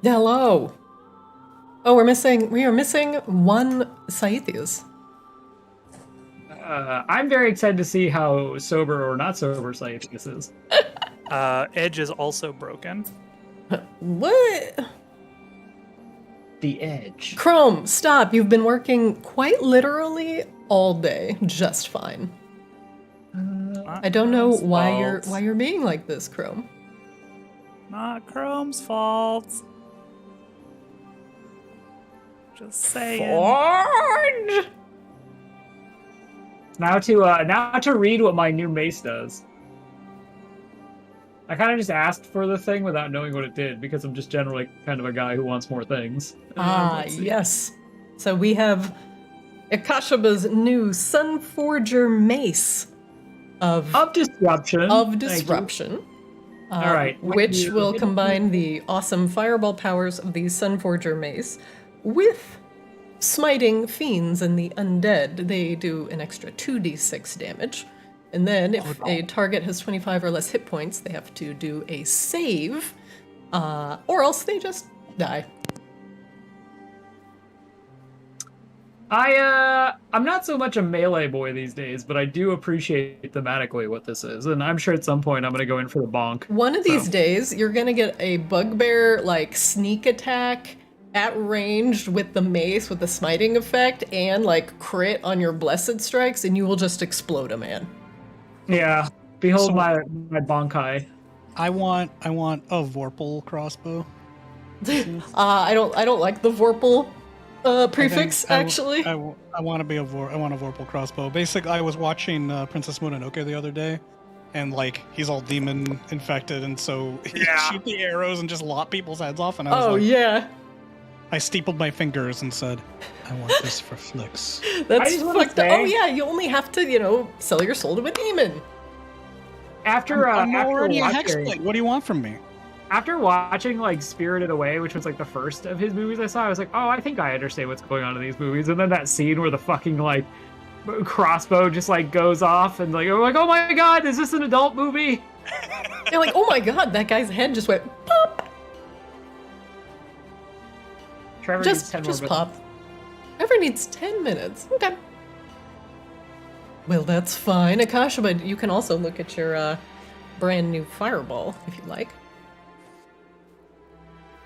Hello. Oh, we are missing one Saithius. I'm very excited to see how sober or not sober Saithius is. Edge is also broken. What? The edge. Chrome, stop. You've been working quite literally all day just fine. I don't know why you're being like this, Chrome. Not Chrome's fault. Just saying. Forge! Now to read what my new mace does. I kind of just asked for the thing without knowing what it did because I'm just generally kind of a guy who wants more things. Yes. So we have Akashaba's new Sunforger mace of disruption. All right, which will combine the awesome fireball powers of the Sunforger mace with smiting fiends and the undead. They do an extra 2d6 damage. And then if a target has 25 or less hit points, they have to do a save, or else they just die. I'm not so much a melee boy these days, but I do appreciate thematically what this is, and I'm sure at some point I'm gonna go in for the bonk. One of these days, you're gonna get a bugbear like sneak attack at range with the mace with the smiting effect and like crit on your blessed strikes, and you will just explode a man. Yeah, behold my bonkai. I want a Vorpal crossbow. I don't like the Vorpal prefix actually. I want to be I want a Vorpal crossbow. Basically, I was watching Princess Mononoke the other day, and like he's all demon infected, and so he shoot the arrows and just lop people's heads off. And I was I steepled my fingers and said, "I want this for flicks." That's fucked up. Oh yeah, you only have to, sell your soul to a demon. I'm already a hexblade. What do you want from me? After watching like Spirited Away, which was like the first of his movies I saw, I was like, oh, I think I understand what's going on in these movies. And then that scene where the fucking like crossbow just like goes off, and like, I'm like, oh my god, is this an adult movie? You're like, oh my god, that guy's head just went pop. Trevor needs 10 just more pop. Trevor needs 10 minutes. Okay. Well, that's fine. Akasha, but you can also look at your brand new fireball if you like.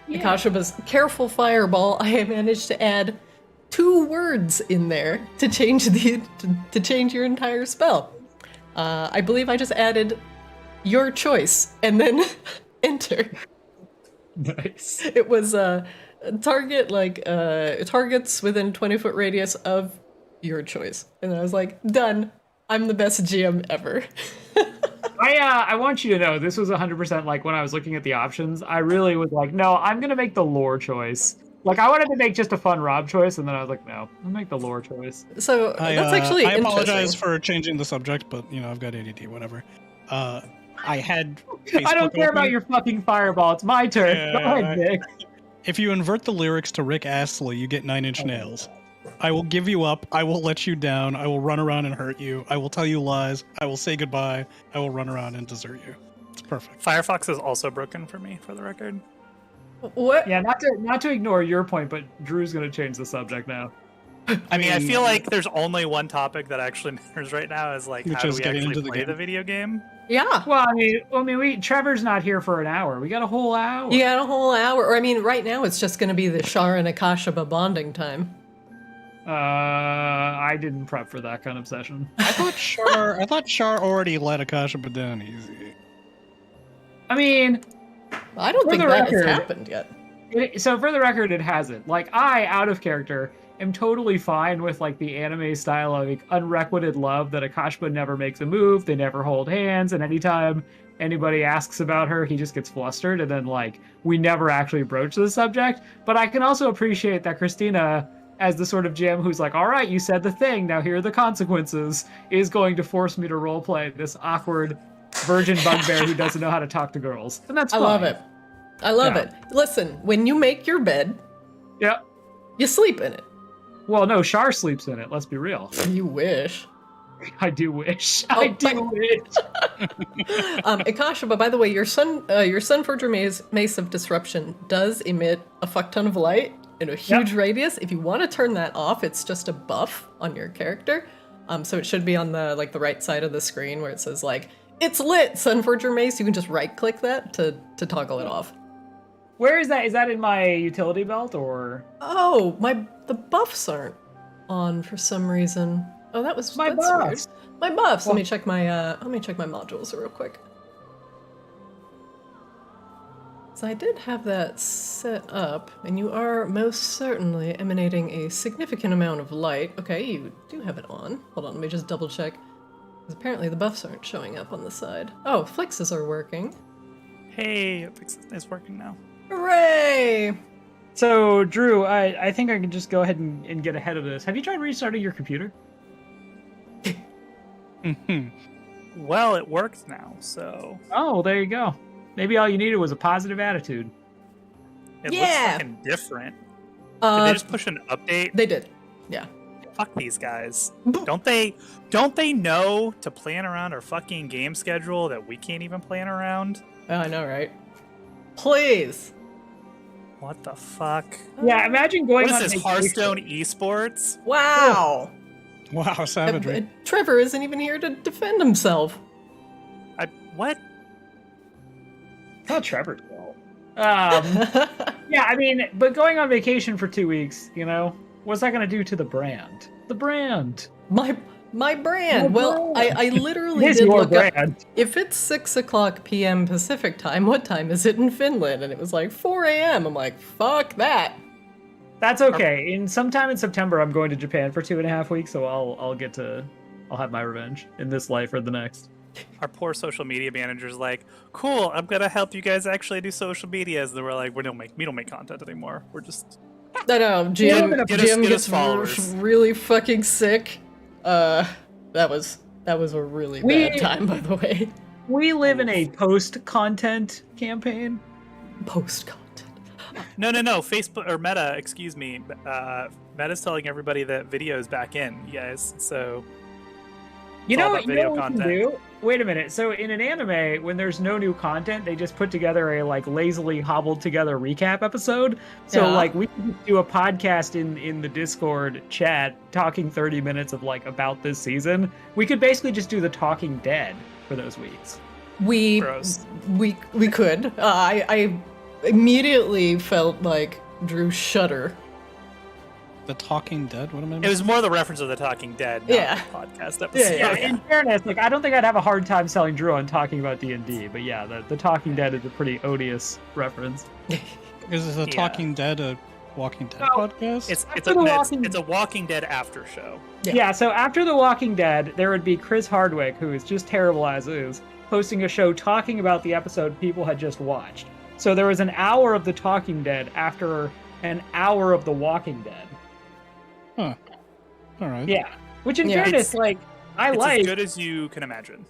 Yeah. Akashaba's careful fireball. I managed to add 2 words in there to change to change your entire spell. I believe I just added your choice and then enter. Nice. It was target targets within 20-foot radius of your choice, and I was like, done. I'm the best GM ever. I want you to know this was 100% like when I was looking at the options. I really was like, no, I'm gonna make the lore choice. Like I wanted to make just a fun Rob choice, and then I was like, no, I'll make the lore choice. So that's actually I apologize for changing the subject, but I've got ADD. Whatever. I had. Facebook I don't care open. about your fucking fireball. It's my turn. Go ahead, Nick. If you invert the lyrics to Rick Astley, you get 9-inch nails. I will give you up. I will let you down. I will run around and hurt you. I will tell you lies. I will say goodbye. I will run around and desert you. It's perfect. Firefox is also broken for me, for the record. What? Yeah, not to ignore your point, but Drew's gonna change the subject now. I mean, I feel like there's only one topic that actually matters right now is like, how do we actually play the video game? Yeah. Well, I mean, Trevor's not here for an hour. We got a whole hour. You got a whole hour. Or I mean, right now it's just going to be the Shar and Akashaba bonding time. I didn't prep for that kind of session. I thought Shar already let Akashaba down easy. I mean, I don't think that has happened yet. So for the record, it hasn't. Like, I, out of character, am totally fine with like the anime style of like, unrequited love that Akashba never makes a move, they never hold hands, and anytime anybody asks about her, he just gets flustered, and then like we never actually broach the subject. But I can also appreciate that Christina, as the sort of GM who's like, all right, you said the thing, now here are the consequences, is going to force me to roleplay this awkward virgin bugbear who doesn't know how to talk to girls. And that's fine. I love it. Listen, when you make your bed, yep, you sleep in it. Well, no, Shar sleeps in it, let's be real. You wish. I do wish. I do wish. Akasha, but by the way, your Sunforger Mace of Disruption does emit a fuck ton of light in a huge radius. If you want to turn that off, it's just a buff on your character. So it should be on the right side of the screen where it says it's lit, Sunforger Mace. You can just right-click that to toggle it off. Where is that? Is that in my utility belt or? Oh, the buffs aren't on for some reason. Oh, that's buffs. Weird. My buffs. Let me check my modules real quick. So I did have that set up, and you are most certainly emanating a significant amount of light. Okay, you do have it on. Hold on, let me just double check. Because apparently the buffs aren't showing up on the side. Oh, flexes are working. Hey, it's working now. Hooray! So, Drew, I think I can just go ahead and get ahead of this. Have you tried restarting your computer? Well, it works now, so... Oh, there you go. Maybe all you needed was a positive attitude. It looks fucking different. Did they just push an update? They did. Yeah. Fuck these guys. Don't they know to plan around our fucking game schedule that we can't even plan around? Oh, I know, right? Please. What the fuck? Yeah, imagine going on What is this, Hearthstone esports? Wow. Wow, savagery. Trevor isn't even here to defend himself. What? It's not Trevor's fault. Yeah, I mean, but going on vacation for 2 weeks, what's that going to do to the brand? The brand. My brand. Well, I literally It is did your look brand. up. If it's 6:00 p.m. Pacific time, what time is it in Finland? And it was 4 a.m. I'm like, fuck that. That's okay. Sometime in September, I'm going to Japan for 2.5 weeks, so I'll have my revenge in this life or the next. Our poor social media manager's like, cool, I'm gonna help you guys actually do social medias. And we're like, we don't make content anymore. We're just... I know, Jim get gets us followers. really fucking sick. That was a really bad time, by the way. We live in a post-content campaign. Post-content. No. Facebook or Meta, excuse me. Meta's telling everybody that video is back in, you guys. So you know what we can do? Wait a minute. So in an anime, when there's no new content, they just put together a lazily hobbled together recap episode. So we can do a podcast in the Discord chat talking 30 minutes of about this season. We could basically just do the Talking Dead for those weeks. We could. I immediately felt like Drew shudder. The Talking Dead? What am I missing? It was more the reference of the Talking Dead, not the podcast episode. Yeah. In fairness, I don't think I'd have a hard time selling Drew on talking about D&D, but yeah, the Talking Dead is a pretty odious reference. Is the Talking Dead a Walking Dead podcast? It's a Walking Dead after show. Yeah, so after The Walking Dead, there would be Chris Hardwick, who is just terrible as is, hosting a show talking about the episode people had just watched. So there was an hour of The Talking Dead after an hour of The Walking Dead. Huh. All right. Yeah. Which in fairness, it's as good as you can imagine.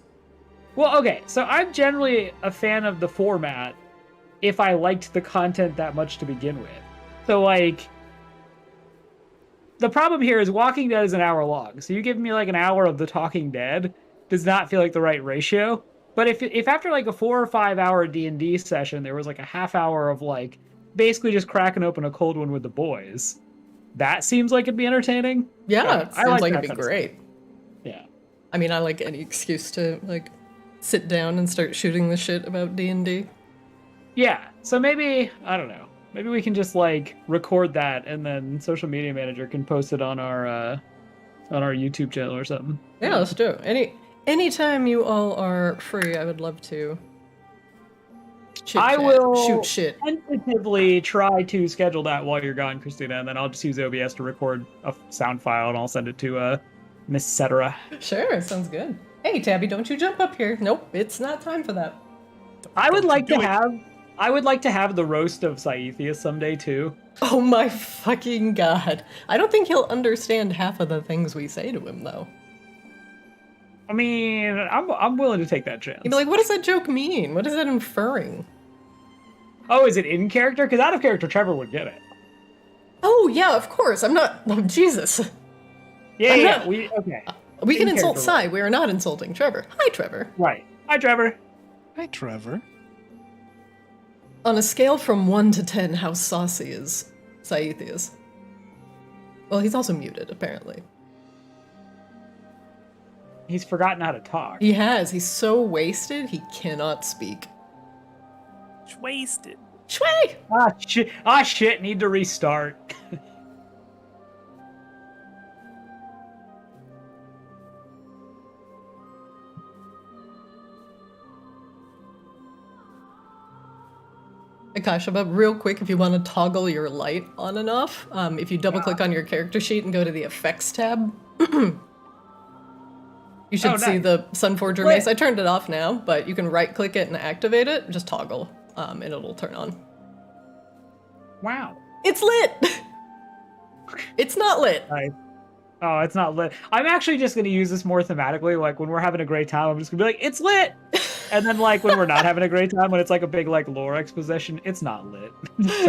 Well, okay, so I'm generally a fan of the format if I liked the content that much to begin with. So, the problem here is Walking Dead is an hour long. So you give me an hour of The Talking Dead does not feel like the right ratio. But if after a 4 or 5 hour D&D session, there was a half hour of basically just cracking open a cold one with the boys, that seems like it'd be entertaining. Yeah, it seems like it'd be great. Yeah. I mean, I like any excuse to sit down and start shooting the shit about D&D. Yeah. So maybe, I don't know. Maybe we can just record that and then social media manager can post it on our YouTube channel or something. Yeah, let's do it. Anytime you all are free, I would love to I will shoot shit. Tentatively try to schedule that while you're gone, Christina, and then I'll just use OBS to record a sound file and I'll send it to Miss Cetera. Sure, sounds good. Hey, Tabby, don't you jump up here. Nope, it's not time for that. I would like to have the roast of Saetheus someday too. Oh my fucking god. I don't think he'll understand half of the things we say to him, though. I mean, I'm willing to take that chance. He'd be like, what does that joke mean? What is that inferring? Oh, is it in character? Because out of character, Trevor would get it. Oh, yeah, of course. I'm not... Oh, Jesus. Yeah, okay. We can insult character Sai. We are not insulting Trevor. Hi, Trevor. Right. Hi, Trevor. Hi, Trevor. On a scale from 1 to 10, how saucy is Saithius? Well, he's also muted, apparently. He's forgotten how to talk. He has. He's so wasted, he cannot speak. It's wasted. Shway! Shit, need to restart. Akasha, but real quick, if you want to toggle your light on and off, if you double-click on your character sheet and go to the Effects tab, you should see the Sunforger Mace. I turned it off now, but you can right-click it and activate it. Just toggle, and it'll turn on. Wow. It's lit! It's not lit. Oh, it's not lit. I'm actually just going to use this more thematically. Like, when we're having a great time, I'm just going to be like, it's lit! And then, like, when we're not having a great time, when it's like a big, like, lore exposition, it's not lit.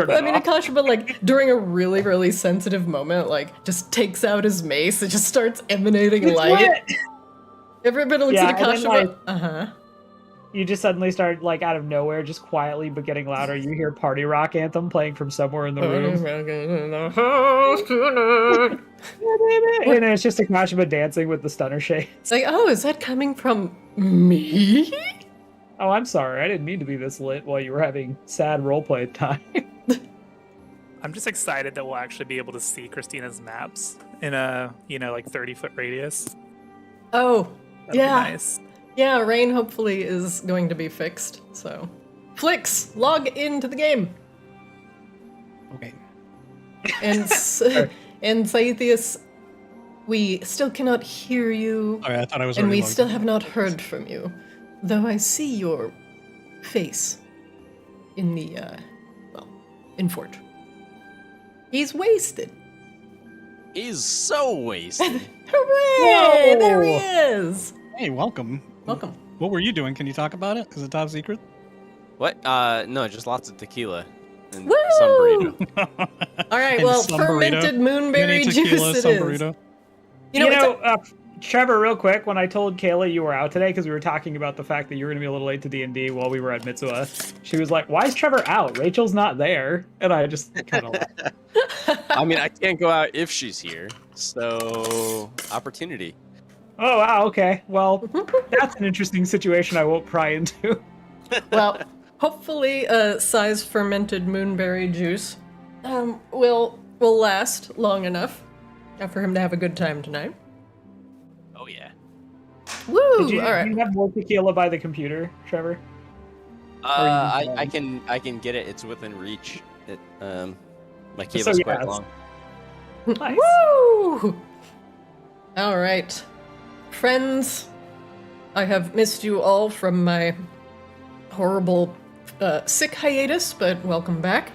I mean, Akasha, but like, during a really, really sensitive moment, like, just takes out his mace, it just starts emanating light. Lit! Everybody looks at Akasha, like, you just suddenly start, like, out of nowhere, just quietly but getting louder. You hear Party Rock Anthem playing from somewhere in the room. And it's just Akasha dancing with the stunner shades. It's like, oh, is that coming from me? Oh, I'm sorry. I didn't mean to be this lit while you were having sad roleplay time. I'm just excited that we'll actually be able to see Christina's maps in a, like 30-foot radius. Oh, That'd be nice. Yeah, rain hopefully is going to be fixed, so. Flix, log into the game! Okay. And Saithius, we still cannot hear you. Okay, I thought I was and already we logged still in. have not heard from you. Though I see your face in the, in Fort. He's wasted. He's so wasted. Hooray! Whoa! There he is! Hey, welcome. Welcome. What were you doing? Can you talk about it? Is it top secret? What? No, just lots of tequila and Woo! some burrito. All right, And well, some fermented burrito. moonberry Mini tequila, juice some it is. burrito. You know, Trevor, real quick, when I told Kayla you were out today, because we were talking about the fact that you were going to be a little late to D&D while we were at Mitsuha, she was like, why is Trevor out? Rachel's not there. And I just kind of laughed. I mean, I can't go out if she's here, so opportunity. Oh, wow, okay. Well, that's an interesting situation I won't pry into. well, hopefully, Sai's fermented moonberry juice will last long enough for him to have a good time tonight. Oh, yeah. Woo! Do you All right. have more tequila by the computer, Trevor? I can get it. It's within reach. My cable's quite long. Nice. Woo! All right. Friends, I have missed you all from my horrible sick hiatus, but welcome back.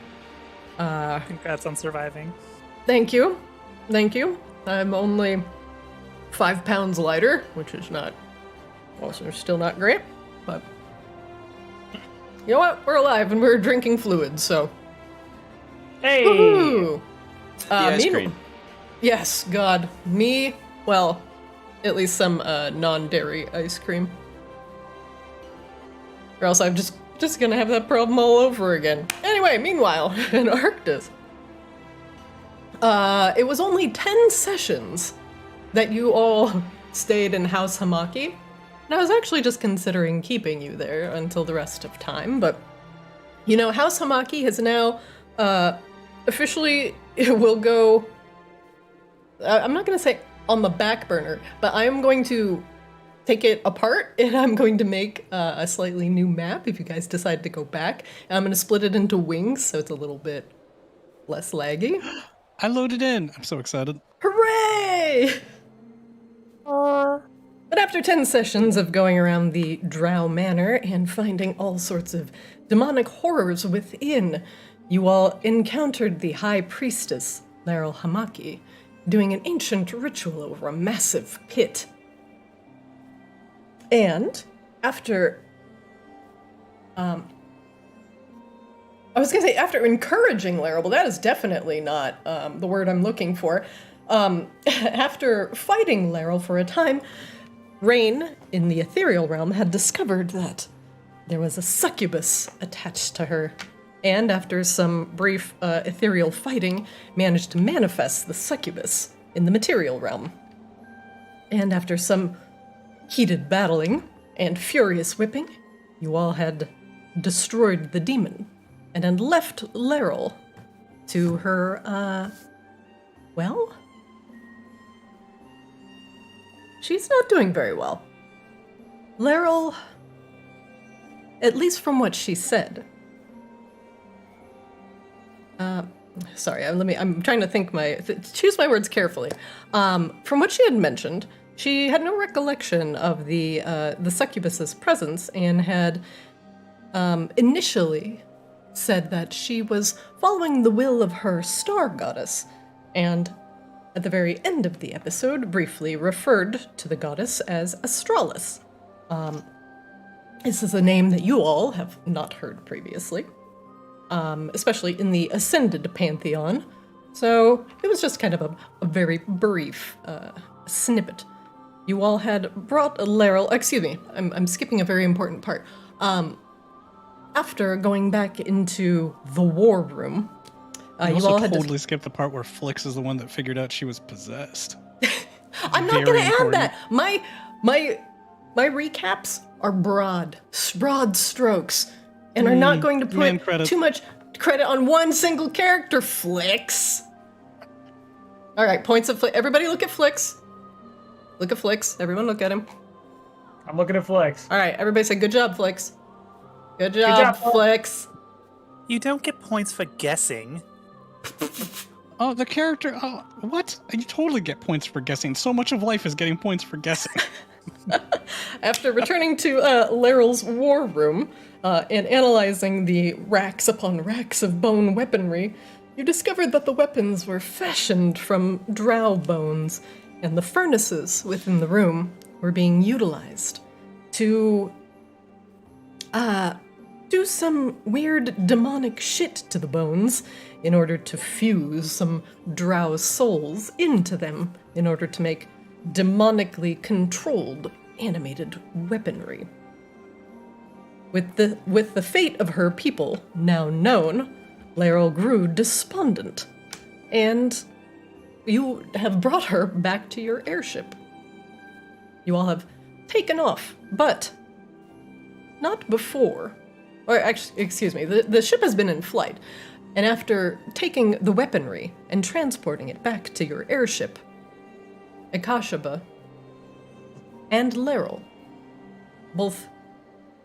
Congrats on surviving. Thank you. Thank you. I'm only 5 pounds lighter, which is also still not great, but you know what? We're alive and we're drinking fluids, so. Hey! Woohoo! The ice cream. Yes, God. Well, at least some non-dairy ice cream. Or else I'm just gonna have that problem all over again. Anyway, meanwhile, in Arctis, it was only 10 sessions that you all stayed in House Hamaki. And I was actually just considering keeping you there until the rest of time, but House Hamaki has now officially will go. I'm not gonna say on the back burner, but I am going to take it apart and I'm going to make a slightly new map if you guys decide to go back. And I'm going to split it into wings so it's a little bit less laggy. I loaded in. I'm so excited. Hooray! But after 10 sessions of going around the Drow Manor and finding all sorts of demonic horrors within, you all encountered the High Priestess, Laryl Hamaki, doing an ancient ritual over a massive pit. And after, I was gonna say after encouraging Laryl, but that is definitely not the word I'm looking for. After fighting Laryl for a time, Rain, in the ethereal realm, had discovered that there was a succubus attached to her, and after some brief ethereal fighting, managed to manifest the succubus in the material realm. And after some heated battling and furious whipping, you all had destroyed the demon and had left Laryl to her, well, she's not doing very well. Laryl, at least from what she said. Sorry, I'm trying to think choose my words carefully. From what she had mentioned, she had no recollection of the succubus's presence and had initially said that she was following the will of her star goddess, and at the very end of the episode, briefly referred to the goddess as Astralis. This is a name that you all have not heard previously, especially in the Ascended Pantheon. So it was just kind of a very brief snippet. You all had brought Laryl, excuse me, I'm skipping a very important part. After going back into the war room, you all had totally skipped the part where Flix is the one that figured out she was possessed. I'm not going to add that. My recaps are broad strokes, and are not going to put too much credit on one single character. Flix. All right, points of Flix. Everybody, look at Flix. Look at Flix. Everyone, look at him. I'm looking at Flix. All right, everybody, say good job, Flix. Good job, Flix. You don't get points for guessing. Oh, the character. Oh, what? You totally get points for guessing. So much of life is getting points for guessing. After returning to Laryl's war room and analyzing the racks upon racks of bone weaponry, you discovered that the weapons were fashioned from drow bones, and the furnaces within the room were being utilized to do some weird demonic shit to the bones in order to fuse some drow souls into them in order to make demonically controlled animated weaponry. With the fate of her people now known, Laryl grew despondent, and you have brought her back to your airship. You all have taken off, but not before. Or actually, excuse me, the ship has been in flight, and after taking the weaponry and transporting it back to your airship, Akashaba and Laryl, both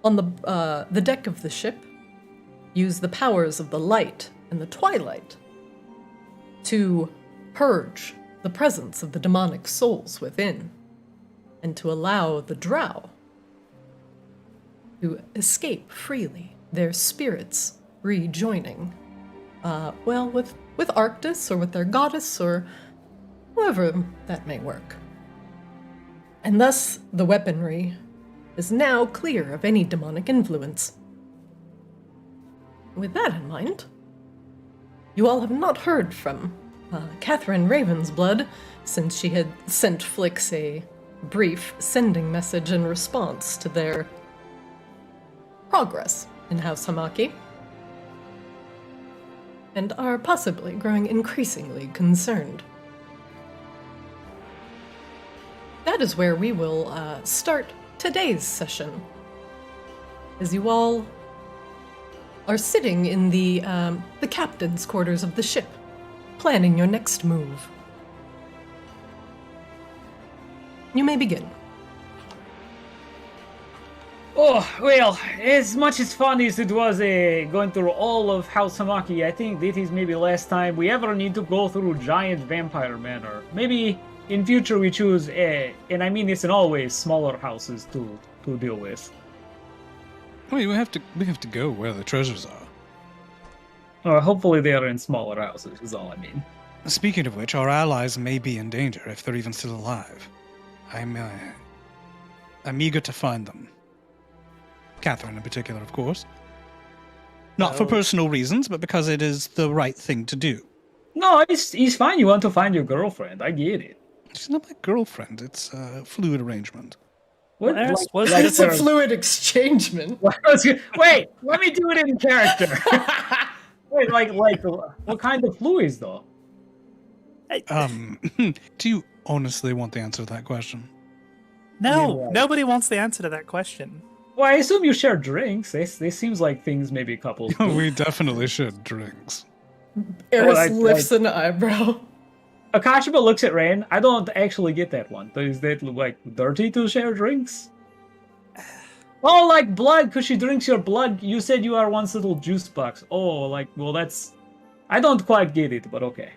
on the deck of the ship, use the powers of the light and the twilight to purge the presence of the demonic souls within, and to allow the drow to escape freely, their spirits rejoining, with Arctis, or with their goddess, or however that may work. And thus, the weaponry is now clear of any demonic influence. With that in mind, you all have not heard from Catherine Ravensblood since she had sent Flix a brief sending message in response to their progress in House Hamaki, and are possibly growing increasingly concerned. That is where we will start today's session, as you all are sitting in the captain's quarters of the ship, planning your next move. You may begin. Oh, well, as much as fun as it was going through all of House Hamaki, I think this is maybe the last time we ever need to go through Giant Vampire Manor. Maybe in future we choose, and I mean this in all ways, smaller houses to deal with. Wait, we have to go where the treasures are. Hopefully they are in smaller houses, is all I mean. Speaking of which, our allies may be in danger if they're even still alive. I'm eager to find them. Catherine in particular, of course. Not for personal reasons, but because it is the right thing to do. No, it's fine. You want to find your girlfriend. I get it. She's not my girlfriend. It's a fluid arrangement. What? Well, was It's a fluid exchangement. Wait, let me do it in character. Wait, like, what kind of fluids, though? Do you honestly want the answer to that question? No, nobody wants the answer to that question. Well, I assume you share drinks. They seems like things maybe couples do. We definitely should drinks. Eris lifts an eyebrow. Akashima looks at Rain. I don't actually get that one. Is that like dirty to share drinks? Oh, like blood, because she drinks your blood. You said you are one little juice box. Oh, like, well, that's... I don't quite get it, but okay.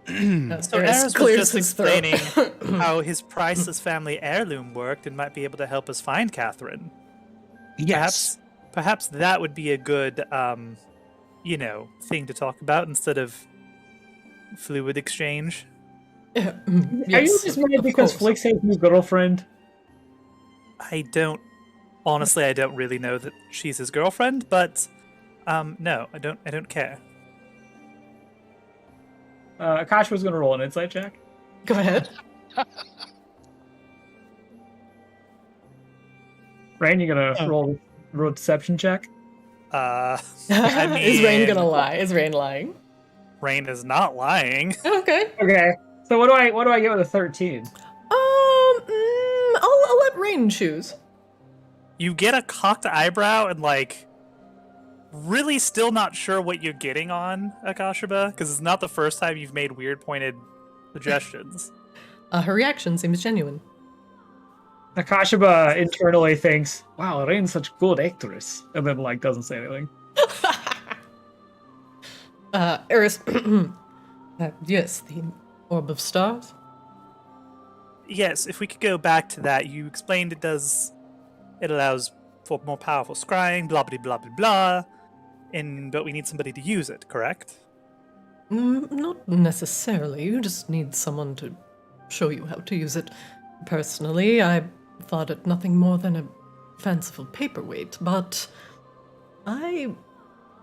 So Eris was just explaining how his priceless family heirloom worked and might be able to help us find Catherine. Yes. Perhaps that would be a good, thing to talk about instead of fluid exchange. Yes, Are you just mad because Flix has his girlfriend? I don't really know that she's his girlfriend, but no, I don't care. Akash was gonna roll an insight check. Go ahead. Rain, you gonna roll a deception check? I mean, Is Rain gonna lie? Is Rain lying? Rain is not lying. Okay. Okay. So what do I get with a 13? I'll let Rain choose. You get a cocked eyebrow and really still not sure what you're getting on Akashaba, because it's not the first time you've made weird pointed suggestions. Her reaction seems genuine. Akashaba internally thinks, wow, Rain's such a good actress. And then, doesn't say anything. Eris, yes, the Orb of Stars? Yes, if we could go back to that, you explained it allows for more powerful scrying, blah blah blah blah blah, but we need somebody to use it, correct? Not necessarily, you just need someone to show you how to use it. Personally, I thought it nothing more than a fanciful paperweight, but I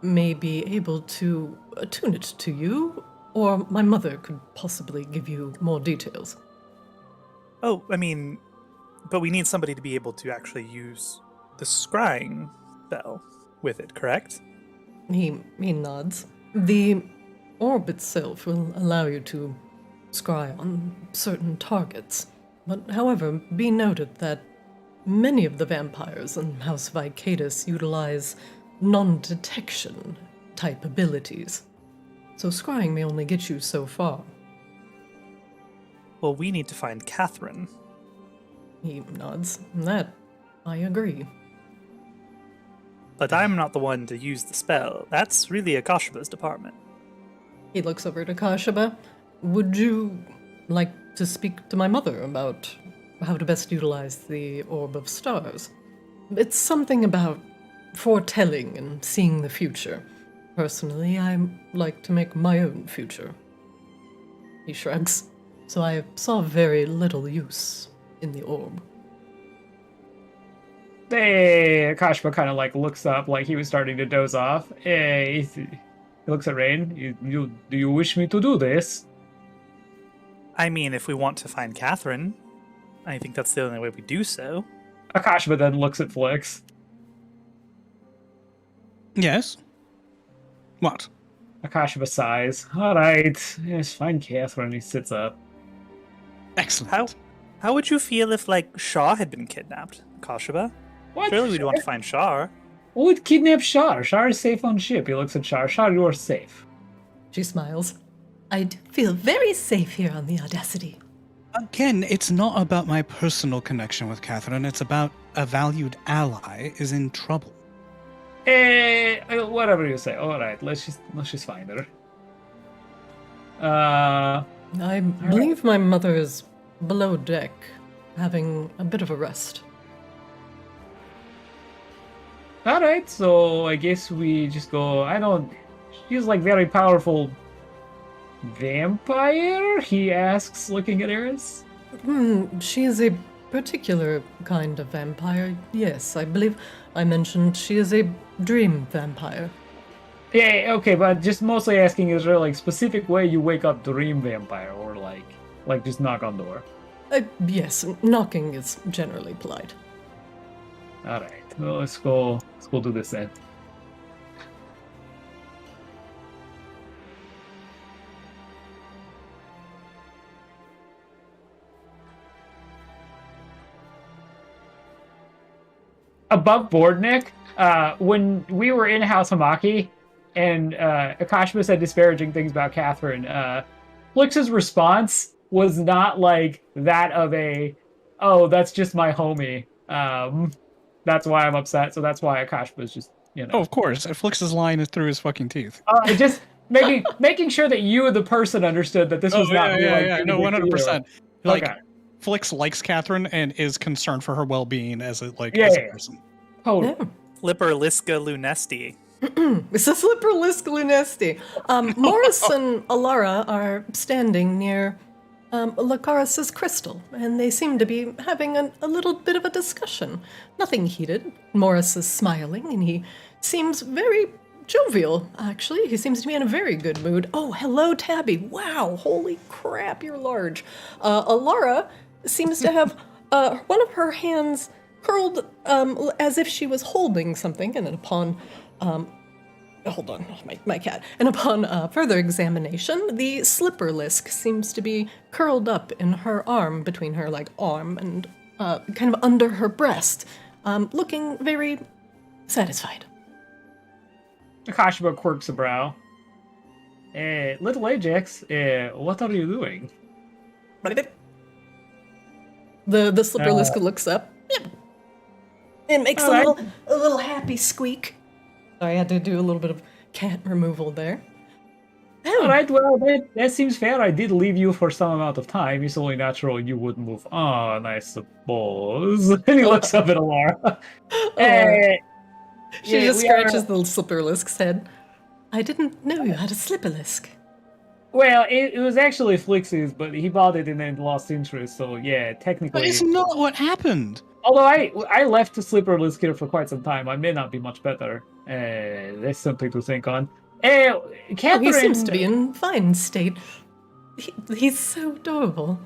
may be able to attune it to you, or my mother could possibly give you more details. Oh, I mean, but we need somebody to be able to actually use the scrying spell with it, correct? He nods. The orb itself will allow you to scry on certain targets. But however, be noted that many of the vampires in House Vicadus utilize non-detection type abilities. So scrying may only get you so far. Well, we need to find Catherine. He nods. That, I agree. But I'm not the one to use the spell. That's really Akashaba's department. He looks over to Kashaba. Would you like to speak to my mother about how to best utilize the Orb of Stars? It's something about foretelling and seeing the future. Personally, I like to make my own future. He shrugs. So I saw very little use in the orb. Hey, Akashba kind of looks up like he was starting to doze off. Hey, he looks at Rain. Do you wish me to do this? I mean, if we want to find Catherine, I think that's the only way we do so. Akashba then looks at Flix. Yes? What? Akashba sighs. All right, yes, find Catherine. He sits up. Excellent. How would you feel if, Shaw had been kidnapped, Akashaba? What? Surely we'd want to find Shar. Who would kidnap Shar? Shar is safe on ship. He looks at Shar. Shar, you are safe. She smiles. I do feel very safe here on the Audacity. Again, it's not about my personal connection with Catherine. It's about a valued ally is in trouble. Whatever you say. All right, let's just find her. I believe my mother is below deck, having a bit of a rest. All right, so I guess we just go. She's very powerful vampire? He asks, looking at Eris. She is a particular kind of vampire. Yes, I believe I mentioned she is a dream vampire. Yeah, okay, but just mostly asking, is there like specific way you wake up dream vampire, or like just knock on door? Yes, knocking is generally polite. All right, well, let's go do this then. Above board, Nick, when we were in House Hamaki, and Akashima said disparaging things about Catherine, Flix's response was not like that of a, oh, that's just my homie. That's why I'm upset. So that's why Akashima's just, Oh, of course. Flix's line is through his fucking teeth. Just making sure that you, the person, understood that this was not me. No, 100%. Like, okay. Flix likes Catherine and is concerned for her well-being as a person. Totally. Yeah. Flipperliska lunesti. It's a Slipperlisk Lunesti. Morris and Alara are standing near Lacaris's crystal, and they seem to be having a little bit of a discussion. Nothing heated. Morris is smiling, and he seems very jovial, actually. He seems to be in a very good mood. Oh, hello, Tabby. Wow, holy crap, you're large. Alara seems to have one of her hands curled as if she was holding something, and then upon hold on, my cat. And upon further examination, the Slipperlisk seems to be curled up in her arm, between her arm and kind of under her breast, looking very satisfied. Akashima quirks a brow. Little Ajax, what are you doing? The Slipperlisk looks up. It makes a little happy squeak. I had to do a little bit of cat removal there. All right, well, that seems fair. I did leave you for some amount of time. It's only natural you would move on, I suppose. And he looks up at Alara. She just scratches the Slipperlisk's head. I didn't know you had a Slipperlisk. Well, it was actually Flix's, but he bought it and then lost interest, so yeah, technically... But it's not what happened! Although I left the Slipperlisk here for quite some time, I may not be much better. That's something to think on. Catherine... he seems to be in fine state. He's so adorable.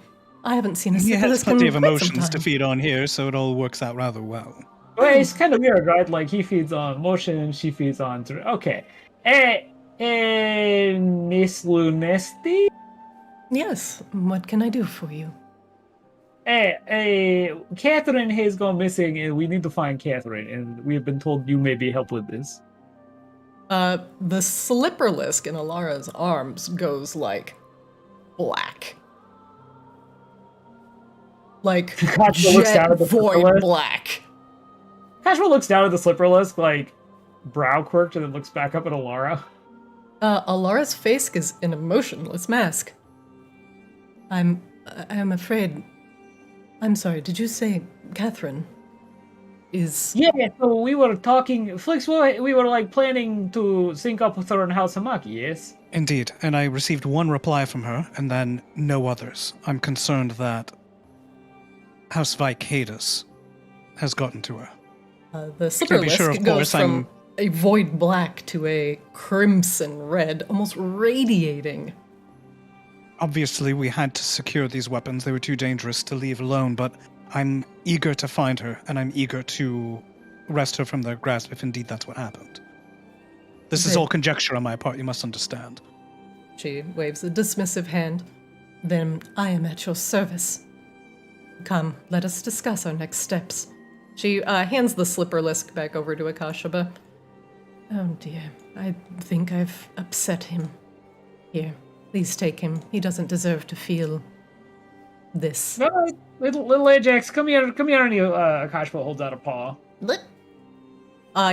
I haven't seen a Slipperlisk in He has plenty of quite some emotions to time. feed on here, so it all works out rather well. Well, it's kind of weird, right? Like, he feeds on motion, she feeds on... Okay. Miss Lunesti? Yes, what can I do for you? Catherine has gone missing, and we need to find Catherine, and we have been told you maybe help with this. The Slipperlisk in Alara's arms goes, black. Jet void black. Casual looks down at the Slipperlisk, brow quirked, and then looks back up at Alara. Alara's face is an emotionless mask. I'm afraid... I'm sorry, did you say Catherine is... Yeah, so we were talking... Flix, we were, planning to sync up with her in House Hamaki, yes? Indeed, and I received one reply from her, and then no others. I'm concerned that House Vicadus has gotten to her. The Slipperlisk goes from a void black to a crimson red, almost radiating. Obviously, we had to secure these weapons. They were too dangerous to leave alone, but I'm eager to find her, and I'm eager to wrest her from their grasp if indeed that's what happened. This is all conjecture on my part, you must understand. She waves a dismissive hand. Then I am at your service. Come, let us discuss our next steps. She hands the Slipperlisk back over to Akashaba. Oh dear, I think I've upset him. Here, please take him. He doesn't deserve to feel this. No, little Ajax, come here, and Akashaba holds out a paw.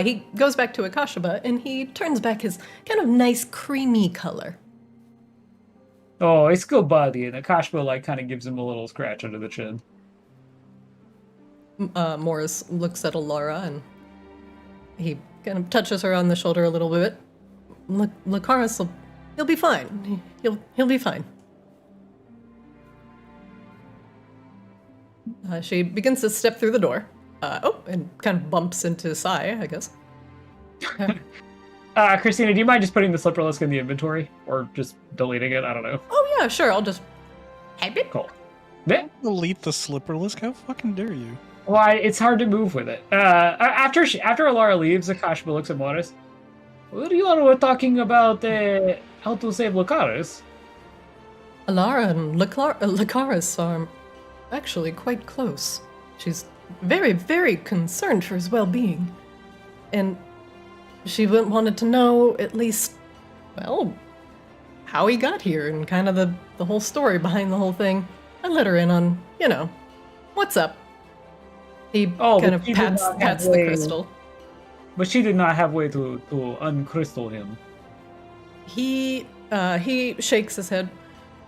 He goes back to Akashaba, and he turns back his kind of nice creamy color. Oh, it's good body, and Akashaba, kind of gives him a little scratch under the chin. Morris looks at Alara, and he kind of touches her on the shoulder a little bit. Lacaris he'll be fine. He'll be fine. She begins to step through the door. And kind of bumps into Sai, I guess. Christina, do you mind just putting the slipperlisk in the inventory? Or just deleting it? I don't know. Oh yeah, sure. I'll just. Cool. Yeah. Delete the slipperlisk? How fucking dare you? Why, it's hard to move with it. After Alara leaves, Akashba looks at Morris. Well, you all were talking about how to save Lucaris. Alara and Lucaris are actually quite close. She's very, very concerned for his well-being. And she wanted to know, at least, well, how he got here and kind of the whole story behind the whole thing. I let her in on, what's up. He kind of pats the crystal. But she did not have way to uncrystal him. He shakes his head.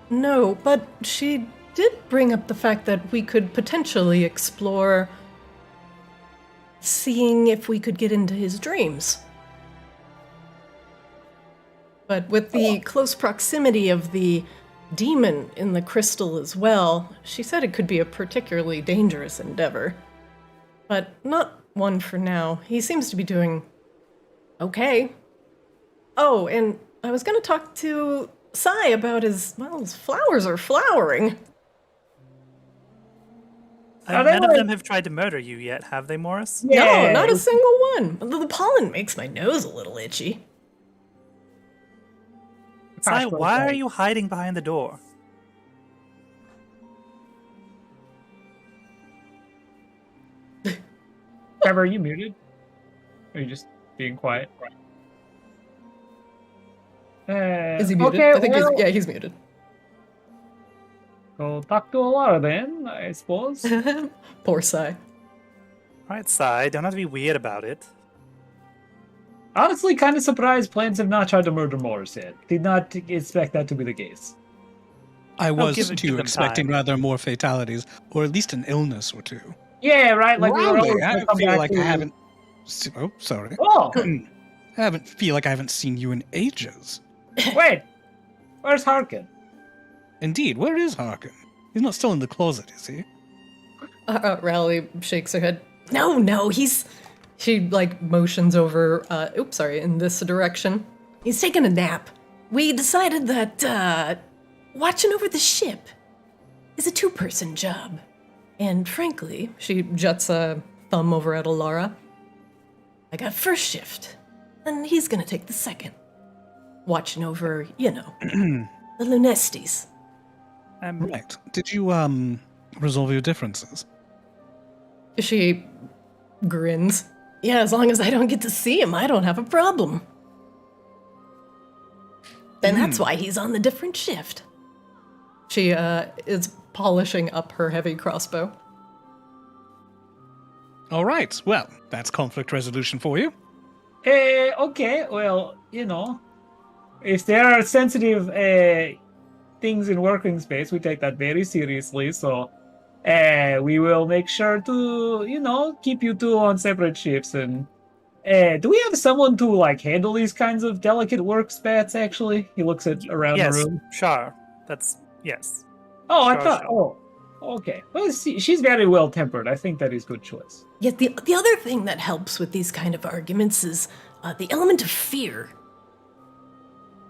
No, but she did bring up the fact that we could potentially explore seeing if we could get into his dreams. But with the close proximity of the demon in the crystal as well, she said it could be a particularly dangerous endeavor. But not one for now. He seems to be doing okay. Oh, and I was going to talk to Sai about his flowers are flowering. None of them have tried to murder you yet, have they, Morris? Yeah. No, not a single one. The pollen makes my nose a little itchy. Sai, why are you hiding behind the door? Trevor, are you muted? Or are you just being quiet? Is he muted? Okay, I think he's muted. Go talk to Alara then, I suppose. Poor Sai. Alright, Sai, don't have to be weird about it. Honestly, kind of surprised plans have not tried to murder Morris yet. Did not expect that to be the case. I was give too them expecting time. rather more fatalities, or at least an illness or two. Yeah, right. Like we were Really? always I gonna come feel back like to... I haven't. Oh, sorry. Oh, Feel like I haven't seen you in ages. wait. Where's Harkin? Indeed, where is Harkin? He's not still in the closet, is he? Rally shakes her head. No, he's... She, motions over, in this direction. He's taking a nap. We decided that, watching over the ship is a two-person job. And frankly, she juts a thumb over at Alara. I got first shift, and he's gonna take the second. Watching over, the Lunestis. Right. Did you, resolve your differences? She grins. Yeah, as long as I don't get to see him, I don't have a problem. Then that's why he's on the different shift. She is polishing up her heavy crossbow. All right. Well, that's conflict resolution for you. Okay, well, if there are sensitive things in working space, we take that very seriously, so we will make sure to, keep you two on separate ships. And do we have someone to, handle these kinds of delicate work spats, actually? He looks around the room. Sure. Yes. Oh, Sure, I thought, sure. okay. Well, she's very well-tempered. I think that is good choice. Yet the other thing that helps with these kind of arguments is the element of fear.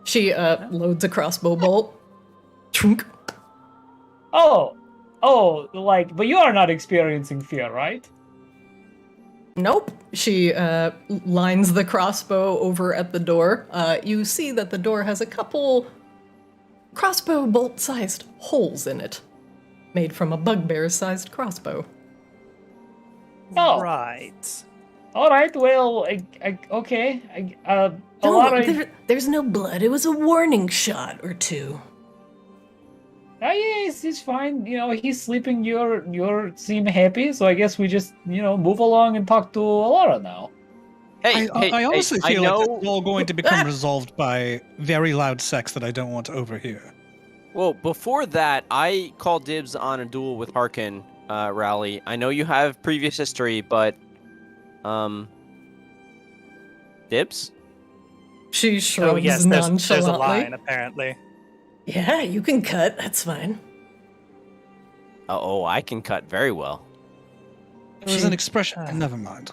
She loads a crossbow bolt. Chunk. But you are not experiencing fear, right? Nope. She lines the crossbow over at the door. You see that the door has a couple crossbow bolt-sized holes in it, made from a bugbear-sized crossbow. Oh. Right. All right, well, okay. There's no blood. It was a warning shot or two. Yeah, it's fine. He's sleeping. You seem happy, so I guess we just, move along and talk to Alara now. I honestly feel know... like it's all going to become resolved by very loud sex that I don't want to overhear. Well, before that, I called dibs on a duel with Harkin, Rally. I know you have previous history, but... Dibs? She shrugs Oh, yes, nonchalantly. there's a line, apparently. Yeah, you can cut. That's fine. Oh, I can cut very well. There's an expression. Never mind.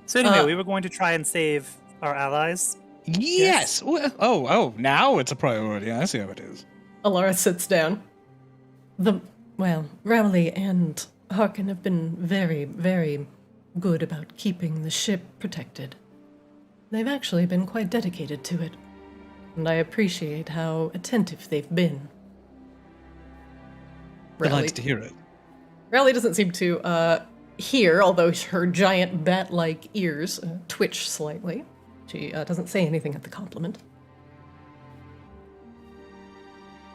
So anyway, we were going to try and save our allies. Yes. Oh, now it's a priority. I see how it is. Alara sits down. Rowley and Harkin have been very, very good about keeping the ship protected. They've actually been quite dedicated to it, and I appreciate how attentive they've been. Delighted to hear it. Rowley doesn't seem to hear, although her giant bat-like ears twitch slightly. She doesn't say anything at the compliment.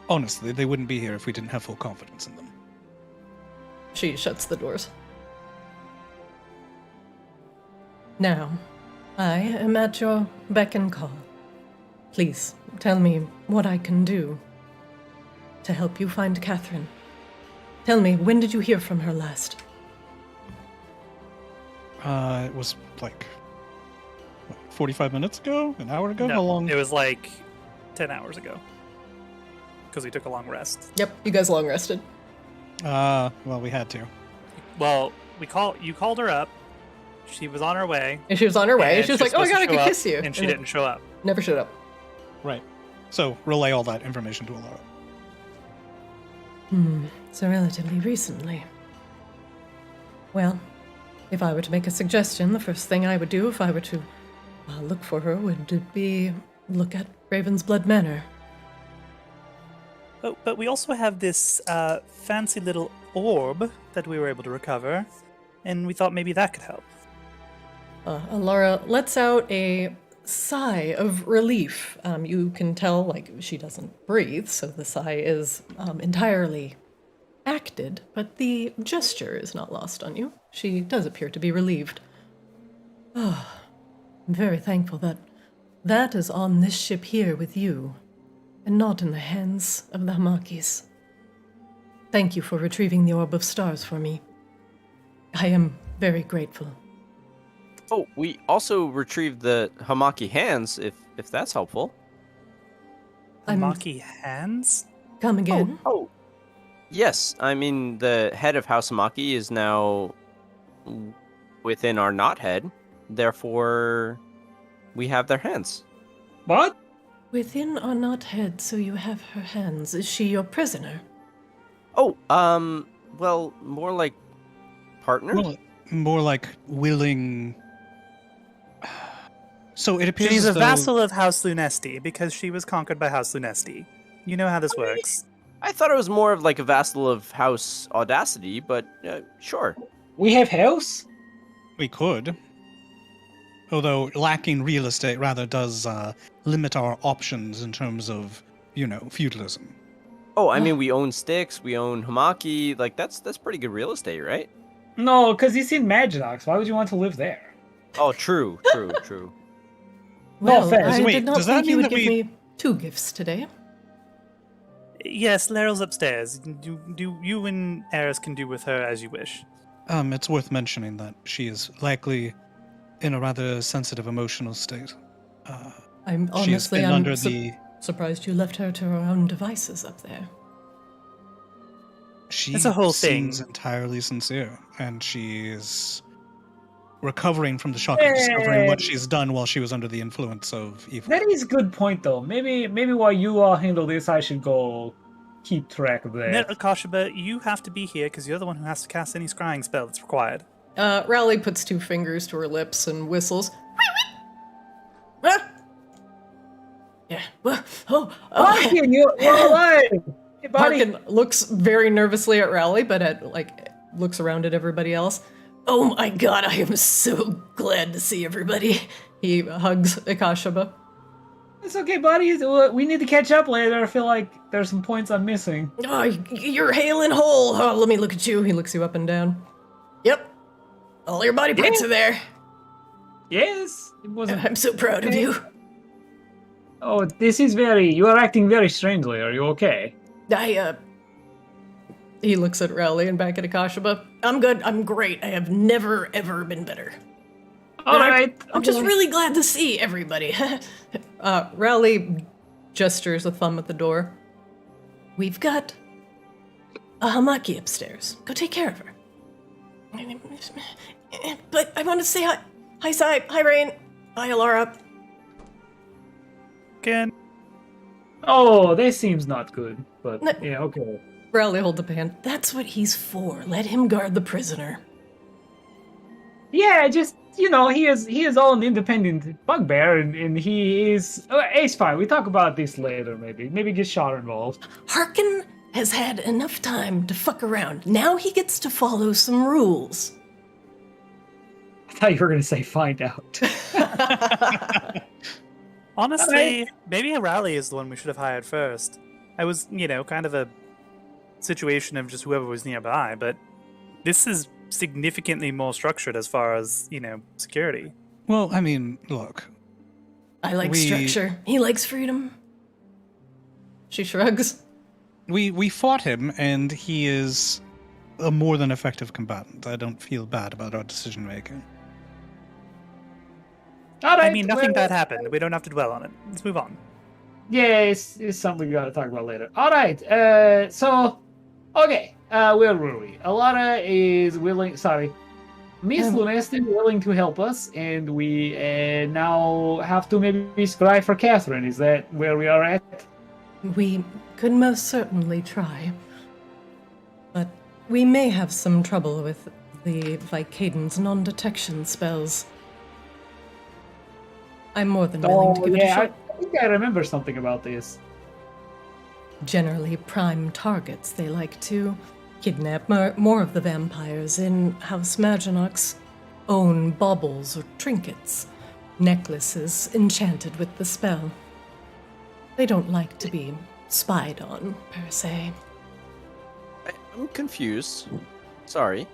Honestly, they wouldn't be here if we didn't have full confidence in them. She shuts the doors. Now, I am at your beck and call. Please, tell me what I can do to help you find Catherine. Tell me, when did you hear from her last? It was like 45 minutes ago? An hour ago? No, How long? It was like 10 hours ago. Because we took a long rest. Yep, you guys long rested. Well, we had to. Well, you called her up. She was on her way. And she was on her way. and She was like, oh my god, I could kiss you. And she didn't show up. Never showed up. Right. So, relay all that information to Alara. So relatively recently. Well, if I were to make a suggestion, the first thing I would do if I were to look for her would be look at Ravensblood Manor. Oh, but we also have this fancy little orb that we were able to recover, and we thought maybe that could help. Alara lets out a sigh of relief. You can tell, like, she doesn't breathe, so the sigh is entirely acted, but the gesture is not lost on you. She does appear to be relieved. I'm very thankful that is on this ship here with you, and not in the hands of the Hamakis. Thank you for retrieving the Orb of Stars for me. I am very grateful. Oh, we also retrieved the Hamaki hands, if that's helpful. Hamaki hands? Come again? Oh, yes. I mean, the head of House Hamaki is now within our not head. Therefore, we have their hands. What? Within our not head, so you have her hands. Is she your prisoner? Oh, well, more like partner? Well, more like willing. So it appears She's as a though... vassal of House Lunesti because she was conquered by House Lunesti. You know how this works. I thought it was more of like a vassal of House Audacity, but sure. We have house? We could. Although lacking real estate rather does limit our options in terms of, feudalism. Oh, I mean, we own Styx, we own Hamaki. Like, that's pretty good real estate, right? No, because he's in Maginox. Why would you want to live there? Oh, true. No Well, offense. I Wait, did not does that think you mean would that give we- me 2 gifts today. Yes, Leryl's upstairs. Do you and Eris can do with her as you wish. It's worth mentioning that she is likely in a rather sensitive emotional state. I'm She has been under the... surprised you left her to her own devices up there. She It's a whole thing. seems entirely sincere, and she is recovering from the shock of discovering what she's done while she was under the influence of evil. That is a good point, though. Maybe while you all handle this, I should go keep track of that. No, Akashiba, you have to be here because you're the one who has to cast any scrying spell that's required. Rowley puts 2 fingers to her lips and whistles. Ah! Yeah. Oh. Harkin, you're alive! Hey, buddy. Harkin looks very nervously at Rowley, but looks around at everybody else. Oh my god, I am so glad to see everybody. He hugs Akashiba. It's okay, buddy. We need to catch up later. I feel like there's some points I'm missing. Oh, you're hale and whole. Oh, let me look at you. He looks you up and down. Yep. All your body parts are there. Yes, it wasn't. I'm so proud of you. Oh, you are acting very strangely. Are you okay? He looks at Rowley and back at Akashiba. I'm good. I'm great. I have never, ever been better. All right. I'm just really glad to see everybody. Rowley gestures a thumb at the door. We've got a Hamaki upstairs. Go take care of her. But I want to say hi Hi, Sai. Hi, Rain. Hi, Alara. Again. Oh, this seems not good. But No. yeah, okay. Rowley holds up a hand. That's what he's for. Let him guard the prisoner. Yeah, just he is his own independent bugbear, and he is. It's fine. We talk about this later. Maybe get Shar involved. Harkin has had enough time to fuck around. Now he gets to follow some rules. I thought you were gonna say find out. Honestly, maybe a rally is the one we should have hired first. I was, kind of a situation of just whoever was nearby, but this is significantly more structured as far as, security. Well, I mean, look. I like structure. He likes freedom. She shrugs. We fought him, and he is a more than effective combatant. I don't feel bad about our decision making. All right, I mean, nothing bad happened. We don't have to dwell on it. Let's move on. Yeah, it's something we gotta talk about later. All right. So, okay. Where were we? Alara is willing. Sorry, Miss Lunesti is willing to help us, and we now have to maybe scry for Catherine. Is that where we are at? We could most certainly try. But we may have some trouble with the Vicadon's non-detection spells. I'm more than willing to give it a shot. I think I remember something about this. Generally prime targets. They like to kidnap more of the vampires in House Maginox, own baubles or trinkets, necklaces enchanted with the spell. They don't like to be spied on, per se. I'm confused. Sorry.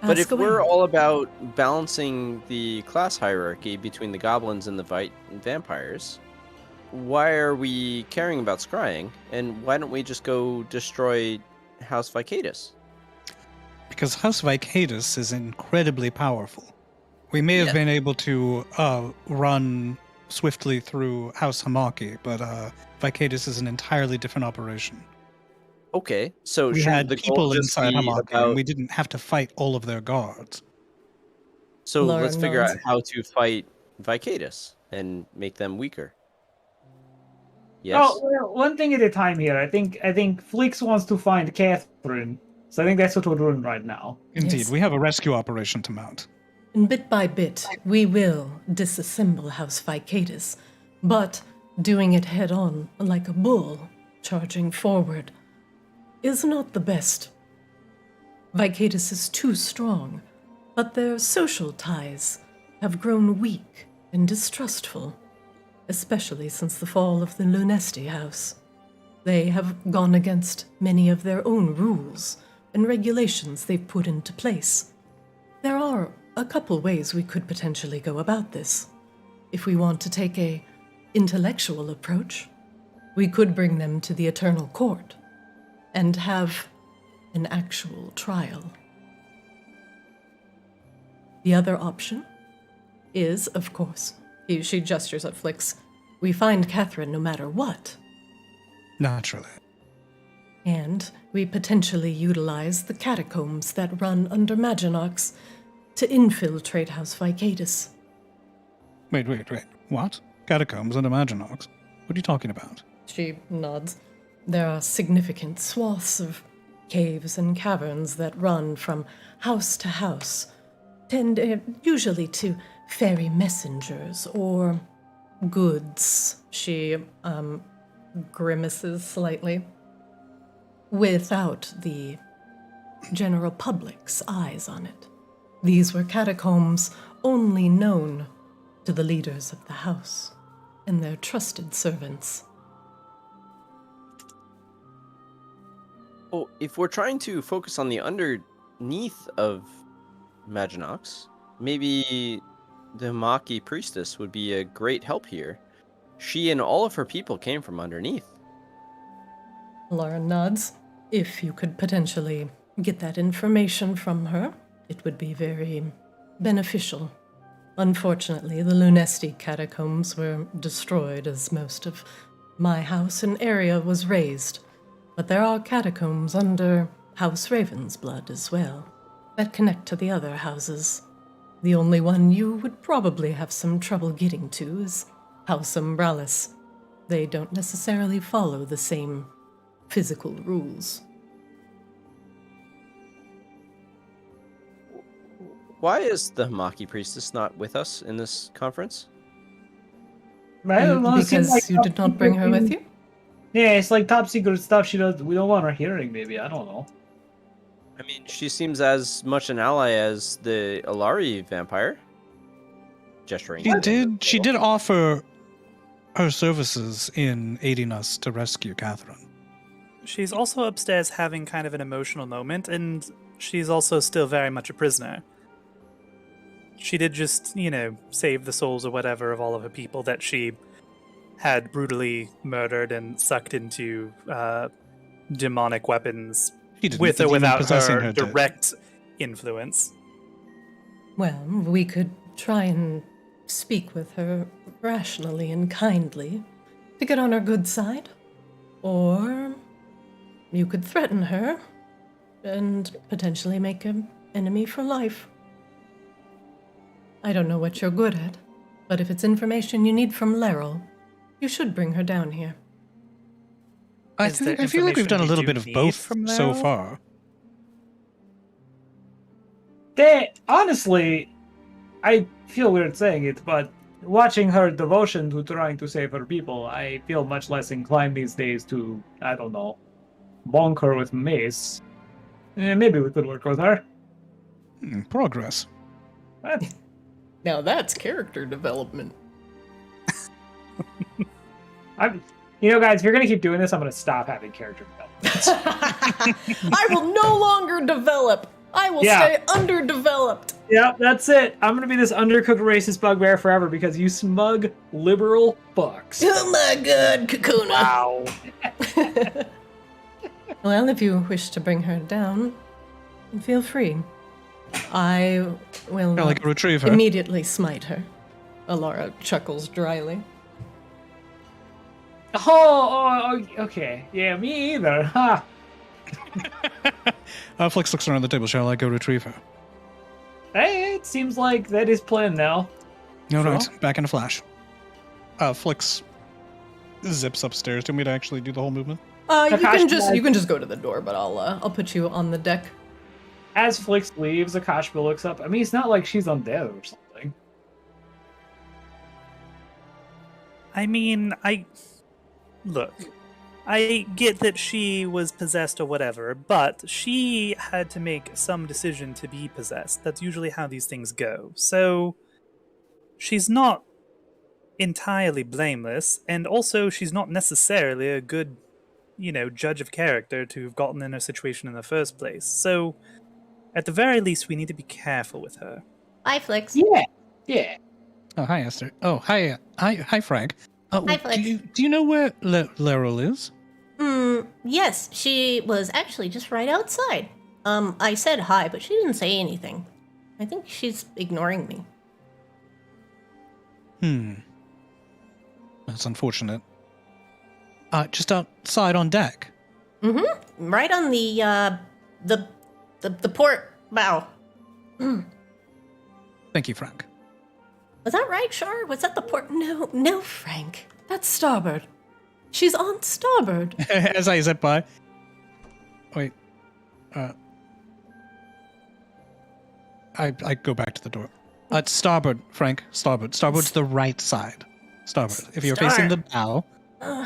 But Ask if we're away. all about balancing the class hierarchy between the goblins and the vampires, why are we caring about scrying? And why don't we just go destroy House Vicadus? Because House Vicadus is incredibly powerful. We may have been able to run swiftly through House Hamaki, but Vicadus is an entirely different operation. Okay, so We shouldn't had the people goal just inside be Hamaki, about... and we didn't have to fight all of their guards. So Laura let's figure nods. out how to fight Vicadus and make them weaker. Yes? Oh, well, one thing at a time here. I think Flix wants to find Catherine, so I think that's what we're doing right now. Indeed, Yes. we have a rescue operation to mount. And bit by bit, we will disassemble House Vicadus, but doing it head on, like a bull, charging forward, is not the best. Vicadus is too strong, but their social ties have grown weak and distrustful, especially since the fall of the Lunesti House. They have gone against many of their own rules and regulations they've put into place. There are a couple ways we could potentially go about this. If we want to take a intellectual approach, we could bring them to the Eternal Court and have an actual trial. The other option is, of course, she gestures at Flix, we find Catherine no matter what, Naturally. and we potentially utilize the catacombs that run under Maginox to infiltrate House Vicadus. Wait. What? Catacombs and Imaginox? What are you talking about? She nods. There are significant swaths of caves and caverns that run from house to house, usually to fairy messengers or goods. She grimaces slightly. Without the general public's eyes on it. These were catacombs only known to the leaders of the house and their trusted servants. Well, if we're trying to focus on the underneath of Maginox, maybe the Maki priestess would be a great help here. She and all of her people came from underneath. Lauren nods. If you could potentially get that information from her, it would be very beneficial. Unfortunately, the Lunesti catacombs were destroyed as most of my house and area was razed. But there are catacombs under House Ravensblood as well, that connect to the other houses. The only one you would probably have some trouble getting to is House Umbralis. They don't necessarily follow the same physical rules. Why is the Hamaki priestess not with us in this conference? I don't know. it seems Because like you top did not bring her secret with thing- you? Yeah, it's like top secret stuff. We don't want her hearing. Maybe I don't know. I mean, she seems as much an ally as the Alari vampire. Gesturing. She did offer her services in aiding us to rescue Catherine. She's also upstairs having kind of an emotional moment, and she's also still very much a prisoner. She did just, save the souls or whatever of all of her people that she had brutally murdered and sucked into demonic weapons with or without her direct influence. Well, we could try and speak with her rationally and kindly to get on her good side. Or you could threaten her and potentially make an enemy for life. I don't know what you're good at, but if it's information you need from Laryl, you should bring her down here. I Is there feel like we've done a information little we bit do of need both from so Laryl? far. Honestly, I feel weird saying it, but watching her devotion to trying to save her people, I feel much less inclined these days to, I don't know, bonk her with mace. Maybe we could work with her. Progress. But Now that's character development. guys, if you're gonna keep doing this, I'm gonna stop having character development. I will no longer develop. I will stay underdeveloped. Yep, that's it. I'm gonna be this undercooked racist bugbear forever because you smug liberal fucks. Oh my god, Kakuna. Wow. Well, if you wish to bring her down, feel free. I will Yeah, like a retriever. immediately smite her. Alara chuckles dryly. Okay. Yeah, me either. Ha. Flix looks around the table. Shall I go retrieve her? Hey, it seems like that is planned now. All Sure. right, back in a flash. Flix zips upstairs. Do you want me to actually do the whole movement? You can Akash, just go to the door, but I'll put you on the deck. As Flix leaves, Akashba looks up. I mean, it's not like she's undead or something. I mean, Look, I get that she was possessed or whatever, but she had to make some decision to be possessed. That's usually how these things go. So, she's not entirely blameless, and also she's not necessarily a good, judge of character to have gotten in her situation in the first place. So, at the very least, we need to be careful with her. Hi, Flix. Yeah. Oh, hi, Esther. Oh, hi, Frank. Hi, Flix. Do you know where Laryl is? Yes, she was actually just right outside. I said hi, but she didn't say anything. I think she's ignoring me. That's unfortunate. Just outside on deck. Right on the port bow. Thank you, Frank. Was that right, Shar? Was that the port? No, Frank. That's starboard. She's on starboard. As I zip by. Wait. I go back to the door. Starboard, Frank. Starboard. Starboard's the right side. Starboard. If you're facing the bow,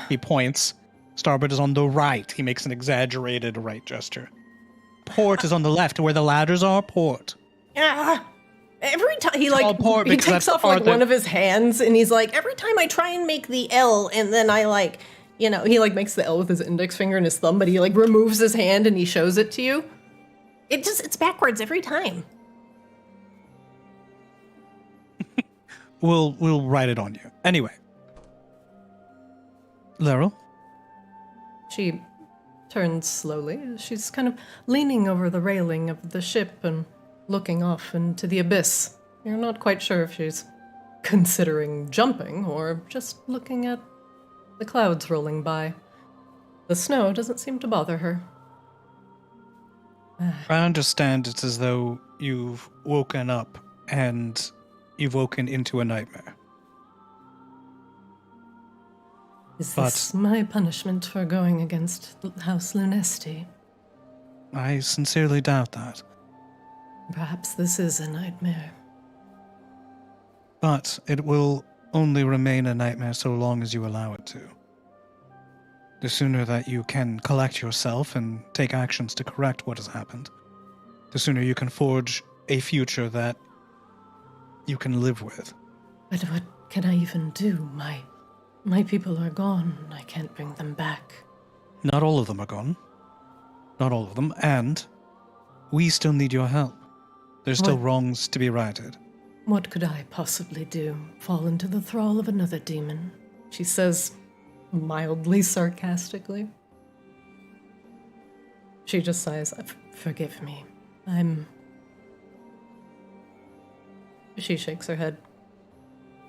he points. Starboard is on the right. He makes an exaggerated right gesture. Port is on the left, where the ladders are. Port. Every time he port he because takes that's the off part one that- of his hands and he's like, every time I try and make the L and then I he makes the L with his index finger and his thumb, but he removes his hand and he shows it to you. It's backwards every time. We'll write it on you. Anyway. Laryl? She turns slowly. She's kind of leaning over the railing of the ship and looking off into the abyss. You're not quite sure if she's considering jumping or just looking at the clouds rolling by. The snow doesn't seem to bother her. I understand it's as though you've woken up and you've woken into a nightmare. Is But- this my punishment for going against House Lunesti? I sincerely doubt that. Perhaps this is a nightmare. But it will only remain a nightmare so long as you allow it to. The sooner that you can collect yourself and take actions to correct what has happened, the sooner you can forge a future that you can live with. But what can I even do? My people are gone. I can't bring them back. Not all of them are gone. Not all of them, and we still need your help. There's still What- wrongs to be righted. What could I possibly do? Fall into the thrall of another demon? She says, mildly sarcastically. She just sighs, Forgive me. She shakes her head.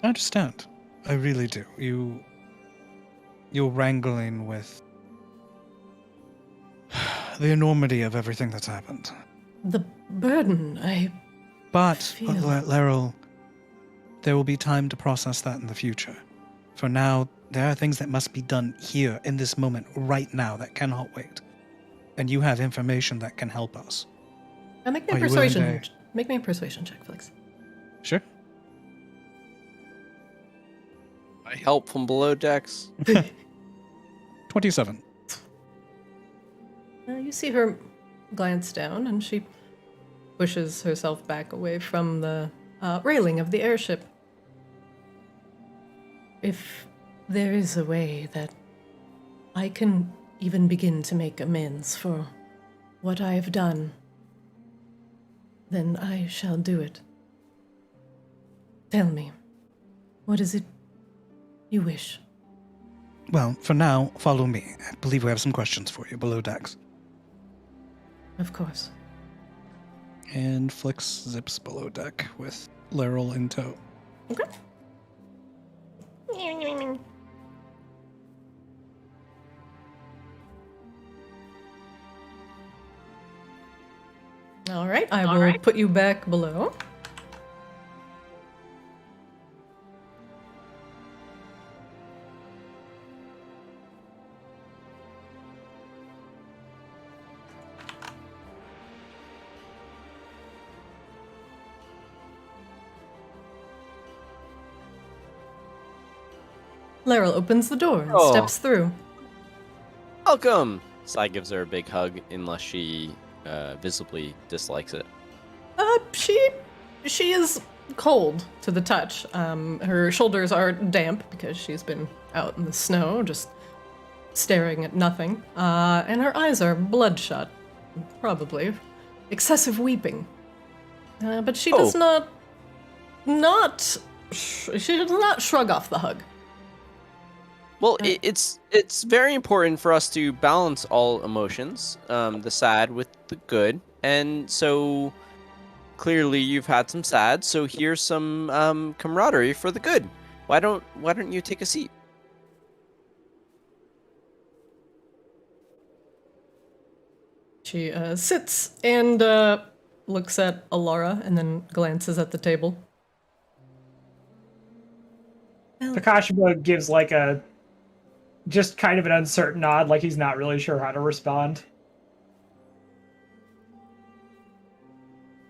I understand. I really do. You're wrangling with the enormity of everything that's happened. The burden, But, feel- Laryl, there will be time to process that in the future. For now, there are things that must be done here, in this moment, right now, that cannot wait. And you have information that can help us. Make me a Are you willing persuasion. to- Make me a persuasion check, Felix. Sure. I help from below decks. 27. You see her glance down, and she pushes herself back away from the railing of the airship. If there is a way that I can even begin to make amends for what I have done, then I shall do it. Tell me, what is it you wish? Well, for now, follow me. I believe we have some questions for you below decks. Of course. And Flix zips below deck with Laryl in tow. Okay. All right, I will put you back below. Laryl opens the door and Oh. steps through. Welcome! Sai gives her a big hug, unless she visibly dislikes it. She is cold to the touch. Her shoulders are damp because she's been out in the snow, just staring at nothing. And her eyes are bloodshot, probably excessive weeping. But she does she does not shrug off the hug. Well, it's very important for us to balance all emotions, the sad with the good, and so clearly you've had some sad. So here's some camaraderie for the good. Why don't you take a seat? She sits and looks at Alara and then glances at the table. Takashima gives like a just kind of an uncertain nod, like he's not really sure how to respond.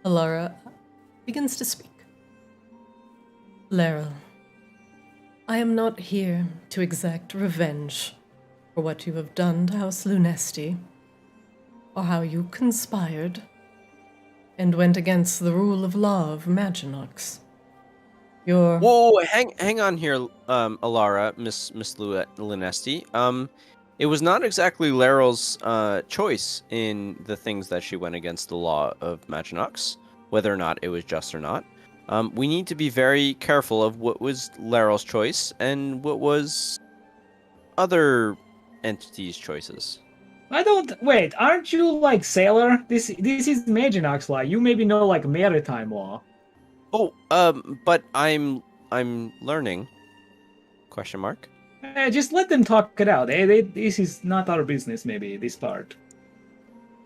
Alara begins to speak. Laryl, I am not here to exact revenge for what you have done to House Lunesti, or how you conspired and went against the rule of law of Maginox. Your Whoa, hang on here, Alara, Miss Lunesti. It was not exactly Laryl's choice in the things that she went against the law of Maginox, whether or not it was just or not. We need to be very careful of what was Laryl's choice and what was other entities' choices. Wait, aren't you like sailor? This is Maginox law. You maybe know like maritime law. Oh, but I'm learning. Question mark. Just let them talk it out. This is not our business, maybe, this part.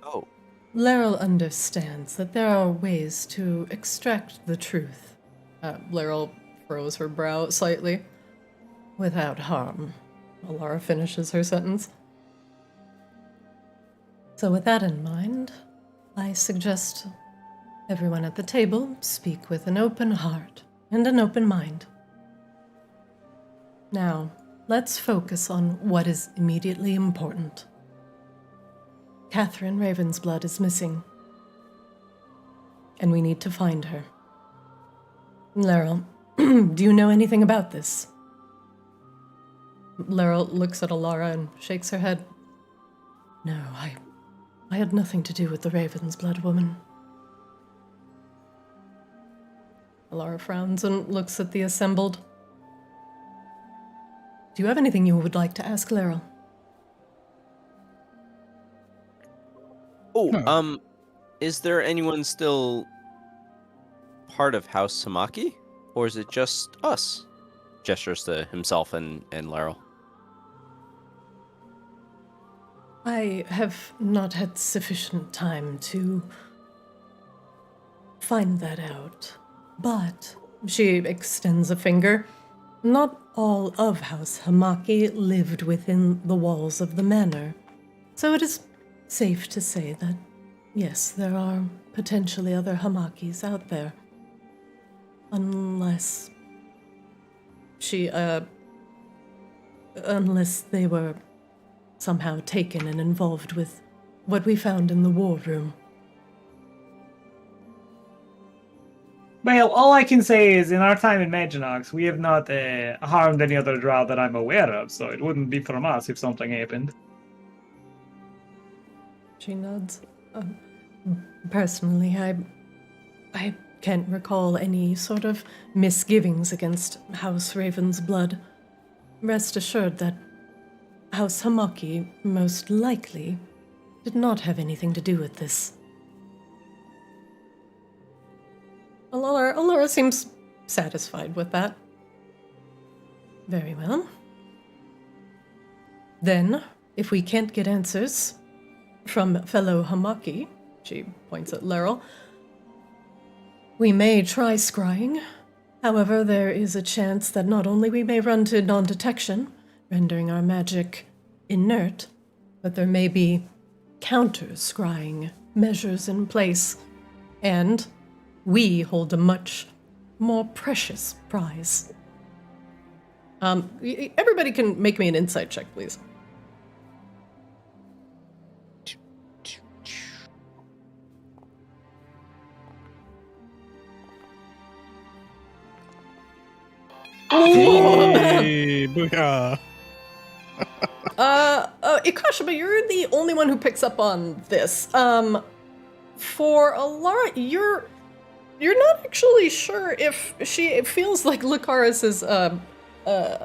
Oh, Laryl understands that there are ways to extract the truth. Laryl furrows her brow slightly. Without harm. Alara finishes her sentence. So with that in mind, I suggest everyone at the table speak with an open heart and an open mind. Now, let's focus on what is immediately important. Catherine Ravensblood is missing, and we need to find her. Laryl, do you know anything about this? Laryl looks at Alara and shakes her head. No, I had nothing to do with the Ravensblood woman. Alara frowns and looks at the assembled. Do you have anything you would like to ask Laryl? Oh, is there anyone still part of House Hamaki? Or is it just us? Gestures to himself and Laryl. I have not had sufficient time to find that out. But, she extends a finger, not all of House Hamaki lived within the walls of the manor. So it is safe to say that, yes, there are potentially other Hamakis out there. Unless they were somehow taken and involved with what we found in the war room. Well, all I can say is in our time in Maginox, we have not harmed any other drow that I'm aware of, so it wouldn't be from us if something happened. She nods. Personally, I can't recall any sort of misgivings against House Ravensblood. Rest assured that House Hamaki most likely did not have anything to do with this. Alara seems satisfied with that. Very well. Then, if we can't get answers from fellow Hamaki, she points at Laryl, we may try scrying. However, there is a chance that not only we may run to non-detection, rendering our magic inert, but there may be counter-scrying measures in place, and we hold a much more precious prize. Everybody can make me an insight check, please. Hey, booyah. Ikashima, you're the only one who picks up on this. For Alara, you're not actually sure if it feels like Lucaris is a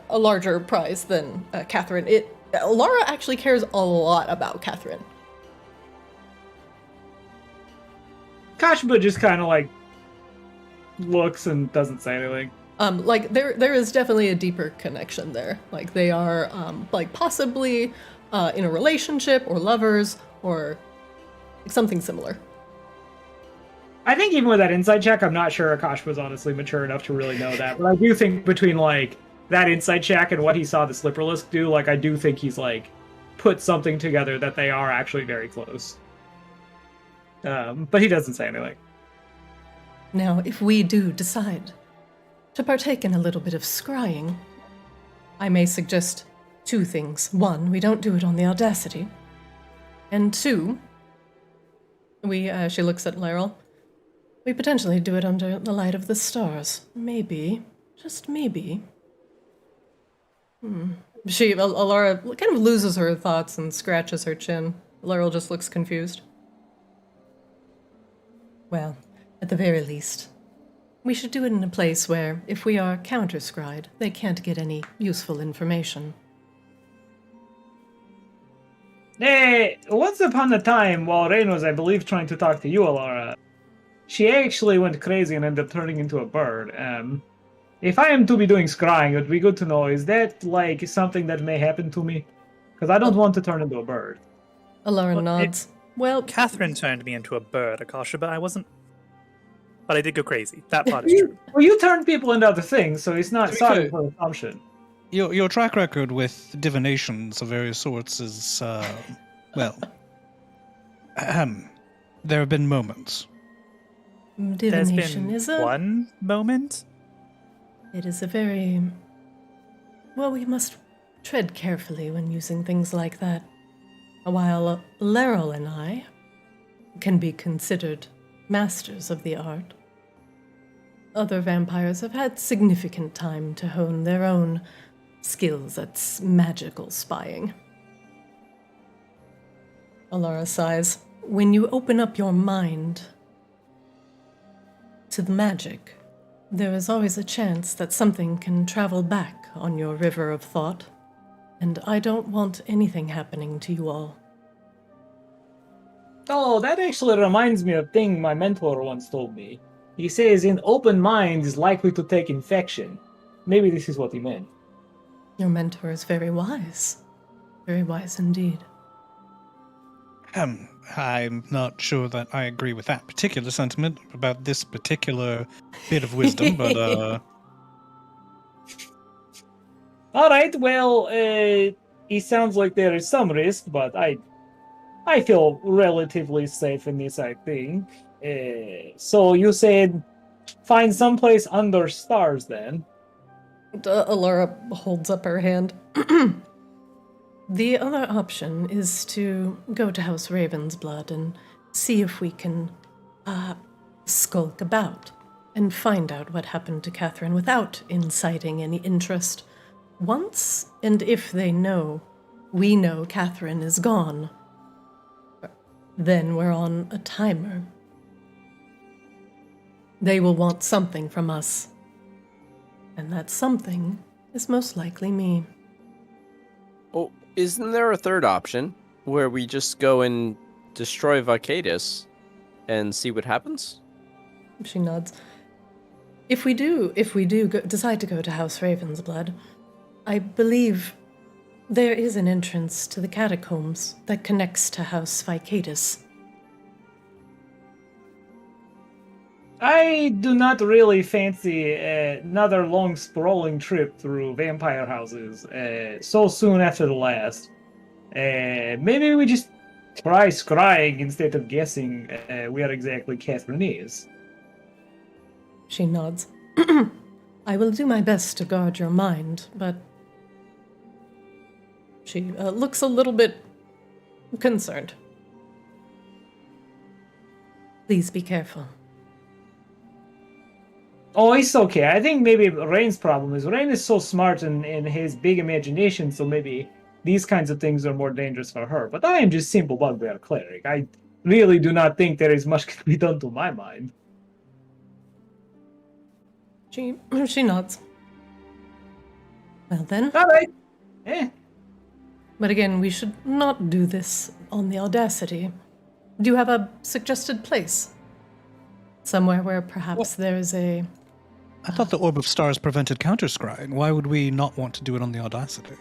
larger prize than Catherine. Alara actually cares a lot about Catherine. Kashba just kind of like looks and doesn't say anything. Like there is definitely a deeper connection there. Like they are like possibly in a relationship or lovers or something similar. I think even with that insight check, I'm not sure Akash was honestly mature enough to really know that. But I do think between like that insight check and what he saw the Slipperlisk do, like I do think he's like put something together that they are actually very close. But he doesn't say anything. Now, if we do decide to partake in a little bit of scrying, I may suggest two things. One, we don't do it on the Audacity. And two, she looks at Laryl, we potentially do it under the light of the stars. Maybe. Just maybe. Alara kind of loses her thoughts and scratches her chin. Laryl just looks confused. Well, at the very least, we should do it in a place where, if we are counter-scryed, they can't get any useful information. Once upon a time, while Rain was, I believe, trying to talk to you, Alara, she actually went crazy and ended up turning into a bird. If I am to be doing scrying, it would be good to know, is that, like, something that may happen to me? Because I don't want to turn into a bird. Alara nods. Well, Catherine turned me into a bird, Akasha, but I wasn't. But I did go crazy. That part is true. Well, you turned people into other things, so it's not To be sorry fair- for assumption. Your track record with divinations of various sorts is, well, there have been moments. There's Divination been is a... one moment. It is a very... Well, we must tread carefully when using things like that. While Laryl and I can be considered masters of the art, other vampires have had significant time to hone their own skills at magical spying. Alara sighs. When you open up your mind to the magic, there is always a chance that something can travel back on your river of thought, and I don't want anything happening to you all. Oh, that actually reminds me of a thing my mentor once told me. He says an open mind is likely to take infection. Maybe this is what he meant. Your mentor is very wise. Very wise indeed. I'm not sure that I agree with that particular sentiment about this particular bit of wisdom, but, Alright, well, it sounds like there is some risk, but I feel relatively safe in this, I think. So you said find someplace under stars, then? Alara holds up her hand. The other option is to go to House Ravensblood and see if we can skulk about and find out what happened to Catherine without inciting any interest. Once and if they know, we know Catherine is gone, then we're on a timer. They will want something from us, and that something is most likely me. Oh, isn't there a third option where we just go and destroy Arctis and see what happens? She nods. If we do decide to go to House Ravensblood, I believe there is an entrance to the catacombs that connects to House Arctis. I do not really fancy another long sprawling trip through vampire houses so soon after the last. Maybe we just try scrying instead of guessing where exactly Catherine is. She nods. I will do my best to guard your mind, but she looks a little bit concerned. Please be careful. Oh, it's okay. I think maybe Rain's problem is Rain is so smart and has big imagination, so maybe these kinds of things are more dangerous for her. But I am just simple bugbear cleric. I really do not think there is much can be done to my mind. She nods. Well then. All right. But again, we should not do this on the Audacity. Do you have a suggested place? Somewhere where perhaps there is a... I thought the Orb of Stars prevented counter-scrying. Why would we not want to do it on the Audacity?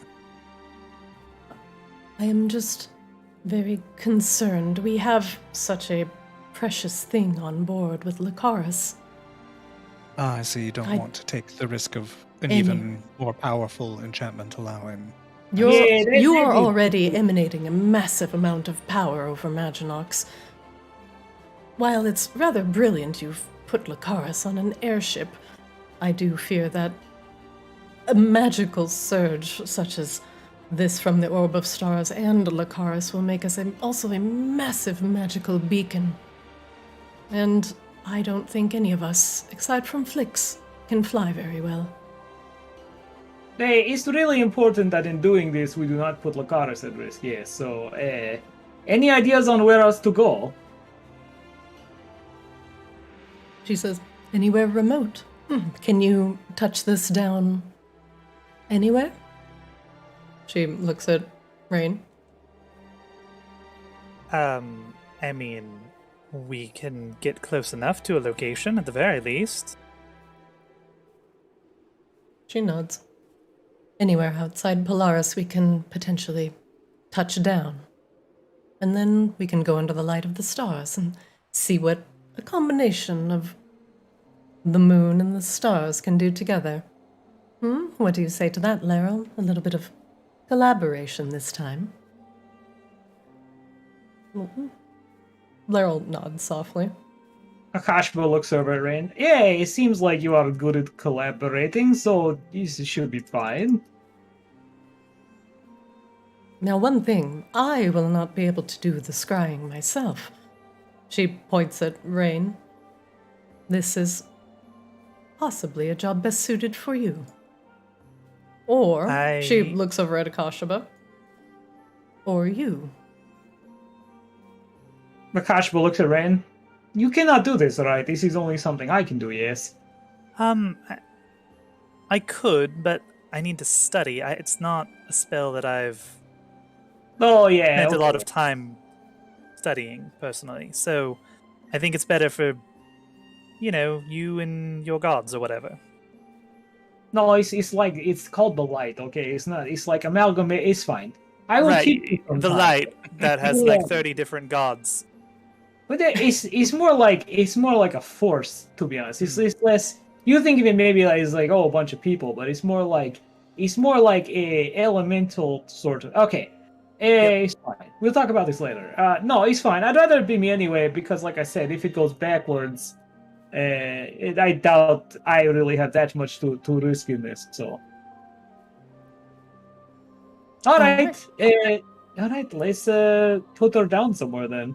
I am just very concerned. We have such a precious thing on board with Lucaris. Ah, I see. You don't I- want to take the risk of an Any- even more powerful enchantment allowing. You are already emanating a massive amount of power over Maginox. While it's rather brilliant you've put Lucaris on an airship, I do fear that a magical surge such as this from the Orb of Stars and Lucaris will make us also a massive magical beacon. And I don't think any of us, aside from Flix, can fly very well. It's really important that in doing this we do not put Lucaris at risk, yes. So, any ideas on where else to go? She says, anywhere remote. Can you touch this down anywhere? She looks at Rain. I mean, we can get close enough to a location at the very least. She nods. Anywhere outside Polaris we can potentially touch down. and then we can go under the light of the stars and see what a combination of the moon and the stars can do together. What do you say to that, Laryl? A little bit of collaboration this time. Laryl nods softly. Akashba looks over at Rain. Yeah, it seems like you are good at collaborating, so this should be fine. Now, one thing, I will not be able to do the scrying myself. She points at Rain. This is possibly a job best suited for you. Or, She looks over at Akashba. or you. Akashba looks at Rain. You cannot do this, right? This is only something I can do, yes? I could, but I need to study. It's not a spell that I've Oh, yeah. spent a lot of time studying, personally. So I think it's better for, you and your gods or whatever. No, it's like, it's called the light, okay? It's not, it's like amalgamate, it's fine. I will keep it from the time. light that has Yeah. like 30 different gods. But it's more like a force, to be honest. It's less. You think of it maybe like it's like a bunch of people, but it's more like a elemental sort of. Okay, it's fine. We'll talk about this later. No, it's fine. I'd rather it be me anyway because, like I said, if it goes backwards, I doubt I really have that much to risk in this. So, all right, Let's put her down somewhere then.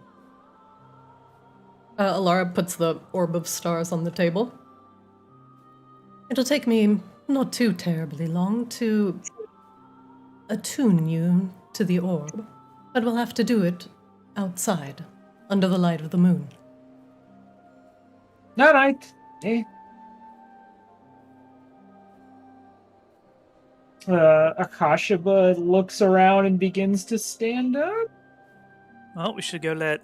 Alara puts the orb of stars on the table. It'll take me not too terribly long to attune you to the orb, but we'll have to do it outside, under the light of the moon. All right. Akashba looks around and begins to stand up. Well, we should go let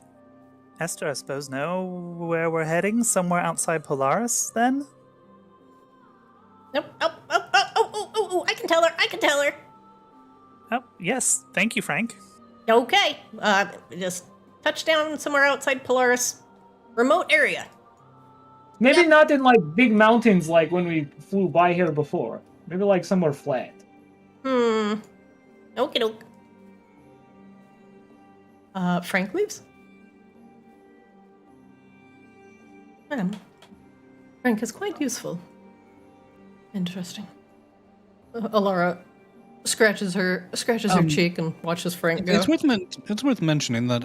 Esther, I suppose, know where we're heading. Somewhere outside Polaris, then? Oh, I can tell her. Oh, yes. Thank you, Frank. Okay, just touch down somewhere outside Polaris. Remote area. Maybe Yep. not in like big mountains like when we flew by here before. Maybe like somewhere flat. Okie doke. Frank leaves. Frank is quite useful. Interesting. Alara scratches her cheek and watches Frank go. It's worth mentioning that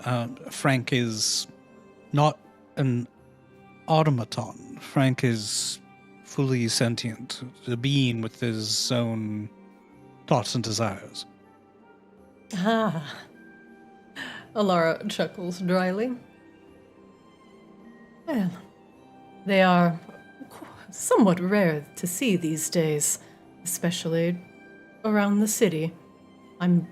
Frank is not an automaton. Frank is fully sentient, a being with his own thoughts and desires. Ah. Alara chuckles dryly. Well, they are somewhat rare to see these days, especially around the city. I'm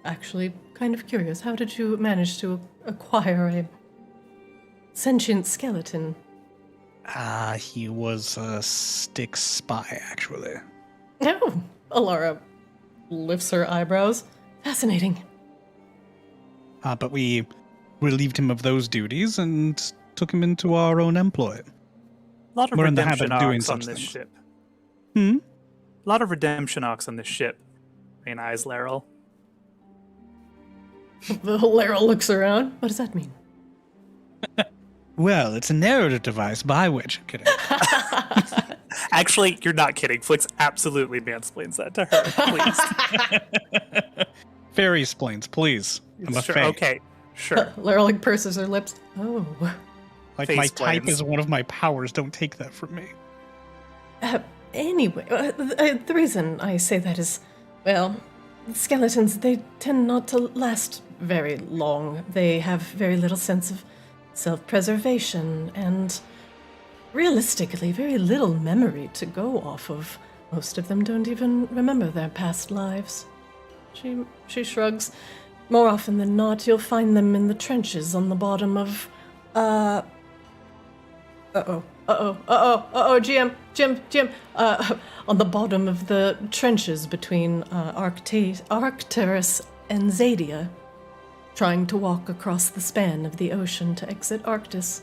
actually kind of curious. How did you manage to acquire a sentient skeleton? He was a stick spy, actually. Oh, Alara lifts her eyebrows. Fascinating. But we relieved him of those duties and took him into our own employ. A lot of We're in the redemption habit of doing arcs on such this things. ship. Hmm? A lot of redemption arcs on this ship. Green eyes, Laryl. Laryl looks around. What does that mean? Well, it's a narrative device by which... Kidding. Actually, you're not kidding. Flix absolutely mansplains that to her. Please. Fairy explains, please. I'm a Sure, fae. okay, sure. Laryl like purses her lips. Oh. Like, Face my type planes. is one of my powers. Don't take that from me. Anyway, the reason I say that is, well, skeletons, they tend not to last very long. They have very little sense of self-preservation and, realistically, very little memory to go off of. Most of them don't even remember their past lives. She shrugs. More often than not, you'll find them in the trenches on the bottom of, Jim. On the bottom of the trenches between Arctis and Zadia. trying to walk across the span of the ocean to exit Arctis.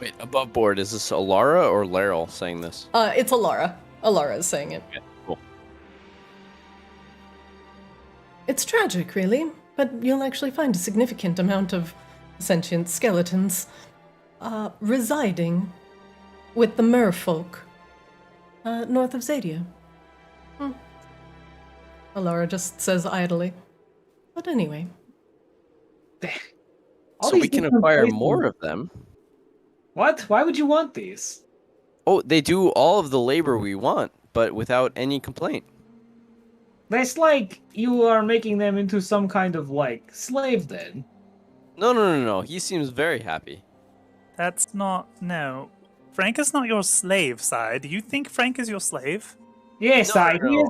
Wait, above board, is this Alara or Laryl saying this? It's Alara. Alara is saying it. Okay, cool. It's tragic, really, but you'll actually find a significant amount of sentient skeletons residing with the merfolk north of Zadia. Alara just says idly. But anyway. So we can acquire more of them. What? Why would you want these? Oh, they do all of the labor we want, but without any complaint. That's like you are making them into some kind of, like, slave then. No. He seems very happy. That's not... No. Frank is not your slave, Sai. Do you think Frank is your slave? Yes, No.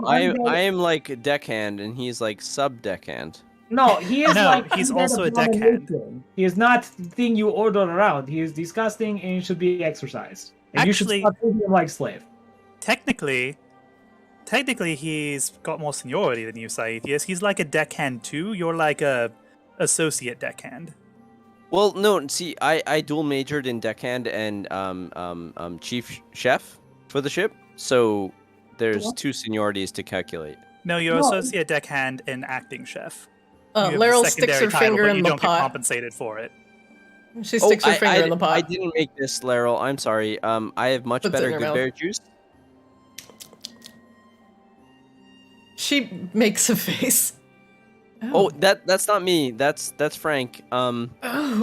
I am like deckhand, and he's like sub-deckhand. No, he is No, like... he's under also a the deckhand. domination. He is not the thing you order around. He is disgusting and should be exorcised. And you should Actually- stop treating him like slave. Technically, he's got more seniority than you, Saeed. Yes, he's like a deckhand too. You're like a associate deckhand. Well, no, see, I dual majored in deckhand and chief chef for the ship, so there's two seniorities to calculate. No, you're No. associate deckhand and acting chef. You have the Laryl sticks secondary her title, finger but in you the don't get pot. compensated for it. She sticks her finger in the pot. I didn't make this, Laryl. I'm sorry. I have much Puts it better in her good mouth. berry juice. She makes a face. Oh, that's not me. That's Frank. Oh.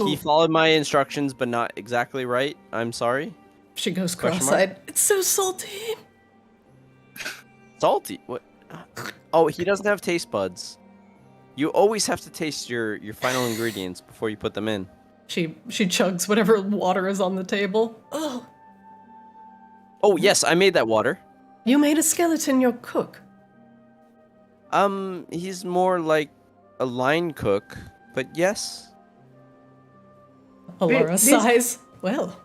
He followed my instructions, but not exactly right. I'm sorry. She goes Question mark? cross-eyed. It's so salty. Salty. What? Oh, he doesn't have taste buds. You always have to taste your final ingredients before you put them in. She chugs whatever water is on the table. Oh, Oh, yes, I made that water. You made a skeleton your cook. He's more like a line cook, but yes. Alara This- sighs. Well,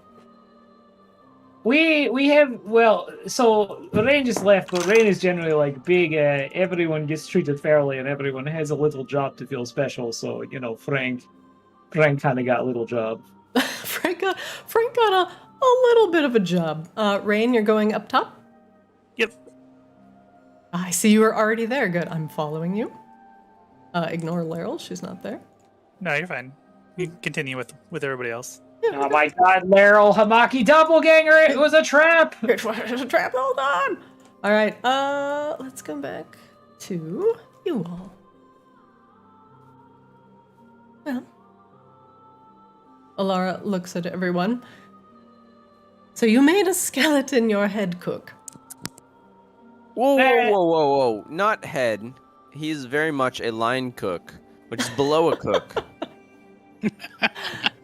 We have, well, so Rain just left, but Rain is generally like big, everyone gets treated fairly and everyone has a little job to feel special, so, you know, Frank kind of got a little job. Frank got a little bit of a job. Rain, you're going up top? Yep. I see you were already there. Good. I'm following you. Ignore Laryl. She's not there. No, you're fine. You can continue with everybody else. Oh my god, Laryl, Hamaki doppelganger, it was a trap! It was a trap. Hold on. All right. Let's come back to you all. Well, Alara looks at everyone. So you made a skeleton your head cook. Whoa. Not head. He's very much a line cook, which is below a cook.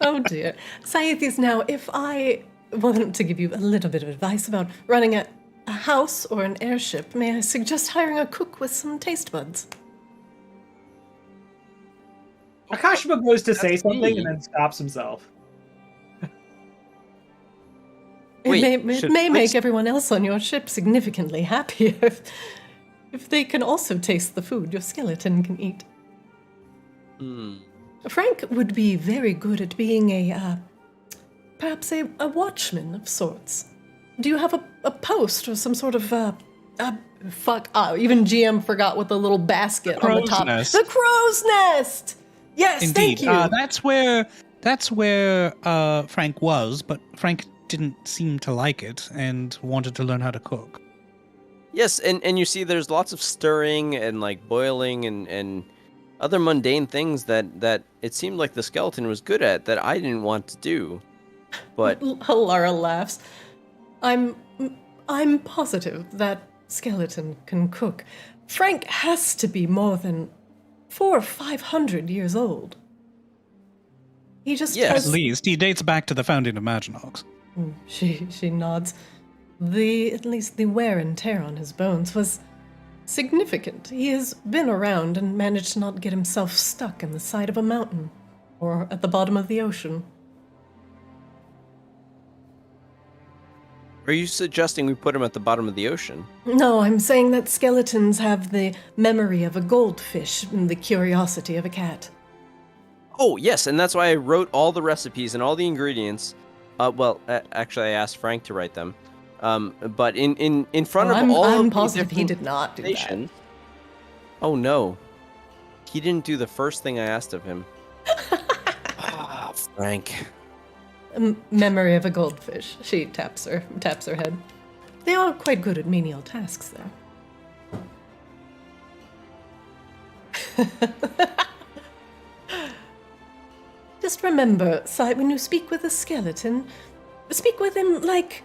Oh dear. Saithis, now, if I want to give you a little bit of advice about running a house or an airship, may I suggest hiring a cook with some taste buds? Akashima goes to say That's something me. and then stops himself. Wait, it may should make cooks- everyone else on your ship significantly happier if they can also taste the food your skeleton can eat. Hmm. Frank would be very good at being perhaps a watchman of sorts. Do you have a post or some sort of, even GM forgot what the little basket on the Crow's top. nest. The crow's nest! Yes, Indeed. thank you. That's where Frank was, but Frank didn't seem to like it and wanted to learn how to cook. Yes, and you see there's lots of stirring and like boiling and other mundane things that it seemed like the skeleton was good at that I didn't want to do. But Lara laughs. I'm positive that skeleton can cook. Frank has to be more than 400 or 500 years old. He just Yes. At has... least he dates back to the founding of Maginox. She nods. At least the wear and tear on his bones was significant. He has been around and managed to not get himself stuck in the side of a mountain or at the bottom of the ocean. are you suggesting we put him at the bottom of the ocean? No, I'm saying that skeletons have the memory of a goldfish and the curiosity of a cat. Oh, yes, and that's why I wrote all the recipes and all the ingredients. Actually, I asked Frank to write them. But in front of all I'm of the positive he different did not do that. stations- Oh, no. He didn't do the first thing I asked of him. Frank. Memory of a goldfish. She taps her head. They are quite good at menial tasks, though. Just remember, Si, when you speak with a skeleton, speak with him like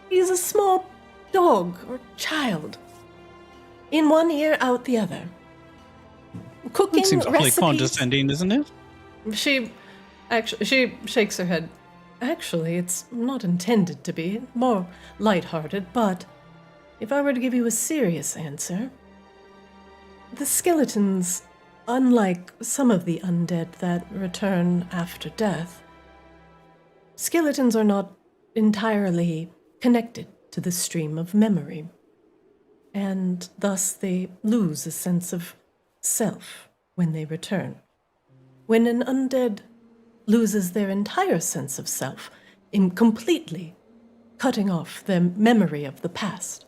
he's a small dog or child. In one ear, out the other. Cooking That seems awfully recipes. condescending, isn't it? She shakes her head. Actually, it's not intended to be. More lighthearted, but if I were to give you a serious answer, the skeletons, unlike some of the undead that return after death, skeletons are not entirely connected to the stream of memory, and thus they lose a sense of self when they return. When an undead loses their entire sense of self in completely cutting off their memory of the past,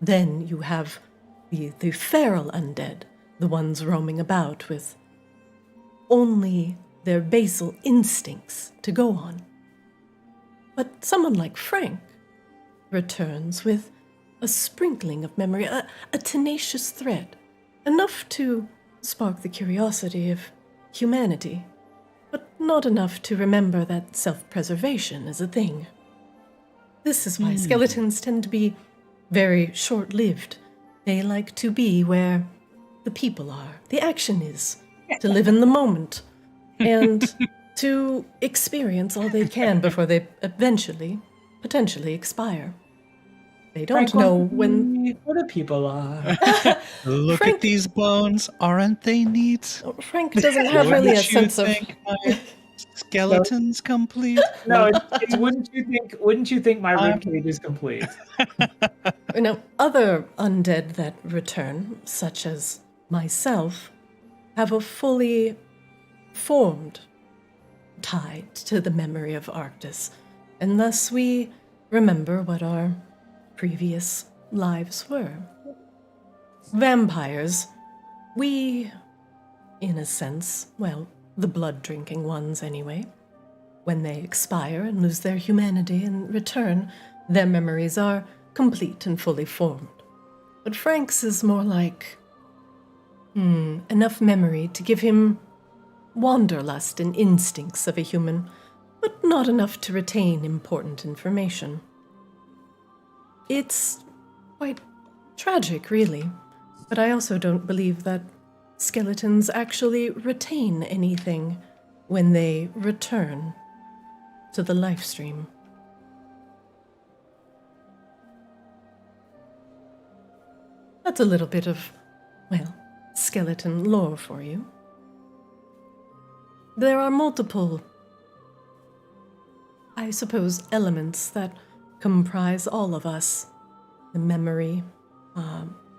then you have the feral undead, the ones roaming about with only their basal instincts to go on. But someone like Frank returns with a sprinkling of memory, a tenacious thread, enough to spark the curiosity of humanity, but not enough to remember that self-preservation is a thing. This is why skeletons tend to be very short-lived. They like to be where the people are, the action is, to live in the moment, and to experience all they can before they eventually, potentially expire. They don't know when... Where the people are. Look Frank- at these bones, aren't they neat? Frank doesn't have really a Wouldn't you sense of... think my skeleton's complete? No, it's wouldn't you think my ribcage is complete? You know, other undead that return, such as myself, have a fully formed tie to the memory of Arctis, and thus we remember what our previous lives were. Vampires, we, in a sense, well, the blood-drinking ones anyway, when they expire and lose their humanity and return, their memories are complete and fully formed. But Frank's is more like, enough memory to give him wanderlust and instincts of a human, but not enough to retain important information. It's quite tragic, really, but I also don't believe that skeletons actually retain anything when they return to the life stream. That's a little bit of, well, skeleton lore for you. There are multiple, I suppose, elements that comprise all of us. The memory,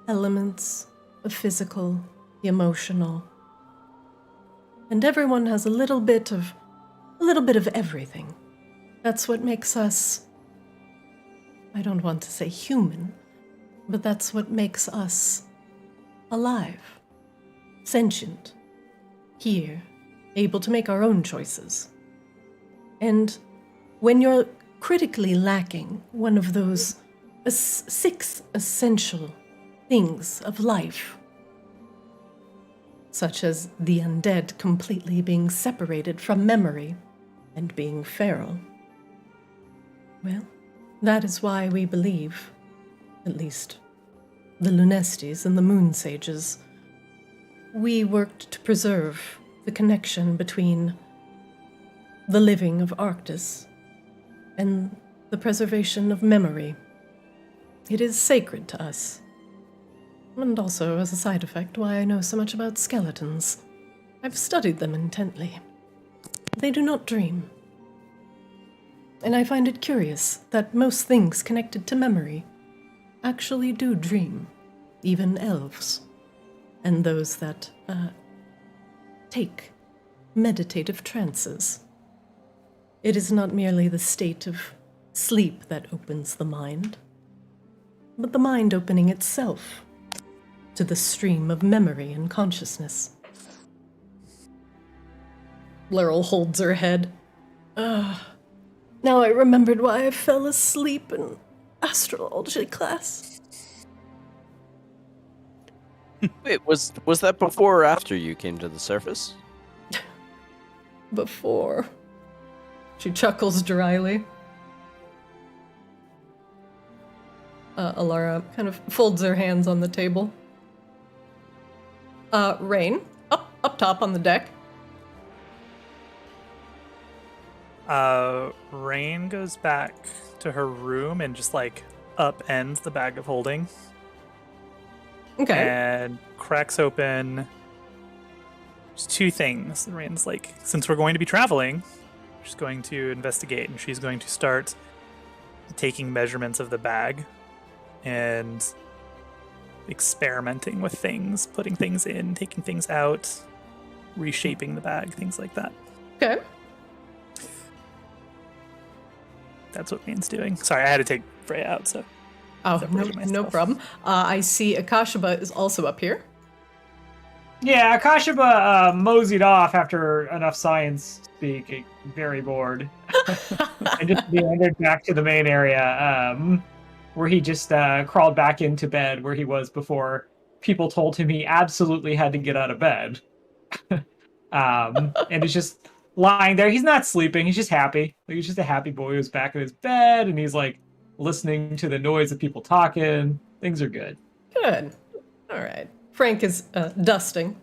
elements, the physical, the emotional. And everyone has a little bit of everything. That's what makes us, I don't want to say human, but that's what makes us alive, sentient, here, able to make our own choices. And when you're critically lacking one of those 6 essential things of life, such as the undead completely being separated from memory and being feral, well, that is why we believe, at least the Lunestis and the Moon Sages, we worked to preserve the connection between the living of Arctis and the preservation of memory. It is sacred to us. And also, as a side effect, why I know so much about skeletons. I've studied them intently. They do not dream. And I find it curious that most things connected to memory actually do dream, even elves, and those that take meditative trances. It is not merely the state of sleep that opens the mind, but the mind opening itself to the stream of memory and consciousness. Laurel holds her head. Now I remembered why I fell asleep in astrology class. Wait, was that before or after you came to the surface? Before. She chuckles dryly. Alara kind of folds her hands on the table. Rain, up top on the deck. Rain goes back to her room and just like upends the bag of holding. Okay. And cracks open. There's two things. Rain's like, since we're going to be traveling, she's going to investigate and she's going to start taking measurements of the bag and experimenting with things, putting things in, taking things out, reshaping the bag, things like that. Okay. That's what Rain's doing. Sorry, I had to take Freya out, so. Oh, separated no myself. problem. I see Akashaba is also up here. Yeah, Akashaba moseyed off after enough science speak, very bored, and just meandered back to the main area, where he just crawled back into bed where he was before people told him he absolutely had to get out of bed. And he's just lying there. He's not sleeping. He's just happy. Like, he's just a happy boy who's back in his bed, and he's like listening to the noise of people talking. Things are good. Good. All right. Frank is dusting.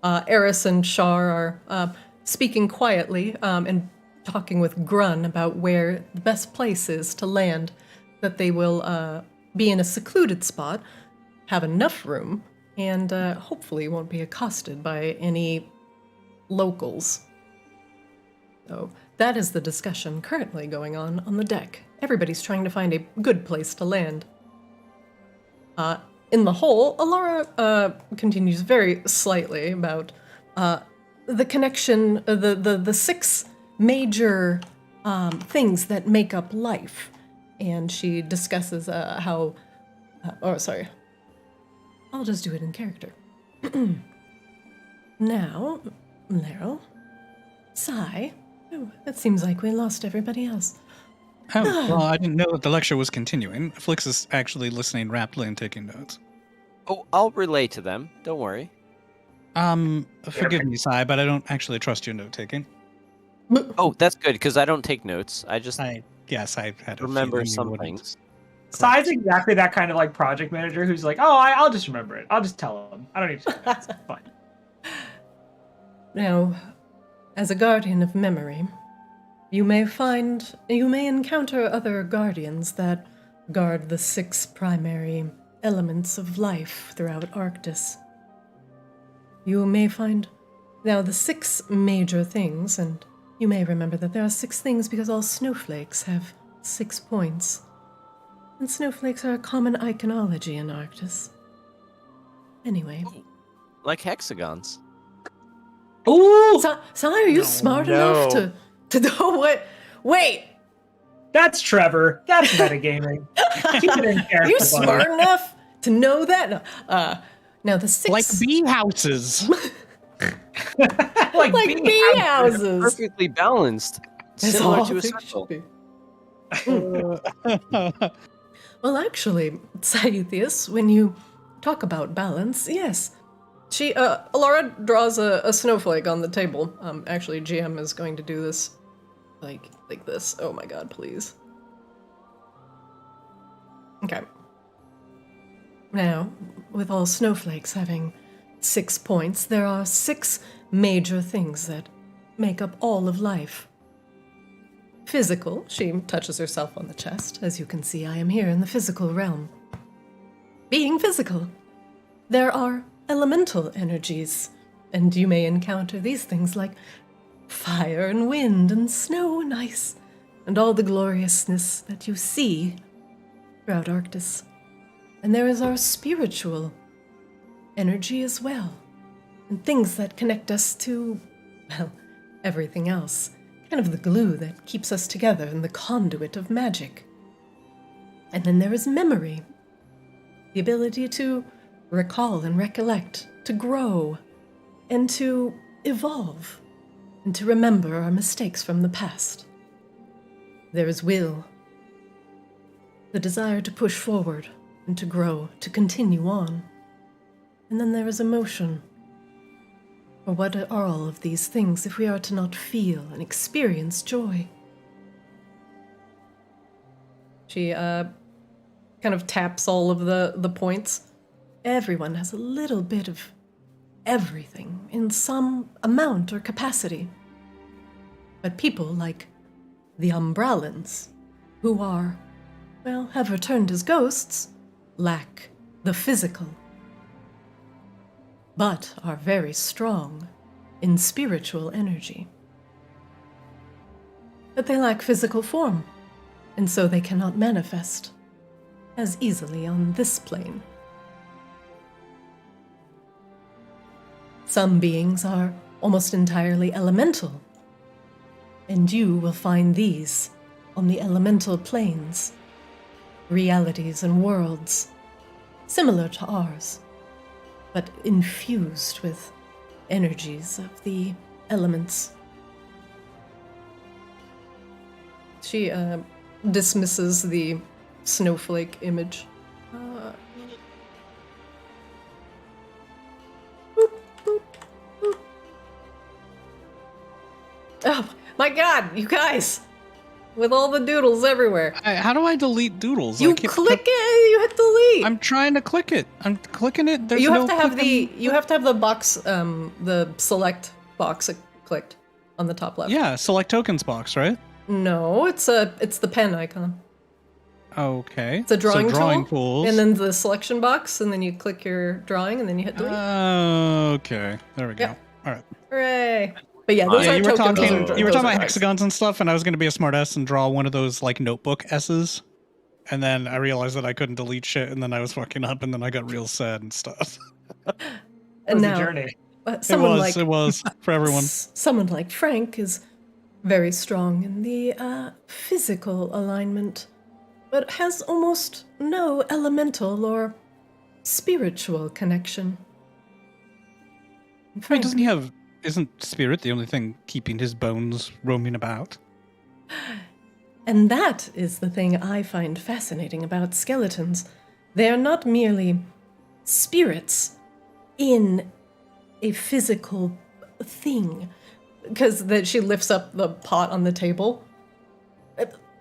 Eris and Shar are speaking quietly and talking with Grun about where the best place is to land, that they will be in a secluded spot, have enough room, and hopefully won't be accosted by any locals. So that is the discussion currently going on the deck. Everybody's trying to find a good place to land. In the hole, Alara continues very slightly about the connection, the six major things that make up life. And she discusses how... sorry. I'll just do it in character. Now, Laurel, Sai... Oh, it seems like we lost everybody else. Oh, well, I didn't know that the lecture was continuing. Flix is actually listening rapidly and taking notes. Oh, I'll relay to them. Don't worry. Forgive me, Sai, but I don't actually trust your note-taking. Oh, that's good, because I don't take notes. I just Yes, I had a remember feeling you some wouldn't. things. Sai's exactly that kind of like project manager who's like, oh, I'll just remember it. I'll just tell him. I don't need to. It's fine. Now, as a guardian of memory, you may encounter other guardians that guard the 6 primary elements of life throughout Arctis. You may find now the 6 major things, and you may remember that there are 6 things because all snowflakes have 6 points. And snowflakes are a common iconology in Arctis. Anyway. Like hexagons. Ooh, Sai, are you smart enough to know what? Wait, that's Trevor. That's metagaming. Keep it in character. are you buddy. smart enough to know that? No. Now the 6 Like bee houses. like bee houses. Perfectly balanced. That's Similar all to a they should circle. be. Well, actually, Saithius, when you talk about balance, yes. Alara draws a snowflake on the table. Actually, GM is going to do this like this. Oh my god, please. Okay. Now, with all snowflakes having 6 points, there are 6 major things that make up all of life. Physical, she touches herself on the chest. As you can see, I am here in the physical realm. Being physical, there are elemental energies, and you may encounter these things like fire and wind and snow and ice, and all the gloriousness that you see throughout Arctis. And there is our spiritual energy as well, and things that connect us to well, everything else. Kind of the glue that keeps us together and the conduit of magic. And then there is memory. The ability to recall and recollect, to grow, and to evolve, and to remember our mistakes from the past. There is will. The desire to push forward and to grow, to continue on. And then there is emotion. For what are all of these things if we are to not feel and experience joy? She kind of taps all of the points. Everyone has a little bit of everything in some amount or capacity. But people like the Umbrellans, who are, well, have returned as ghosts, lack the physical, but are very strong in spiritual energy. But they lack physical form, and so they cannot manifest as easily on this plane. Some beings are almost entirely elemental, and you will find these on the elemental planes, realities and worlds similar to ours, but infused with energies of the elements. She dismisses the snowflake image. Oh my god, you guys! With all the doodles everywhere. How do I delete doodles? You click it, you hit delete. I'm trying to click it. I'm clicking it. There's You have no to have clicking. you have to have the box, the select box clicked on the top left. Yeah, select tokens box, right? No, it's the pen icon. Okay. It's a drawing, drawing tool, tools. and then the selection box, and then you click your drawing, and then you hit delete. Okay. There we go. Yep. All right. Hooray! But yeah, those Yeah, aren't you were tokens. talking. Those are, You were those talking are about cards. hexagons and stuff, and I was going to be a smart ass and draw one of those like notebook S's, and then I realized that I couldn't delete shit, and then I was fucking up, and then I got real sad and stuff. That And was now, the journey. someone like it was for everyone. Someone like Frank is very strong in the physical alignment, but has almost no elemental or spiritual connection. Wait, doesn't he have? Isn't spirit the only thing keeping his bones roaming about? And that is the thing I find fascinating about skeletons. They are not merely spirits in a physical thing. because that she lifts up the pot on the table.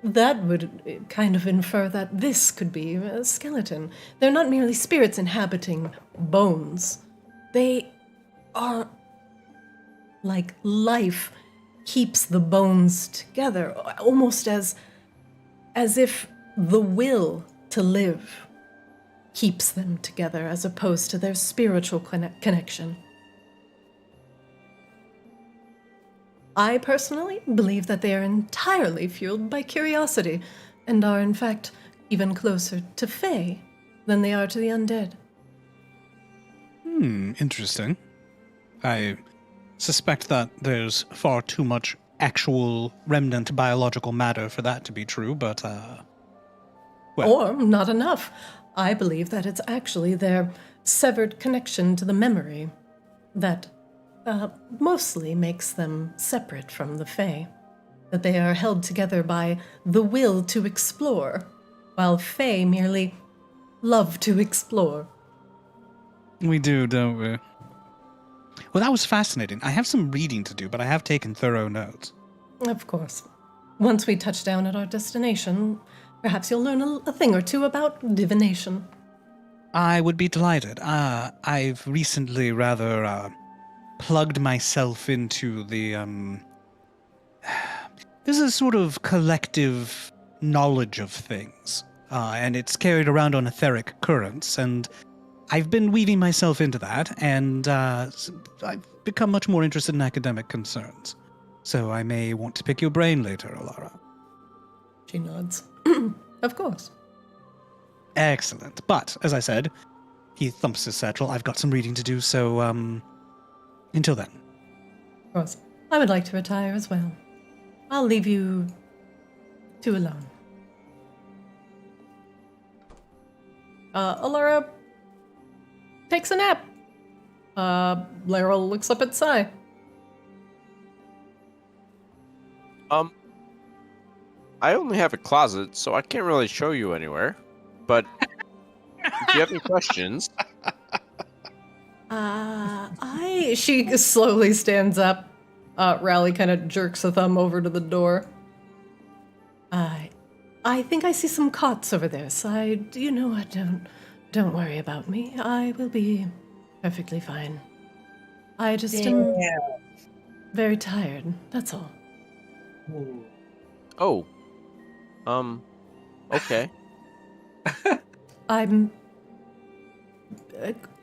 That would kind of infer that this could be a skeleton. They're not merely spirits inhabiting bones. They are like life keeps the bones together, almost as if the will to live keeps them together as opposed to their spiritual connection. I personally believe that they are entirely fueled by curiosity and are in fact even closer to Fae than they are to the undead. Interesting. I suspect that there's far too much actual remnant biological matter for that to be true, but, well. Or not enough. I believe that it's actually their severed connection to the memory that mostly makes them separate from the Fae. That they are held together by the will to explore, while Fae merely love to explore. We do, don't we? Well, that was fascinating. I have some reading to do, but I have taken thorough notes. Of course. Once we touch down at our destination, perhaps you'll learn a thing or two about divination. I would be delighted. I've recently rather plugged myself into the there's a sort of collective knowledge of things, and it's carried around on etheric currents, and I've been weaving myself into that, and I've become much more interested in academic concerns. So I may want to pick your brain later, Alara. She nods. Of course. Excellent. But, as I said, he thumps his satchel. I've got some reading to do, so, until then. Of course. I would like to retire as well. I'll leave you two alone. Alara takes a nap. Laryl looks up at Sai. I only have a closet, so I can't really show you anywhere. But if you have any questions... She slowly stands up. Rally kind of jerks a thumb over to the door. I think I see some cots over there, side. You know what? Don't worry about me. I will be perfectly fine. I just am very tired. That's all. Oh. Okay. I'm.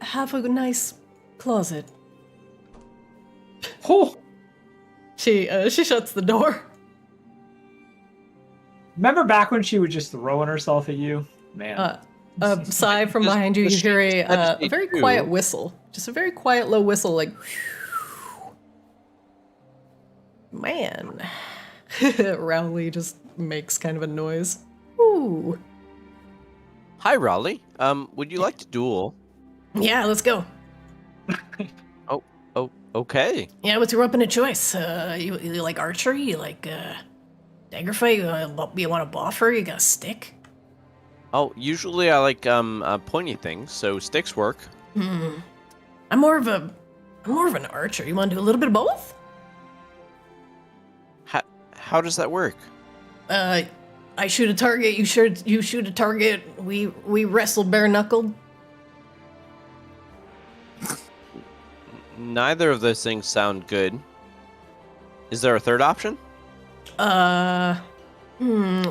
Have a nice closet. Oh, She shuts the door. remember back when she was just throwing herself at you? Man. Sai from behind you, you hear a very quiet whistle. Just a very quiet, low whistle, like. Man. Rowley just makes kind of a noise. Ooh. Hi, Raleigh. Would you like to duel? Yeah, let's go. Oh, okay. Yeah, what's your weapon of choice? You like archery? You like dagger fight? You want a boffer? You got a stick? Oh, usually I like pointy things, so sticks work. I'm more of an archer. You want to do a little bit of both? How does that work? I shoot a target. You shoot a target. We wrestle bare knuckled. Neither of those things sound good. Is there a third option?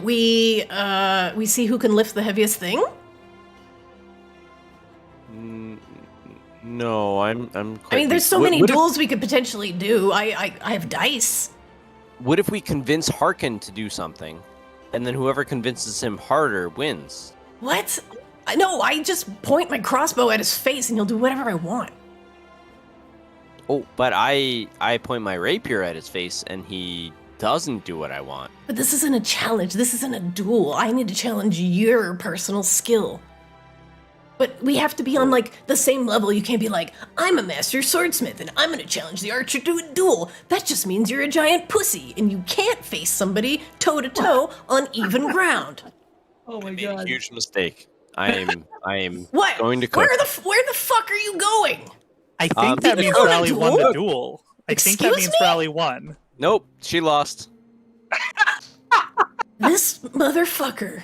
We see who can lift the heaviest thing. No, I'm quite... I mean, there's so many duels we could potentially do. I have dice. What if we convince Harkin to do something, and then whoever convinces him harder wins? What? No, I just point my crossbow at his face and he'll do whatever I want. Oh, but I point my rapier at his face, and he doesn't do what I want. But this isn't a challenge. This isn't a duel. I need to challenge your personal skill. But we have to be on, like, the same level. You can't be like, I'm a master swordsmith and I'm gonna challenge the archer to a duel. That just means you're a giant pussy and you can't face somebody toe-to-toe on even ground. Oh my A god. huge mistake. I am What? going to cook. Where the fuck are you going? I think that you means go to Raleigh won the duel? duel. I think that Excuse means me? Raleigh won. Nope, she lost. This motherfucker.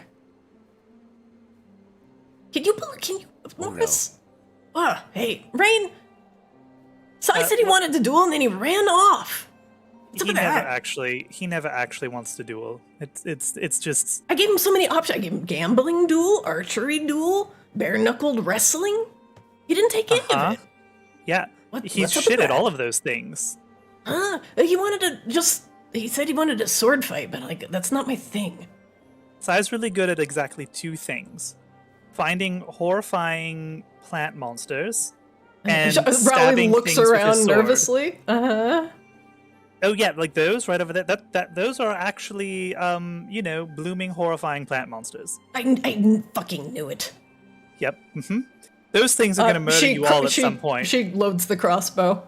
Can you, no. Morris? Hey, Rain. Sai said he wanted to duel and then he ran off. What's up He with that? never actually wants to duel. It's just I gave him so many options. I gave him gambling duel, archery duel, bare-knuckled wrestling. He didn't take any of it. yeah. What- He's what's up shit with at that? all of those things. Huh? He said he wanted a sword fight, but like that's not my thing. Sai's really good at exactly two things: finding horrifying plant monsters and Rowley stabbing looks things with his around sword. nervously. Oh yeah, like those right over there. Those are actually blooming horrifying plant monsters. I fucking knew it. Yep. Those things are going to murder you all at some point. She loads the crossbow.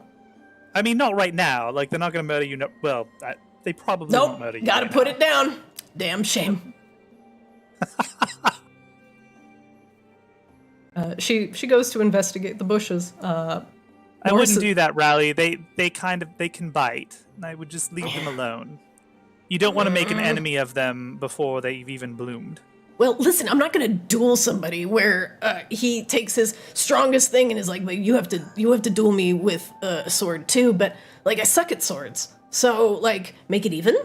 I mean, not right now. Like they're not going to murder you. Well, they probably won't Nope, murder you. gotta right put now. it down. Damn shame. She goes to investigate the bushes. I Morris- wouldn't do that, Rally. They can bite. And I would just leave them alone. You don't want to make an enemy of them before they've even bloomed. Well, listen, I'm not gonna duel somebody where he takes his strongest thing and is like, "But you have to duel me with a sword too." But like, I suck at swords, so like, make it even.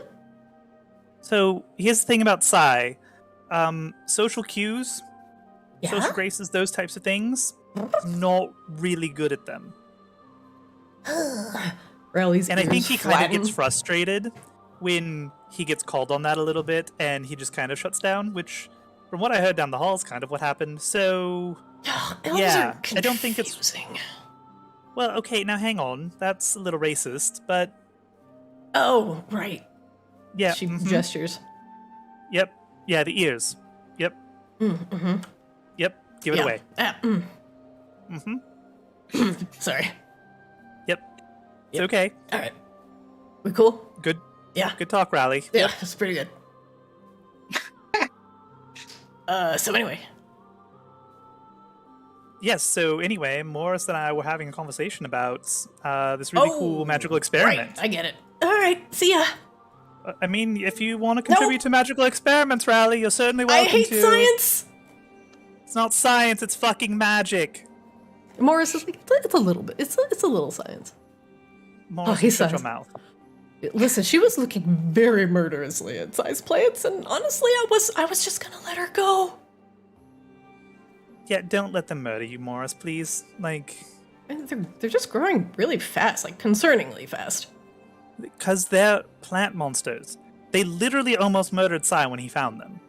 So here's the thing about Sai. Social cues, Yeah. social graces, those types of things, not really good at them. Rowley's And I think ears he kind of flatten. gets frustrated when he gets called on that a little bit, and he just kind of shuts down, which, from what I heard down the hall, is kind of what happened. So, Elves Yeah, are I don't think it's- confusing. well, okay, now hang on. That's a little racist, but Oh, right. Yeah. She mhm. gestures. Yep. Yeah, the ears. Yep. Mm-hmm. Yep. Give it Yeah. away. Mm-hmm. Sorry. Yep. It's Yep. okay. All right. We cool? Good. Yeah. Good talk, Rally. Yeah, it's pretty good. So anyway. Yes, so anyway, Morris and I were having a conversation about this really cool magical experiment. Right, I get it. All right, see ya. I mean, if you want to contribute to magical experiments, Rally, you're certainly welcome I hate to. science. It's not science, it's fucking magic. Morris is like, it's a little bit. It's a little science. Morris, he shut your says- mouth. Listen, she was looking very murderously at size plants, and honestly, I was just gonna let her go. Yeah, don't let them murder you, Morris, please. Like, And they're just growing really fast, like concerningly fast. because they're plant monsters. They literally almost murdered Sai when he found them.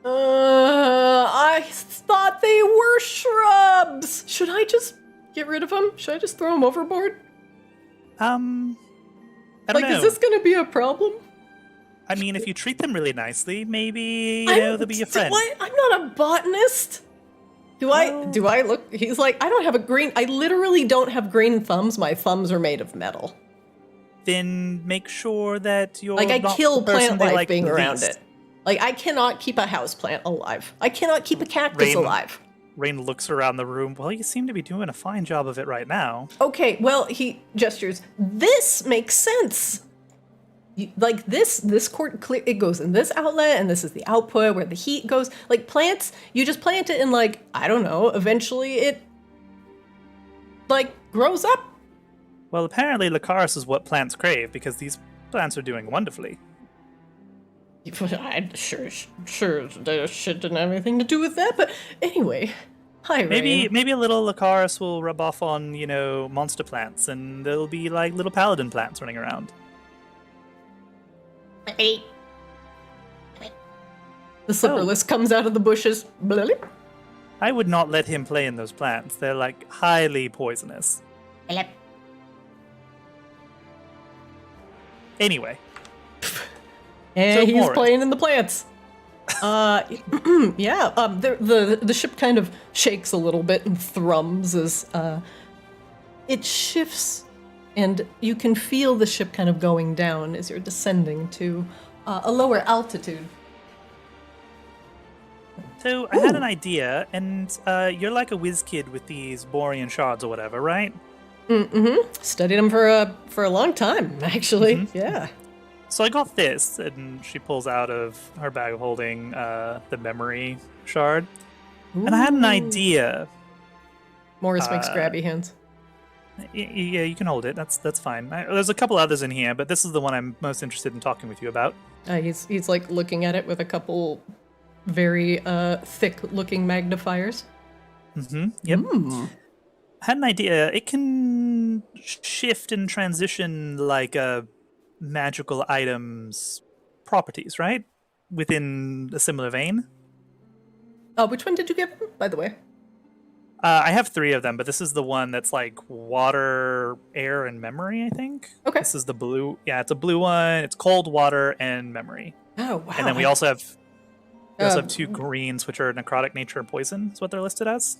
I thought they were shrubs. Should I just get rid of them? Should I just throw them overboard? I don't Like, know. is this gonna be a problem? I mean, if you treat them really nicely, maybe, they'll be your friend. I'm not a botanist. Do I look? He's like, I don't have a green. I literally don't have green thumbs. My thumbs are made of metal. Then make sure that you're Like, I not kill the person plant they life like being the around least. it. Like, I cannot keep a house plant alive. I cannot keep a cactus Rain- alive. Rain looks around the room. Well, you seem to be doing a fine job of it right now. Okay, well, he gestures. This makes sense. Like this it goes in this outlet, and this is the output where the heat goes. Like plants, you just plant it, and like I don't know. Eventually, it like grows up. Well, apparently Lucaris is what plants crave, because these plants are doing wonderfully. I'm sure that shit didn't have anything to do with that. But anyway, hi, Rain. Maybe a little Lucaris will rub off on, monster plants, and there'll be like little paladin plants running around. Hey. The slipperless comes out of the bushes. Blip. I would not let him play in those plants. They're like highly poisonous. Anyway, And So he's Morris. playing in the plants. Yeah. The ship kind of shakes a little bit and thrums as it shifts, and you can feel the ship kind of going down as you're descending to a lower altitude. so I had an idea, and you're like a whiz kid with these Borean shards or whatever, right? Studied them for a long time, actually. Yeah. So I got this, and she pulls out of her bag of holding the memory shard. And I had an idea. Morris makes grabby hands. Yeah, you can hold it. That's fine. There's a couple others in here, but this is the one I'm most interested in talking with you about. He's like looking at it with a couple very thick-looking magnifiers. Yep. I had an idea. It can shift and transition like magical items' properties, right? Within a similar vein. Which one did you give him, by the way? I have 3 of them, but this is the one that's like water, air, and memory, I think. Okay. This is the blue. Yeah, it's a blue one. It's cold, water, and memory. Oh, wow. And then we also have 2 greens, which are necrotic, nature, and poison. Is what they're listed as.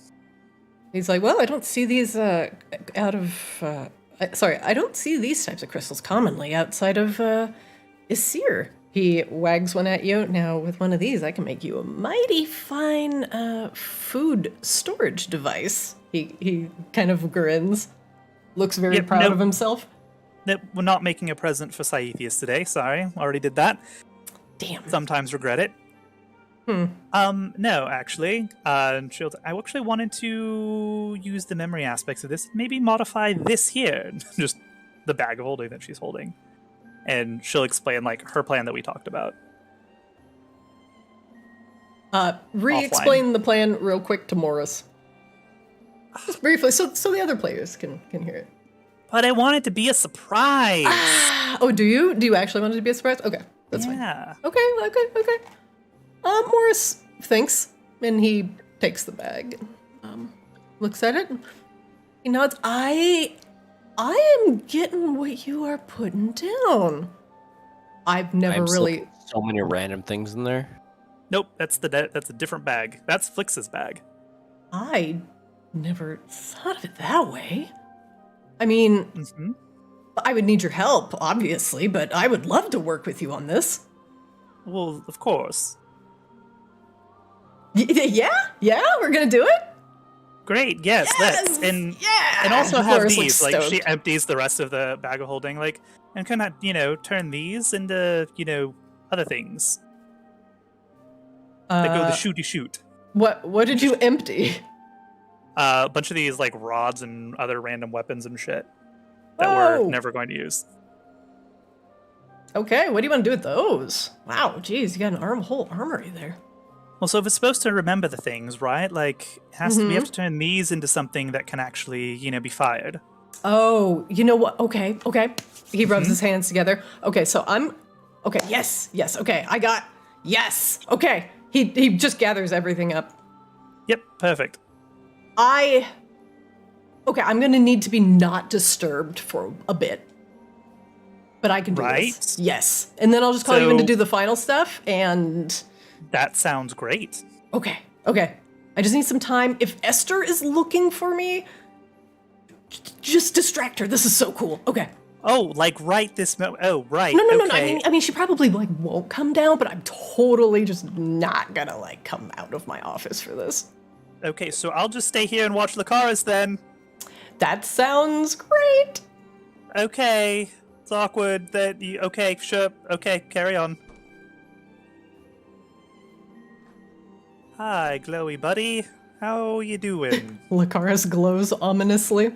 He's like, well, I don't see these I don't see these types of crystals commonly outside of Isir. He wags one at you. Now, with one of these, I can make you a mighty fine food storage device. He kind of grins, looks very Yep, proud no. of himself. Nope, we're not making a present for Scythius today. Sorry, already did that. Damn. Sometimes regret it. No, actually. I actually wanted to use the memory aspects of this, maybe modify this here. Just the bag of holding that she's holding. And she'll explain, like, her plan that we talked about. Re-explain the plan real quick to Morris. Just briefly, so the other players can hear it. But I want it to be a surprise! Oh, do you? Do you actually want it to be a surprise? Okay, that's fine. Yeah. Okay. Morris thinks, and he takes the bag, looks at it. He nods. I I am getting what you are putting down. I've never really... So many random things in there. Nope, that's a different bag. That's Flix's bag. I never thought of it that way. I mean, I would need your help, obviously, but I would love to work with you on this. Well, of course. Yeah, we're gonna do it. Great, yes, let's. And also have these. Like, she empties the rest of the bag of holding, like, and kind of, turn these into, other things. That go the shooty shoot. What did you empty? A bunch of these, like, rods and other random weapons and shit that we're never going to use. Okay, what do you want to do with those? Wow, geez, you got an whole armory there. Well, so if it's supposed to remember the things, right? Like, we have to turn these into something that can actually, be fired. Oh, you know what? Okay. He rubs his hands together. Okay, so okay, yes, okay, yes, okay. He just gathers everything up. Yep, perfect. I'm gonna need to be not disturbed for a bit. But I can do this. Yes. And then I'll just call you in to do the final stuff, and... That sounds great. Okay. I just need some time. If Esther is looking for me, just distract her. This is so cool. Okay. Oh, like right this moment. Oh, right. No. Okay. I mean, she probably won't come down, but I'm totally just not gonna come out of my office for this. Okay, so I'll just stay here and watch Lucaris then. That sounds great. Okay. It's awkward that you... Okay, sure. Okay, carry on. Hi, glowy buddy. How you doing? Lucaris glows ominously.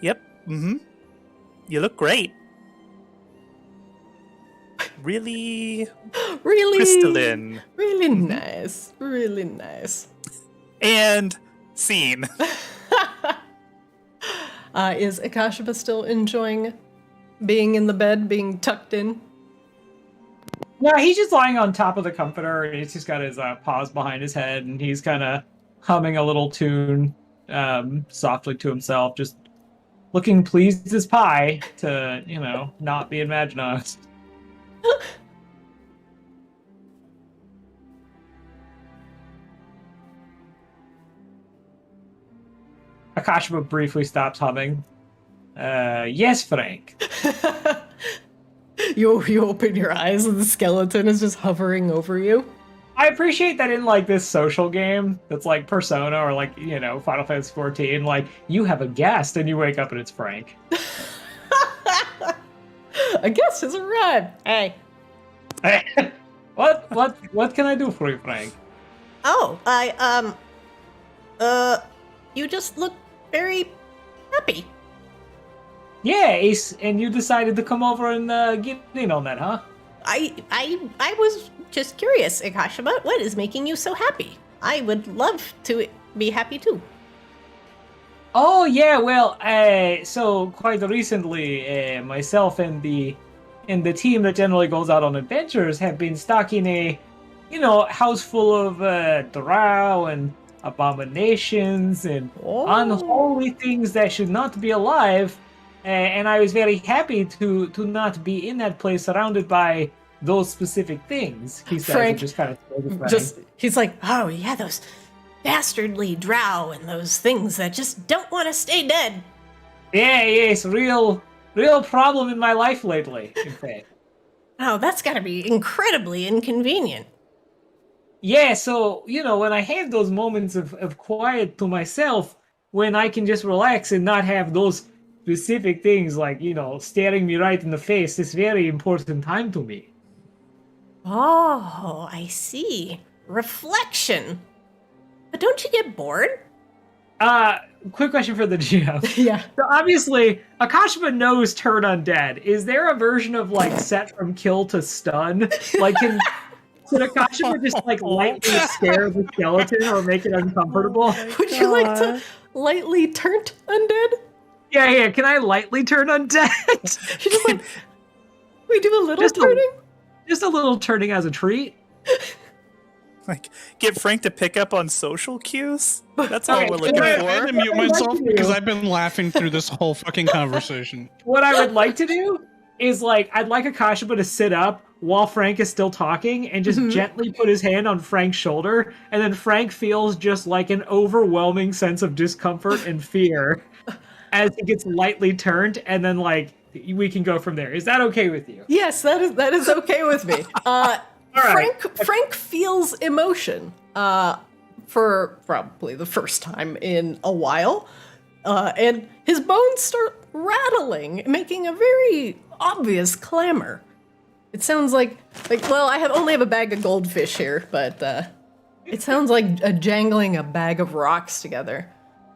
Yep. You look great. Really crystalline. Really nice. Really nice. And scene. Is Akashaba still enjoying being in the bed, being tucked in? No, he's just lying on top of the comforter, and he's just got his paws behind his head, and he's kind of humming a little tune softly to himself, just looking pleased as pie to, not be imaginized. Akashaba briefly stops humming. Yes, Frank. You open your eyes and the skeleton is just hovering over you. I appreciate that in this social game that's like Persona or Final Fantasy 14, you have a guest and you wake up and it's Frank. A guest has arrived. Hey. What can I do for you, Frank? Oh, you just look very happy. Yeah, Ace, and you decided to come over and get in on that, huh? I was just curious, Akashaba. What is making you so happy? I would love to be happy too. Oh yeah, well, so quite recently, myself and the team that generally goes out on adventures have been stocking a, house full of drow and abominations and unholy things that should not be alive. And I was very happy to not be in that place surrounded by those specific things. He says, Frank, just kind of he's like, oh yeah, those dastardly drow and those things that just don't want to stay dead. Yeah, it's real problem in my life lately, in fact. Oh, that's gotta be incredibly inconvenient. Yeah, so, when I have those moments of quiet to myself, when I can just relax and not have those specific things staring me right in the face, it's very important time to me. Oh, I see. Reflection. But don't you get bored? Quick question for the GM. Yeah. So obviously, Akashaba knows turn undead. Is there a version of set from kill to stun? Can Akashaba just lightly scare the skeleton or make it uncomfortable? Would you like to lightly turn undead? Yeah. Can I lightly turn undead? She just we do a little turning. Just a little turning as a treat. Like, get Frank to pick up on social cues? That's all Okay, we're looking I had to for. mute myself do- because I've been laughing through this whole fucking conversation. What I would like to do is like I'd like Akashiba to sit up while Frank is still talking and just gently put his hand on Frank's shoulder, and then Frank feels just like an overwhelming sense of discomfort and fear as he gets lightly turned, and then like we can go from there. Is that okay with you? Yes, that is okay with me. right. Frank feels emotion for probably the first time in a while, and his bones start rattling, making a very obvious clamor. It sounds like well, only have a bag of goldfish here, but it sounds like a jangling a bag of rocks together.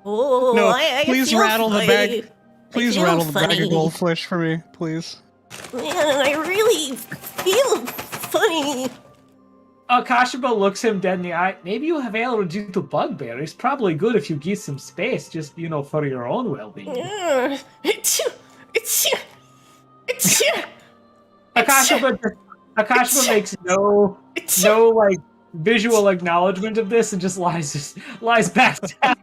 Oh, No, I please feel rattle the funny. bag. Please feel rattle the bag funny. of goldfish for me, please. Man, I really feel funny. Akashiba looks him dead in the eye. Maybe you have allergy to bugbear. It's probably good if you give some space, just for your own well-being. It's Akashiba makes no like visual acknowledgement of this and just lies back down.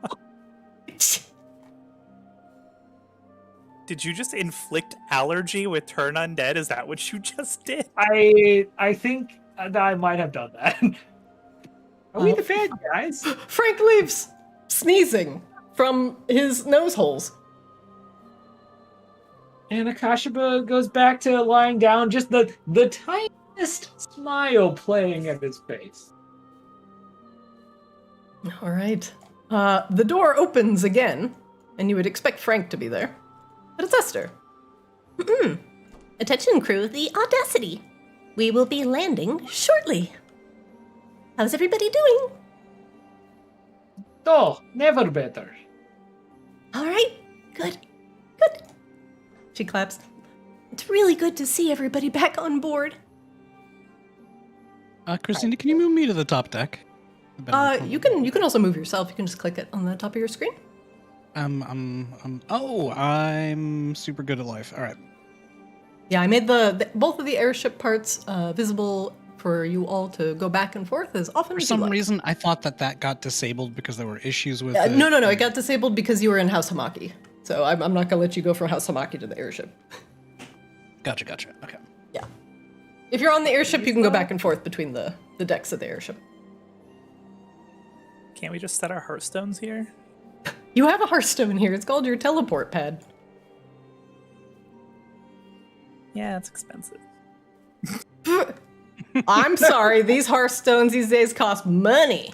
Did you just inflict allergy with turn undead? Is that what you just did? I think that I might have done that. Are we the bad guys? Frank leaves, sneezing from his nose holes. And Akashiba goes back to lying down, just the tiniest smile playing at his face. All right. The door opens again, and you would expect Frank to be there. But it's Esther. Attention crew, the Audacity. We will be landing shortly. How's everybody doing? Oh, never better. All right, good. She claps. It's really good to see everybody back on board. Christina, can you move me to the top deck? You can also move yourself. You can just click it on the top of your screen. Oh, I'm super good at life. All right. Yeah, I made both of the airship parts visible for you all to go back and forth as often For as you some like. reason, I thought that got disabled because there were issues with No. It got disabled because you were in House Hamaki. So I'm not going to let you go from House Hamaki to the airship. Gotcha. Okay. Yeah. If you're on the airship, you can go back and forth between the decks of the airship. Can't we just set our hearthstones here? You have a Hearthstone here. It's called your teleport pad. Yeah, it's expensive. I'm sorry. These Hearthstones these days cost money.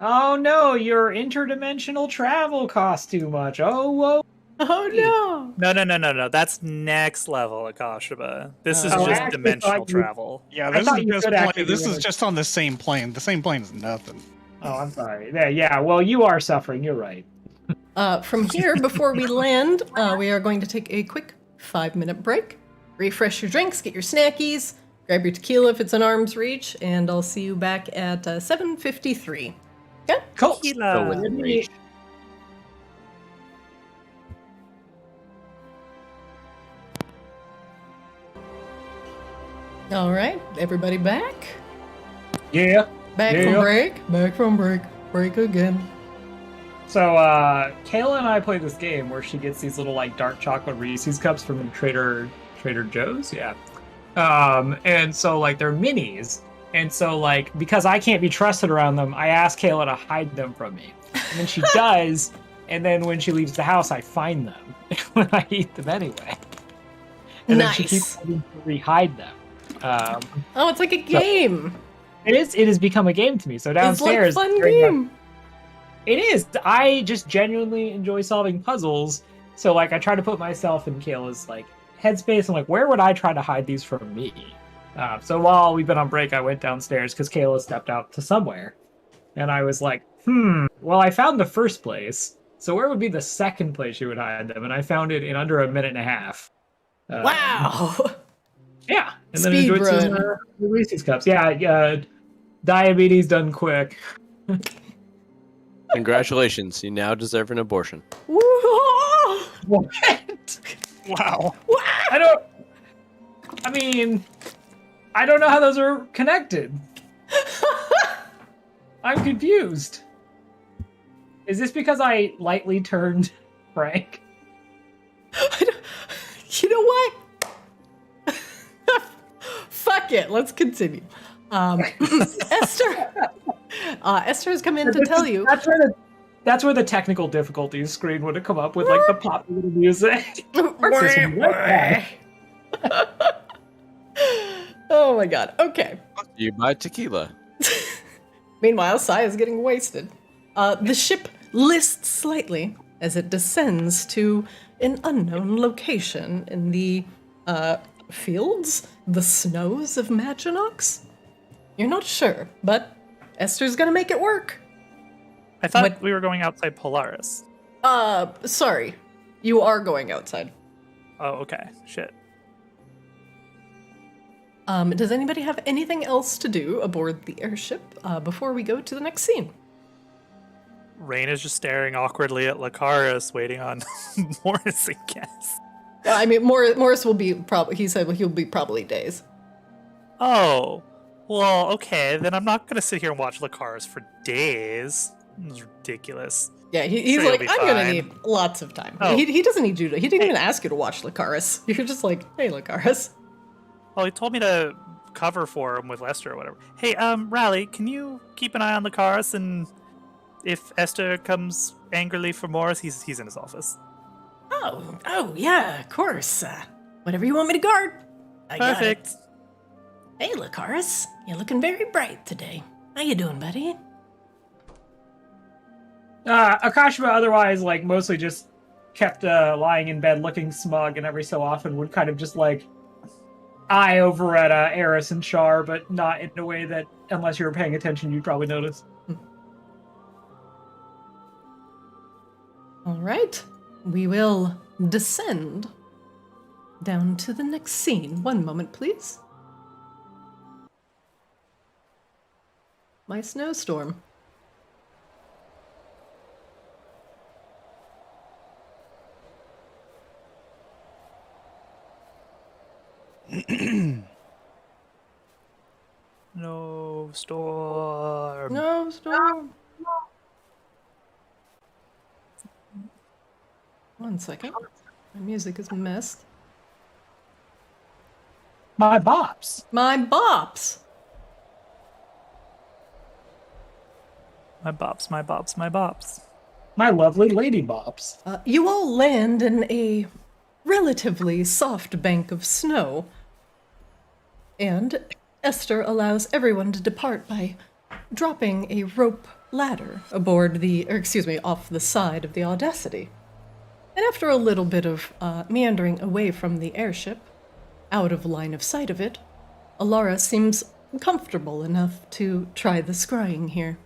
Oh no, your interdimensional travel costs too much. Oh, whoa. Oh no. No. That's next level, Akashiba. This is Oh, I just actually dimensional thought you- travel. Yeah, I this thought is you just could actually this do is it. just on the same plane. The same plane is nothing. Oh, I'm sorry. Yeah, well, you are suffering. You're right. From here, before we land, we are going to take a quick 5-minute break. Refresh your drinks, get your snackies, grab your tequila if it's in arm's reach, and I'll see you back at 7:53. Okay? Cool. Tequila. Let me- All right, everybody back? Yeah. Back Yeah. from break, back from break, break again. So, Kayla and I play this game where she gets these little, like, dark chocolate Reese's cups from Trader Joe's, yeah. And so, like, they're minis. And so, like, because I can't be trusted around them, I ask Kayla to hide them from me. And then she does, and then when she leaves the house, I find them when I eat them anyway. And then she keeps Nice. having to re-hide them. Oh, it's like a game. It has become a game to me. So It's like a downstairs, fun during the- game. It is. I just genuinely enjoy solving puzzles. So, like, I try to put myself in Kayla's, like, headspace. I'm like, where would I try to hide these from me? So while we've been on break, I went downstairs because Kayla stepped out to somewhere. And I was like, well, I found the first place. So where would be the second place you would hide them? And I found it in under a minute and a half. Wow. Yeah. And then Speed enjoyed some run. Reese's cups. Yeah, diabetes done quick. Congratulations, you now deserve an abortion. Woo! What? Wow. I don't know how those are connected. I'm confused. Is this because I lightly turned Frank? You know what? Fuck it. Let's continue. Esther has come in to tell you. That's where the technical difficulties screen would have come up with like the popular music. Oh my god. Okay. You buy tequila. Meanwhile, Sai is getting wasted. The ship lists slightly as it descends to an unknown location in the fields, the snows of Maginox. You're not sure, but Esther's gonna make it work. I thought we were going outside Polaris. Sorry. You are going outside. Oh, okay. Shit. Does anybody have anything else to do aboard the airship before we go to the next scene? Rain is just staring awkwardly at Lucaris, waiting on Morris, I guess. I mean, Morris will be probably. He said he'll be probably days. Oh, well, okay. Then I'm not gonna sit here and watch Lucaris for days. This is ridiculous. Yeah, he's Sure, like, you'll be I'm gonna fine." need lots of time. Oh. He doesn't need you to. He didn't even ask you to watch Lucaris. You're just like, hey, Lucaris. Well, he told me to cover for him with Lester or whatever. Hey, Raleigh, can you keep an eye on Lucaris, and if Esther comes angrily for Morris, he's in his office. Oh, yeah, of course. Whatever you want me to guard. I got it. Perfect. Hey, Lucaris, you're looking very bright today. How you doing, buddy? Akashima otherwise, like, mostly just kept lying in bed looking smug, and every so often would kind of just, like, eye over at Eris and Char, but not in a way that, unless you were paying attention, you'd probably notice. All right, we will descend down to the next scene. One moment, please. My snowstorm. No storm. No storm. One second. My music is messed. My bops. My bops. My bops, my bops, my bops. My lovely lady bops. You all land in a relatively soft bank of snow, and Esther allows everyone to depart by dropping a rope ladder aboard off the side of the Audacity. And after a little bit of meandering away from the airship, out of line of sight of it, Alara seems comfortable enough to try the scrying here.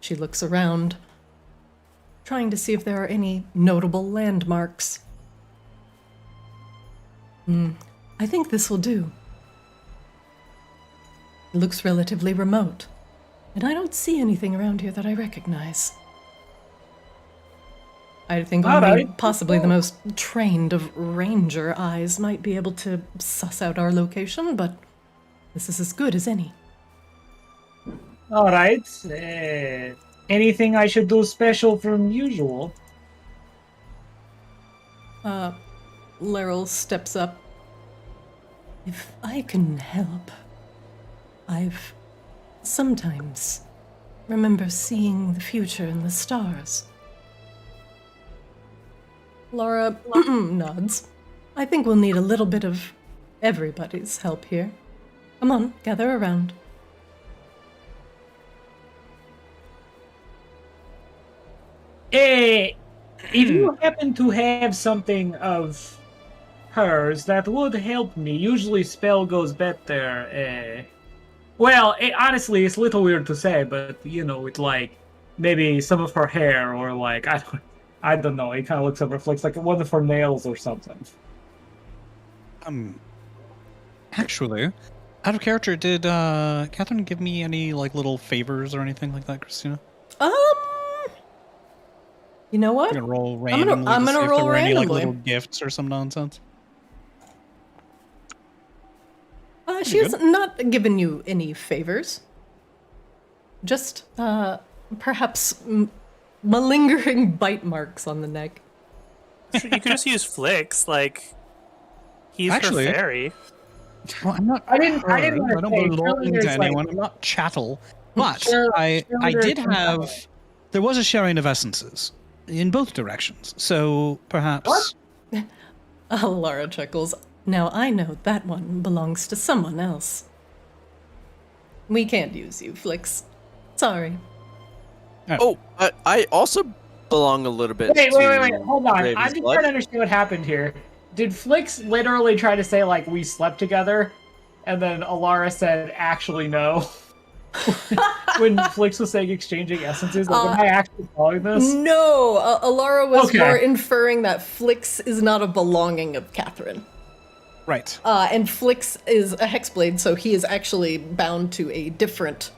She looks around, trying to see if there are any notable landmarks. I think this will do. It looks relatively remote, and I don't see anything around here that I recognize. I think only possibly the most trained of ranger eyes might be able to suss out our location, but this is as good as any. All right. Anything I should do special from usual? Laryl steps up. If I can help, I've sometimes remember seeing the future in the stars. Laura nods. I think we'll need a little bit of everybody's help here. Come on, gather around. If you happen to have something of hers, that would help me. Usually spell goes better. Well, honestly, it's a little weird to say, but, it's like maybe some of her hair, or like, I don't know. It kind of looks up, reflects like one of her nails or something. Actually, out of character, did Catherine give me any like little favors or anything like that, Christina? You know what? I'm gonna roll randomly. I'm gonna to see if roll there were any like randomly. little gifts or some nonsense. She has not given you any favors. Just, perhaps malingering bite marks on the neck. You could just use Flicks, like he's Actually- her fairy. Well, I'm not. I didn't I don't wanna say, belong surely to there's, like- anyone. I'm not chattel. But Surely I there's did some have. power. There was a sharing of essences in both directions. So perhaps. What? Laura chuckles. Now I know that one belongs to someone else. We can't use you, Flicks. Sorry. Oh, I also belong a little bit. Wait, to hold on. Raven's I'm just blood. trying to understand what happened here. Did Flix literally try to say, like, we slept together? And then Alara said, actually, no. When Flix was saying exchanging essences, like, am I actually following this? No, Alara was Okay. more inferring that Flix is not a belonging of Catherine. Right. And Flix is a hexblade, so he is actually bound to a different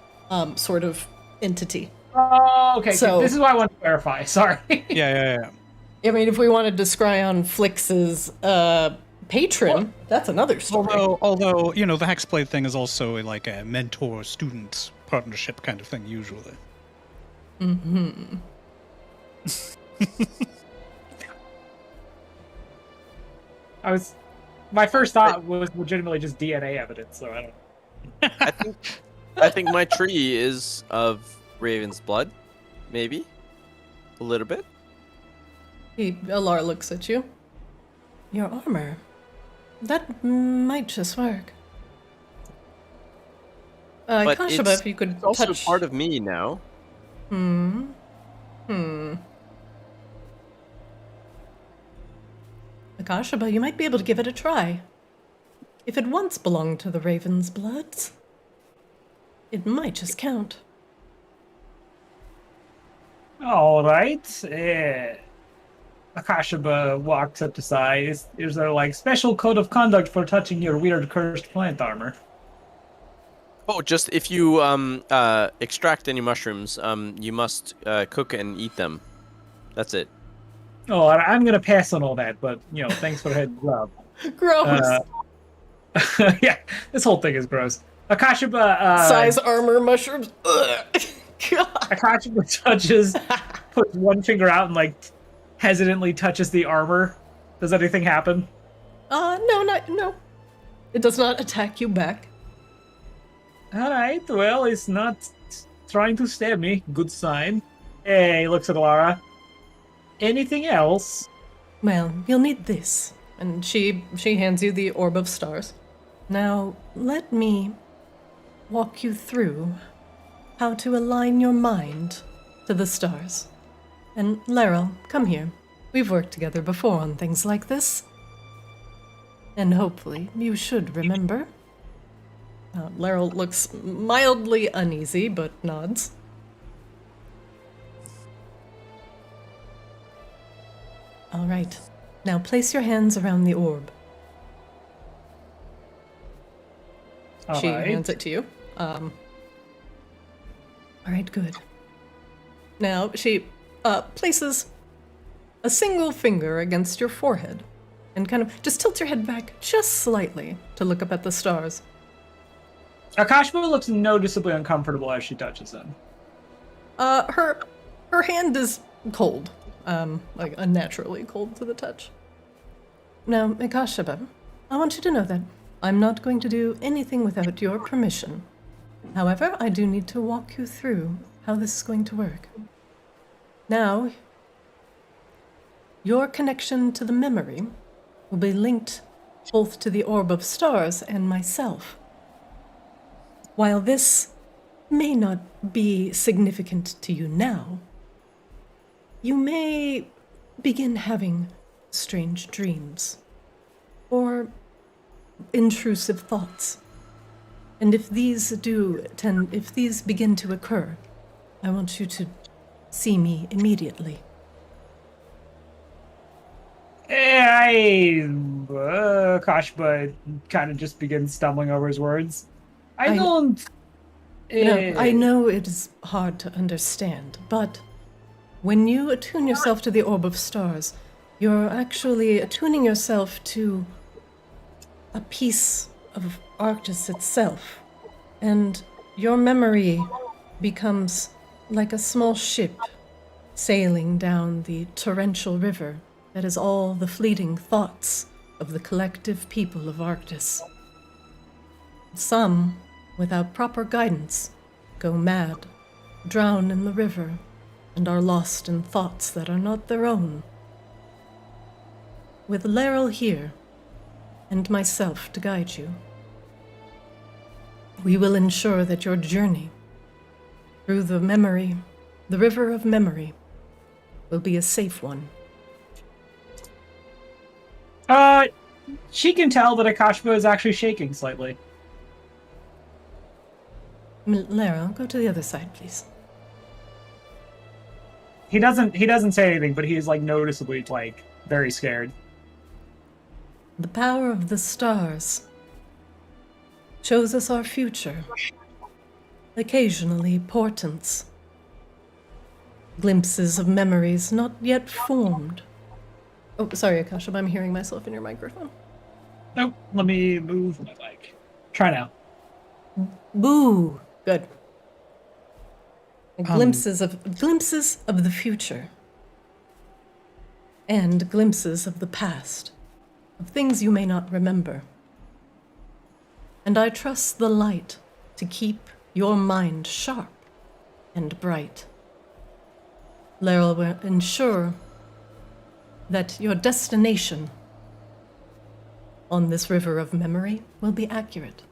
sort of entity. Oh, okay. So- This is what I want to clarify. Sorry. Yeah. I mean, if we wanted to scry on Flix's patron, that's another story. Although the Hexblade thing is also like a mentor-student partnership kind of thing, usually. My first thought was legitimately just DNA evidence, so I don't. I think my tree is of Raven's blood, maybe a little bit. Alara looks at you. Your armor. That might just work. But Kashaba, if you could It's also touch... part of me now. Akashaba, you might be able to give it a try. If it once belonged to the Raven's bloods, it might just count. All right. Akashaba walks up to Sai. Is there like special code of conduct for touching your weird cursed plant armor? Oh, just if you extract any mushrooms, you must cook and eat them. That's it. Oh, I'm gonna pass on all that, but thanks for the heads up. Gross! Yeah, this whole thing is gross. Akashaba. Size armor mushrooms. Ugh. God. Akashaba puts one finger out and like hesitantly touches the armor. Does anything happen? No. It does not attack you back. All right. Well, it's not trying to stab me. Good sign. Hey, looks at Alara. Anything else? Well, you'll need this. And she hands you the Orb of Stars. Now, let me walk you through how to align your mind to the stars. And Laryl, come here. We've worked together before on things like this. And hopefully you should remember. Laryl looks mildly uneasy, but nods. All right. Now place your hands around the orb. She hands it to you. All right, good. Now she places a single finger against your forehead and kind of just tilts your head back just slightly to look up at the stars. Akashba looks noticeably uncomfortable as she touches them. Her hand is cold, like unnaturally cold to the touch. Now, Akashaba, I want you to know that I'm not going to do anything without your permission. However, I do need to walk you through how this is going to work. Now, your connection to the memory will be linked both to the Orb of Stars and myself. While this may not be significant to you now, you may begin having strange dreams or intrusive thoughts. And if these begin to occur, I want you to see me immediately. Kashba kind of just begins stumbling over his words. I know it is hard to understand, but when you attune yourself to the Orb of Stars, you're actually attuning yourself to a piece of Arctis itself. And your memory becomes like a small ship sailing down the torrential river that is all the fleeting thoughts of the collective people of Arctis. Some, without proper guidance, go mad, drown in the river, and are lost in thoughts that are not their own. With Laryl here, and myself to guide you, we will ensure that your journey through the river of memory, will be a safe one. She can tell that Akashba is actually shaking slightly. Laryl, go to the other side, please. He doesn't say anything, but he's like noticeably like very scared. The power of the stars shows us our future. Occasionally portents. Glimpses of memories not yet formed. Oh, sorry, Akasha, I'm hearing myself in your microphone. Nope, let me move my mic. Try now. Boo! Good. Glimpses of the future. And glimpses of the past. Of things you may not remember. And I trust the light to keep your mind sharp and bright. Laryl will ensure that your destination on this river of memory will be accurate,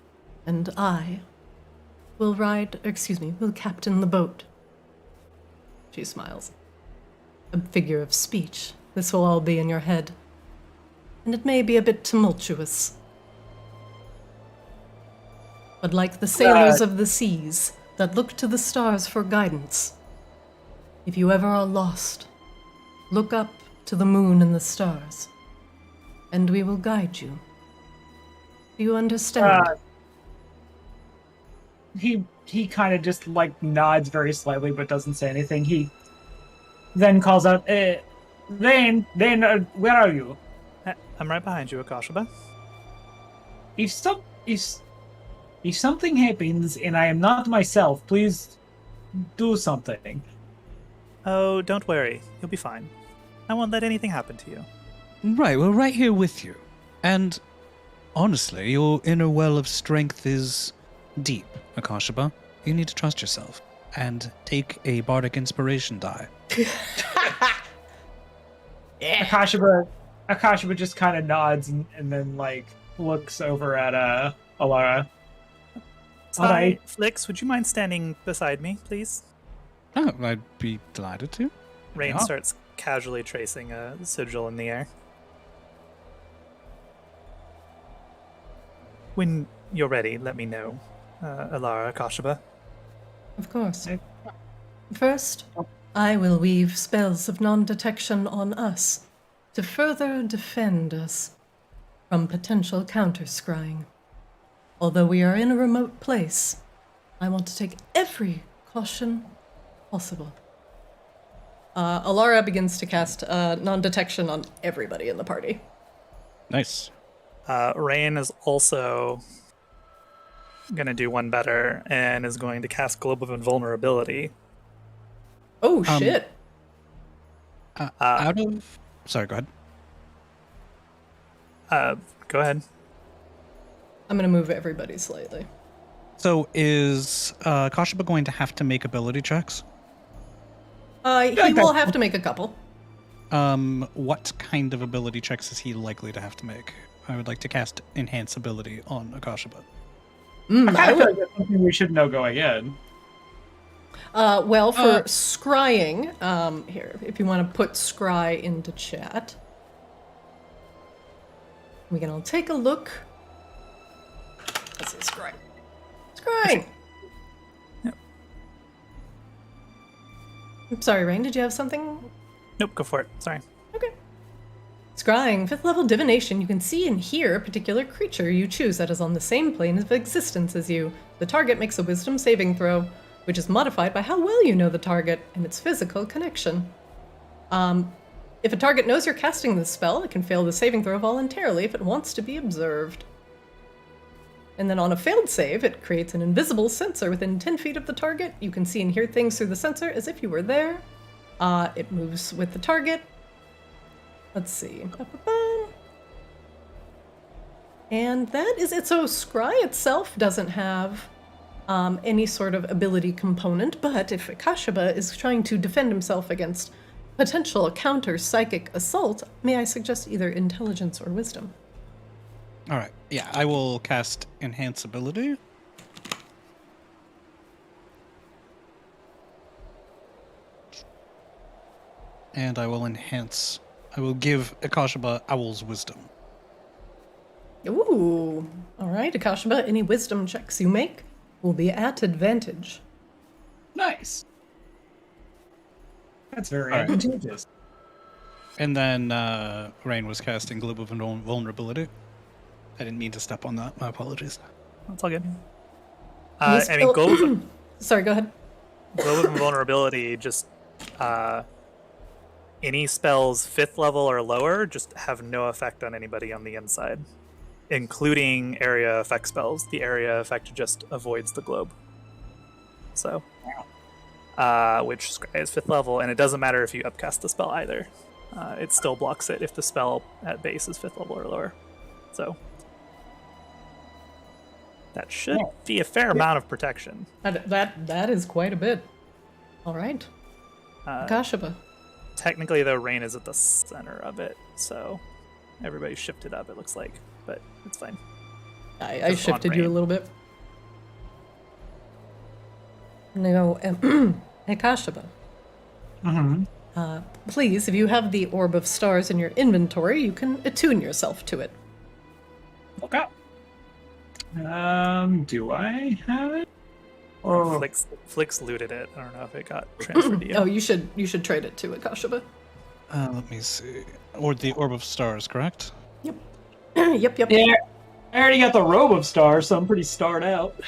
and I will will captain the boat. She smiles. A figure of speech. This will all be in your head, and it may be a bit tumultuous. But like the sailors of the seas that look to the stars for guidance, if you ever are lost, look up to the moon and the stars, and we will guide you. Do you understand? He kind of just like nods very slightly, but doesn't say anything. He then calls out, Rain, where are you? I'm right behind you, Akashaba. If something happens and I am not myself, please do something. Oh, don't worry. You'll be fine. I won't let anything happen to you. Right, we're right here with you. And honestly, your inner well of strength is deep, Akashaba. You need to trust yourself and take a bardic inspiration die. Akashaba just kind of nods and then like looks over at Alara. Hi, Flix, would you mind standing beside me, please? Oh, I'd be delighted to. Rain Yeah. starts casually tracing a sigil in the air. When you're ready, let me know, Alara Akashaba. Of course. First, I will weave spells of non-detection on us to further defend us from potential counter-scrying. Although we are in a remote place, I want to take every caution possible. Alara begins to cast non-detection on everybody in the party. Nice. Rain is also going to do one better and is going to cast Global Invulnerability. Oh, shit. Out of... Sorry, go ahead. Go ahead. I'm going to move everybody slightly. So is Kashaba going to have to make ability checks? He will have to make a couple. What kind of ability checks is he likely to have to make? I would like to cast Enhance Ability on Akashaba. I feel like that's something we should know going in. Well, for scrying, here, if you want to put scry into chat, we can all take a look. Let's see, scry. Scrying! Yep. I'm sorry, Rain, did you have something? Nope, go for it. Sorry. Okay. Scrying, 5th level divination, you can see and hear a particular creature you choose that is on the same plane of existence as you. The target makes a wisdom saving throw, which is modified by how well you know the target and its physical connection. If a target knows you're casting this spell, it can fail the saving throw voluntarily if it wants to be observed. And then on a failed save, it creates an invisible sensor within 10 feet of the target. You can see and hear things through the sensor as if you were there. It moves with the target. Let's see. And that is it. So Scry itself doesn't have any sort of ability component, but if Akashaba is trying to defend himself against potential counter psychic assault, may I suggest either intelligence or wisdom? All right. Yeah, I will cast Enhance Ability. And I will give Akashaba Owl's Wisdom. Ooh. All right, Akashaba, any wisdom checks you make will be at advantage. Nice. That's very All right. advantageous. And then Rain was casting Globe of Vulnerability. I didn't mean to step on that. My apologies. That's all good. Yes, I mean, Globe Sorry, go ahead. of Invulnerability, just any spells 5th level or lower just have no effect on anybody on the inside, including area effect spells. The area effect just avoids the globe. So, which is 5th level, and it doesn't matter if you upcast the spell either. It still blocks it if the spell at base is 5th level or lower. So, that should be a fair amount of protection. That is quite a bit. All right. Akashaba. Technically, though, Rain is at the center of it, so everybody shifted up, it looks like, but it's fine. I shifted you a little bit. Now, Akashaba. Please, if you have the Orb of Stars in your inventory, you can attune yourself to it. Okay. Do I have it? Or Flix looted it. I don't know if it got transferred to you. Oh, you should trade it to Akashaba. Let me see. Or the Orb of Stars, correct? Yep. Yep. Yeah, I already got the Robe of Stars, so I'm pretty starred out.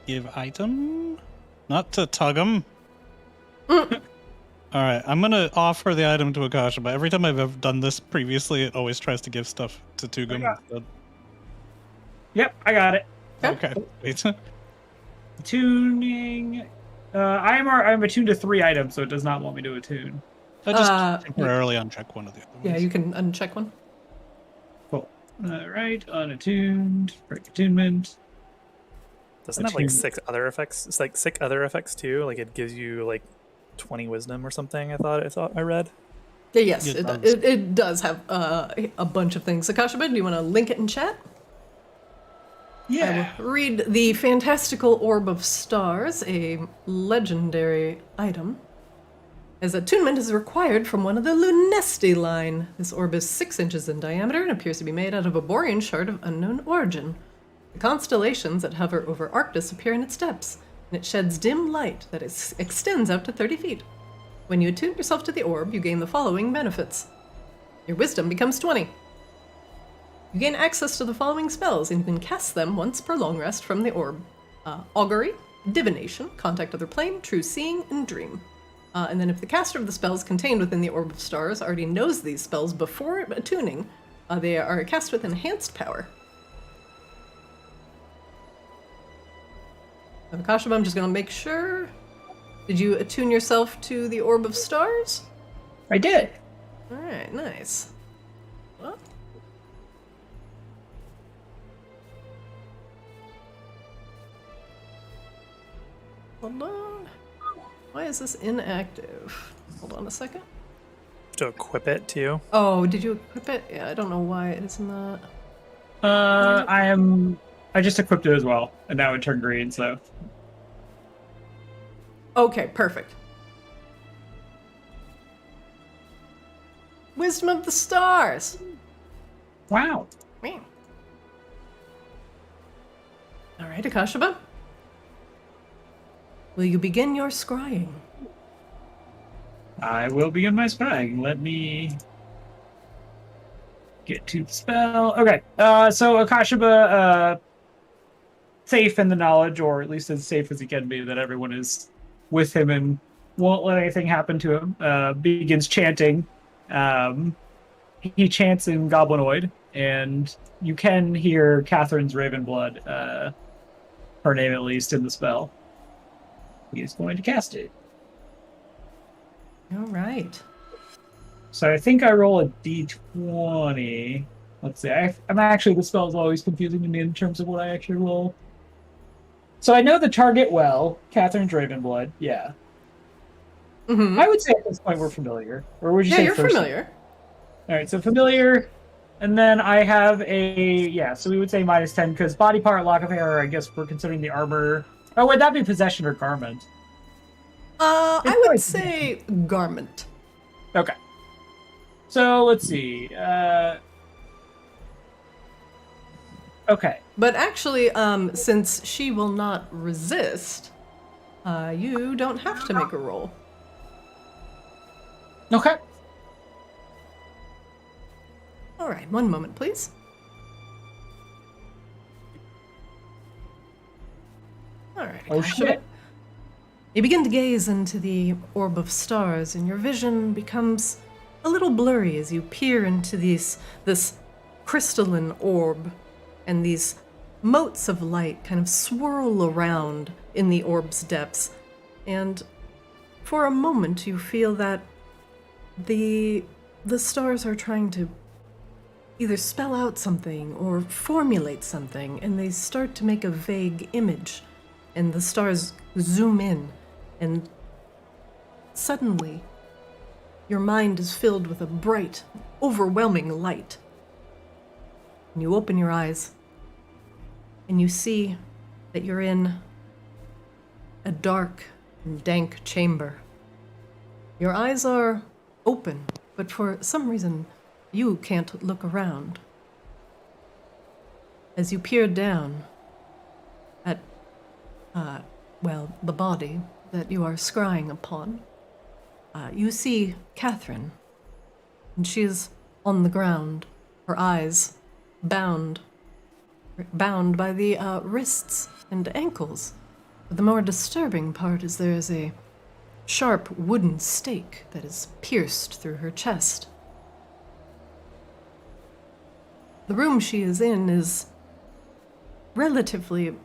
Give item? Not to Tug'em. Alright, I'm gonna offer the item to Akashaba. Every time I've ever done this previously, it always tries to give stuff to Tug'em. Yep, I got it. Okay. Wait. Tuning. I'm attuned to 3 items, so it does not want me to attune. I just temporarily uncheck one of the other ones. Yeah, you can uncheck one. Cool. Alright, unattuned. Break attunement. Doesn't it have like 6 other effects? It's like 6 other effects too. Like it gives you like 20 wisdom or something. I thought I read. Yeah, yes, it does have a bunch of things. Akashaba, do you want to link it in chat? Yeah. I will read the fantastical Orb of Stars, a legendary item. As attunement is required from one of the Lunesti line. This orb is 6 inches in diameter and appears to be made out of a borean shard of unknown origin. The constellations that hover over Arctis appear in its depths, and it sheds dim light that extends out to 30 feet. When you attune yourself to the orb, you gain the following benefits. Your wisdom becomes 20. You gain access to the following spells, and you can cast them once per long rest from the orb. Augury, Divination, Contact Other Plane, True Seeing, and Dream. And then if the caster of the spells contained within the Orb of Stars already knows these spells before attuning, they are cast with enhanced power. Akashaba, I'm just going to make sure. Did you attune yourself to the Orb of Stars? I did. Alright, nice. Well. Hold on. Why is this inactive? Hold on a second. To equip it too. Oh, did you equip it? Yeah, I don't know why it isn't that. I just equipped it as well, and now it turned green, so. Okay, perfect. Wisdom of the Stars. Wow. Man. All right, Akashaba. Will you begin your scrying? I will begin my scrying. Let me get to the spell. Okay, so Akashaba, safe in the knowledge, or at least as safe as he can be, that everyone is with him and won't let anything happen to him, begins chanting. he chants in Goblinoid, and you can hear Catherine's Ravenblood, her name at least, in the spell. He's going to cast it. All right. So I think I roll a d20. Let's see. I'm actually, the spell is always confusing to me in terms of what I actually roll. So I know the target well, Catherine's Ravenblood. Yeah. Mm-hmm. I would say at this point we're familiar. Or would you say you're first? familiar. All right, so familiar. And then I have so we would say -10 because body part, lock of hair, I guess we're considering the armor. Oh, would that be possession or garment? I would say garment. Okay. So let's see. Okay. But actually, since she will not resist, you don't have to make a roll. Okay. All right, one moment, please. All right. Oh, Akasha. shit. You begin to gaze into the orb of stars, and your vision becomes a little blurry as you peer into this crystalline orb, and these motes of light kind of swirl around in the orb's depths. And for a moment, you feel that the stars are trying to either spell out something or formulate something, and they start to make a vague image, and the stars zoom in, and suddenly your mind is filled with a bright, overwhelming light. And you open your eyes, and you see that you're in a dark and dank chamber. Your eyes are open, but for some reason, you can't look around. As you peer down at, the body that you are scrying upon, you see Catherine, and she is on the ground, her eyes bound by the wrists and ankles. But the more disturbing part is there is a sharp wooden stake that is pierced through her chest. The room she is in is relatively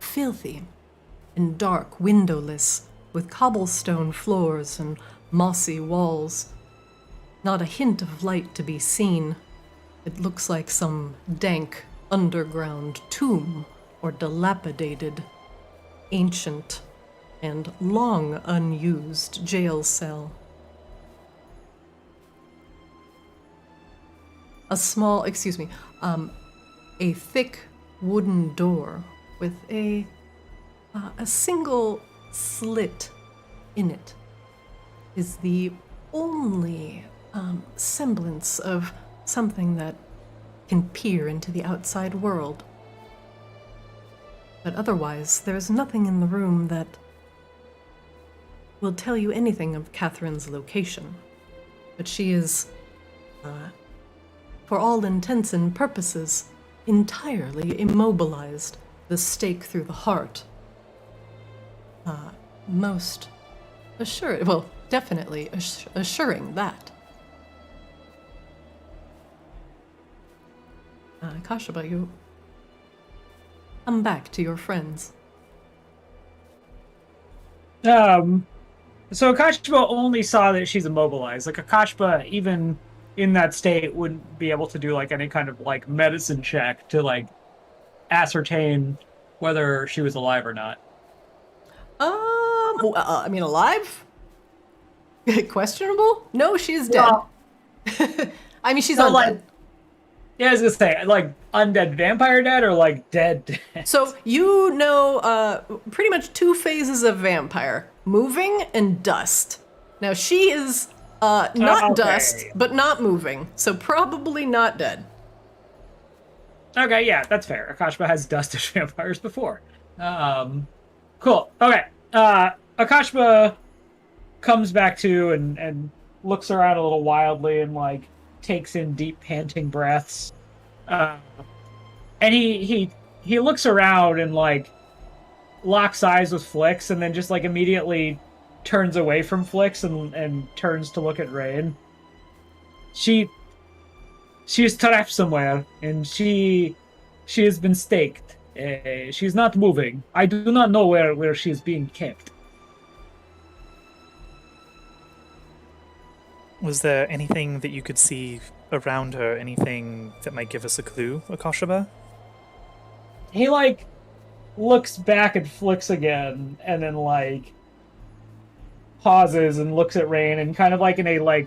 filthy and dark, windowless, with cobblestone floors and mossy walls. Not a hint of light to be seen. It looks like some dank underground tomb or dilapidated, ancient, and long unused jail cell. A thick wooden door with a single slit in it is the only semblance of something that can peer into the outside world. But otherwise, there's nothing in the room that will tell you anything of Catherine's location. But she is, for all intents and purposes, entirely immobilized, the stake through the heart. Most assured, well, definitely assuring that. Kashaba, you come back to your friends. So Akashba only saw that she's immobilized. Like, Akashba, even in that state, wouldn't be able to do, like, any kind of, like, medicine check to, like, ascertain whether she was alive or not. Alive? Questionable? No, she's dead. Well, I mean, she's so, undead. like, yeah, I was gonna say, like, undead vampire dead or, like, dead? So you know pretty much two phases of vampire: moving and dust. Now she is not Okay. dust, but not moving, so probably not dead. Okay, yeah, that's fair. Akashba has dusted vampires before. Cool. Okay. Akashba comes back to and looks around a little wildly and, like, takes in deep panting breaths. And he looks around and, like, locks eyes with Flix and then just, like, immediately turns away from Flix and turns to look at Rain. she is trapped somewhere, and she has been staked. She's not moving. I do not know where she is being kept. Was there anything that you could see around her? Anything that might give us a clue, Akashaba? He looks back at Flix again, and then pauses and looks at Rain, and kind of in a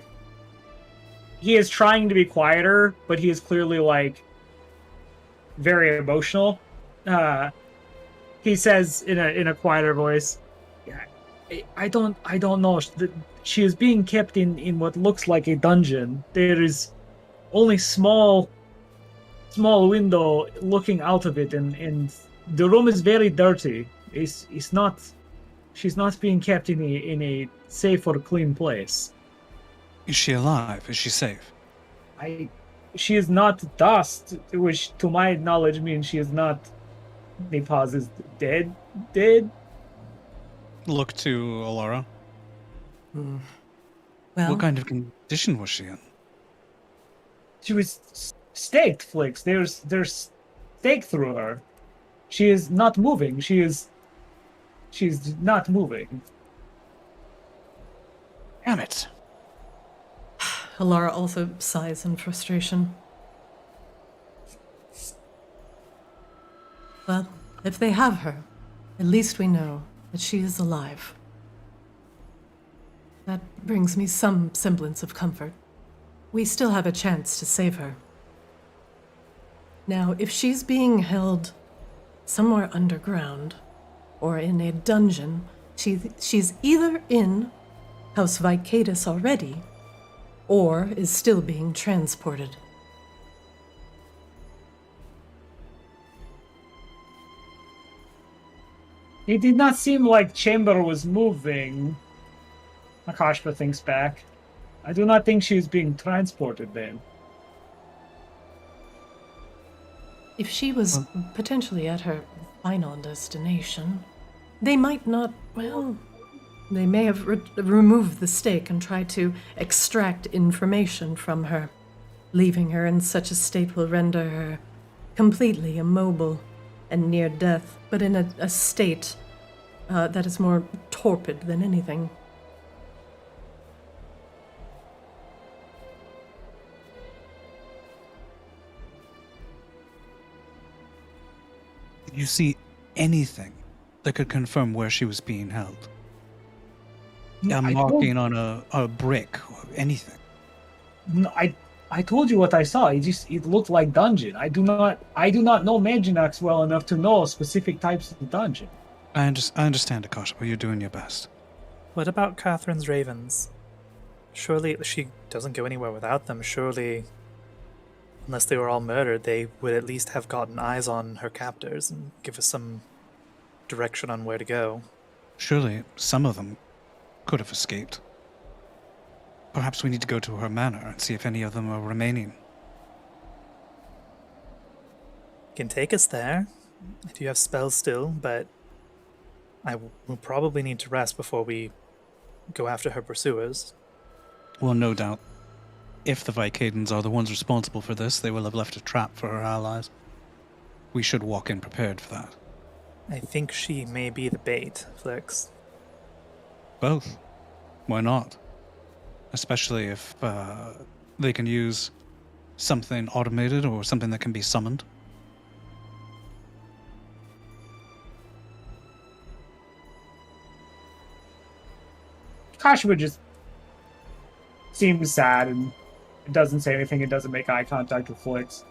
he is trying to be quieter, but he is clearly very emotional. He says in a quieter voice, I don't know. She is being kept in what looks like a dungeon. There is only small window looking out of it, and the room is very dirty. She's not being kept in a safe or clean place. Is she alive? Is she safe? She is not dust, which to my knowledge means she is not. He pauses. Dead. Look to Alara. Well, What kind of condition was she in? She was staked, Flix. There's stake through her. She is not moving. She's not moving. Damn it. Alara also sighs in frustration. Well, if they have her, at least we know that she is alive. That brings me some semblance of comfort. We still have a chance to save her. Now, if she's being held somewhere underground or in a dungeon, she's either in House Vicadus already or is still being transported. It did not seem like Chamber was moving. Akashba thinks back. I do not think she is being transported then. If she was potentially at her final destination, they might not, well, they may have removed the stake and tried to extract information from her. Leaving her in such a state will render her completely immobile and near death, but in a state that is more torpid than anything. Did you see anything that could confirm where she was being held? A marking on a brick or anything? No, I told you what I saw. It looked like dungeon. I do not know Maginax well enough to know specific types of dungeon. I understand, Akasha, but you're doing your best. What about Catherine's ravens? Surely she doesn't go anywhere without them. Surely, unless they were all murdered, they would at least have gotten eyes on her captors and give us some direction on where to go. Surely some of them could have escaped. Perhaps we need to go to her manor and see if any of them are remaining. Can take us there if you have spells still, but I will probably need to rest before we go after her pursuers. Well, no doubt. If the Vicadans are the ones responsible for this, they will have left a trap for her allies. We should walk in prepared for that. I think she may be the bait, Flix. Both. Why not? Especially if they can use something automated or something that can be summoned. Kashima just seems sad and doesn't say anything and doesn't make eye contact with Flix.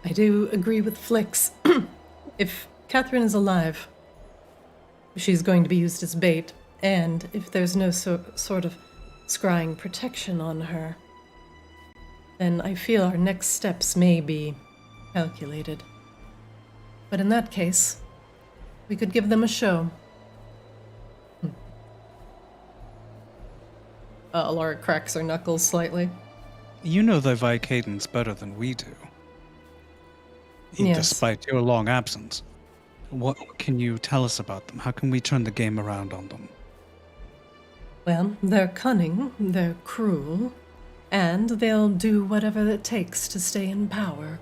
I do agree with Flix. If Catherine is alive, she's going to be used as bait, and if there's no sort of scrying protection on her, then I feel our next steps may be calculated. But in that case, we could give them a show. Alara cracks her knuckles slightly. You know the Vicadans better than we do. Yes. Despite your long absence. What can you tell us about them? How can we turn the game around on them? Well, they're cunning, they're cruel, And they'll do whatever it takes to stay in power.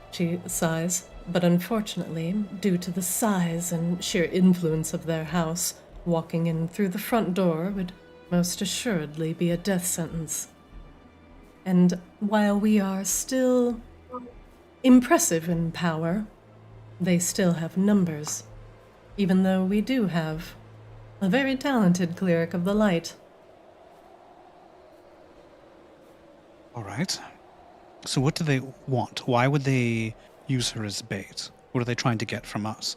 She sighs, but unfortunately, due to the size and sheer influence of their house, walking in through the front door would most assuredly be a death sentence. And while we are still impressive in power, they still have numbers, even though we do have a very talented cleric of the light. All right. So what do they want? Why would they use her as bait? What are they trying to get from us?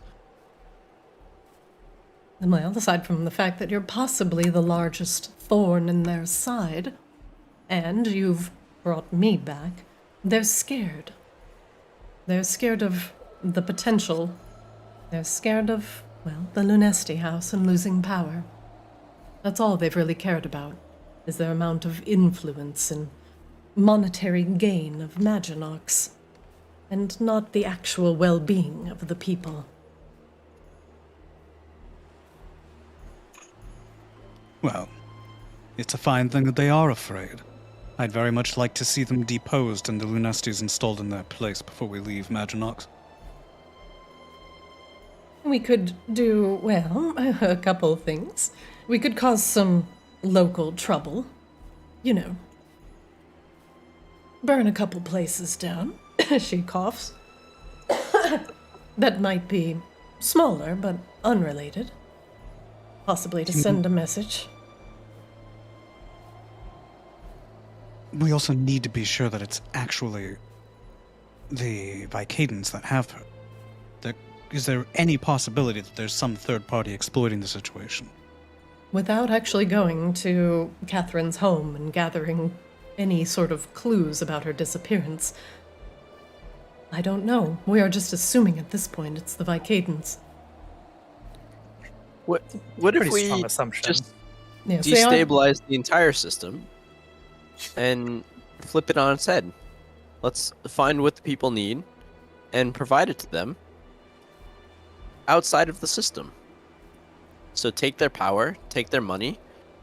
Well, aside from the fact that you're possibly the largest thorn in their side, and you've brought me back, they're scared. They're scared of the potential. They're scared of, well, the Lunesti house and losing power. That's all they've really cared about, is their amount of influence and monetary gain of Maginox, and not the actual well-being of the people. Well, it's a fine thing that they are afraid. I'd very much like to see them deposed and the Lunestis installed in their place before we leave Maginox. We could do, well, a couple things. We could cause some local trouble. You know. Burn a couple places down. She coughs. That might be smaller, but unrelated. Possibly to send a message. We also need to be sure that it's actually the Vicadans that have her. Is there any possibility that there's some third party exploiting the situation? Without actually going to Catherine's home and gathering any sort of clues about her disappearance, I don't know. We are just assuming at this point it's the Vicadans. What if Pretty we strong assumption. just Yes, they are- destabilize the entire system and flip it on its head? Let's find what the people need and provide it to them outside of the system. So take their power, take their money,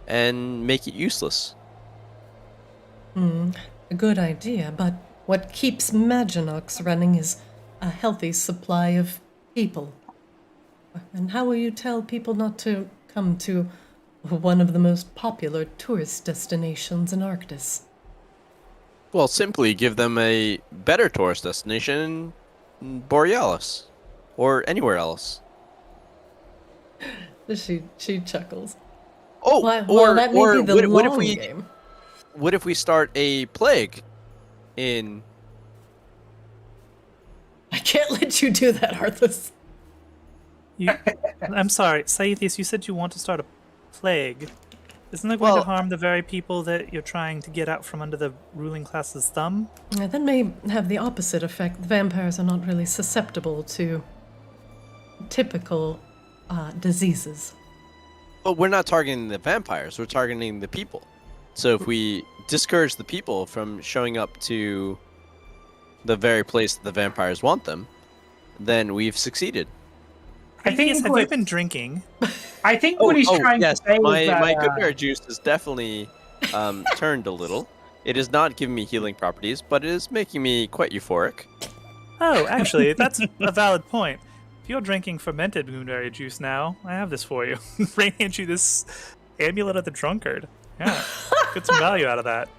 and make it useless. A good idea, but what keeps Maginox running is a healthy supply of people. And how will you tell people not to come to one of the most popular tourist destinations in Arctis? Well, simply give them a better tourist destination in Borealis or anywhere else. She chuckles. Oh, Well, that may be the what if long we game. what if we start a plague in? I can't let you do that, Arthas. I'm sorry, Saithius, you said you want to start a plague. Isn't that going Well- to harm the very people that you're trying to get out from under the ruling class's thumb? That may have the opposite effect. The vampires are not really susceptible to typical diseases. But we're not targeting the vampires. We're targeting the people. So if we discourage the people from showing up to the very place that the vampires want them, then we've succeeded. I think Saithius, have what- you been drinking? I think what he's trying yes, to say my is that my good bear juice is definitely turned a little. It is not giving me healing properties, but it is making me quite euphoric. Oh, actually, that's a valid point. If you're drinking fermented moonberry juice now, I have this for you. Rain hands you this amulet of the drunkard. Yeah, get some value out of that.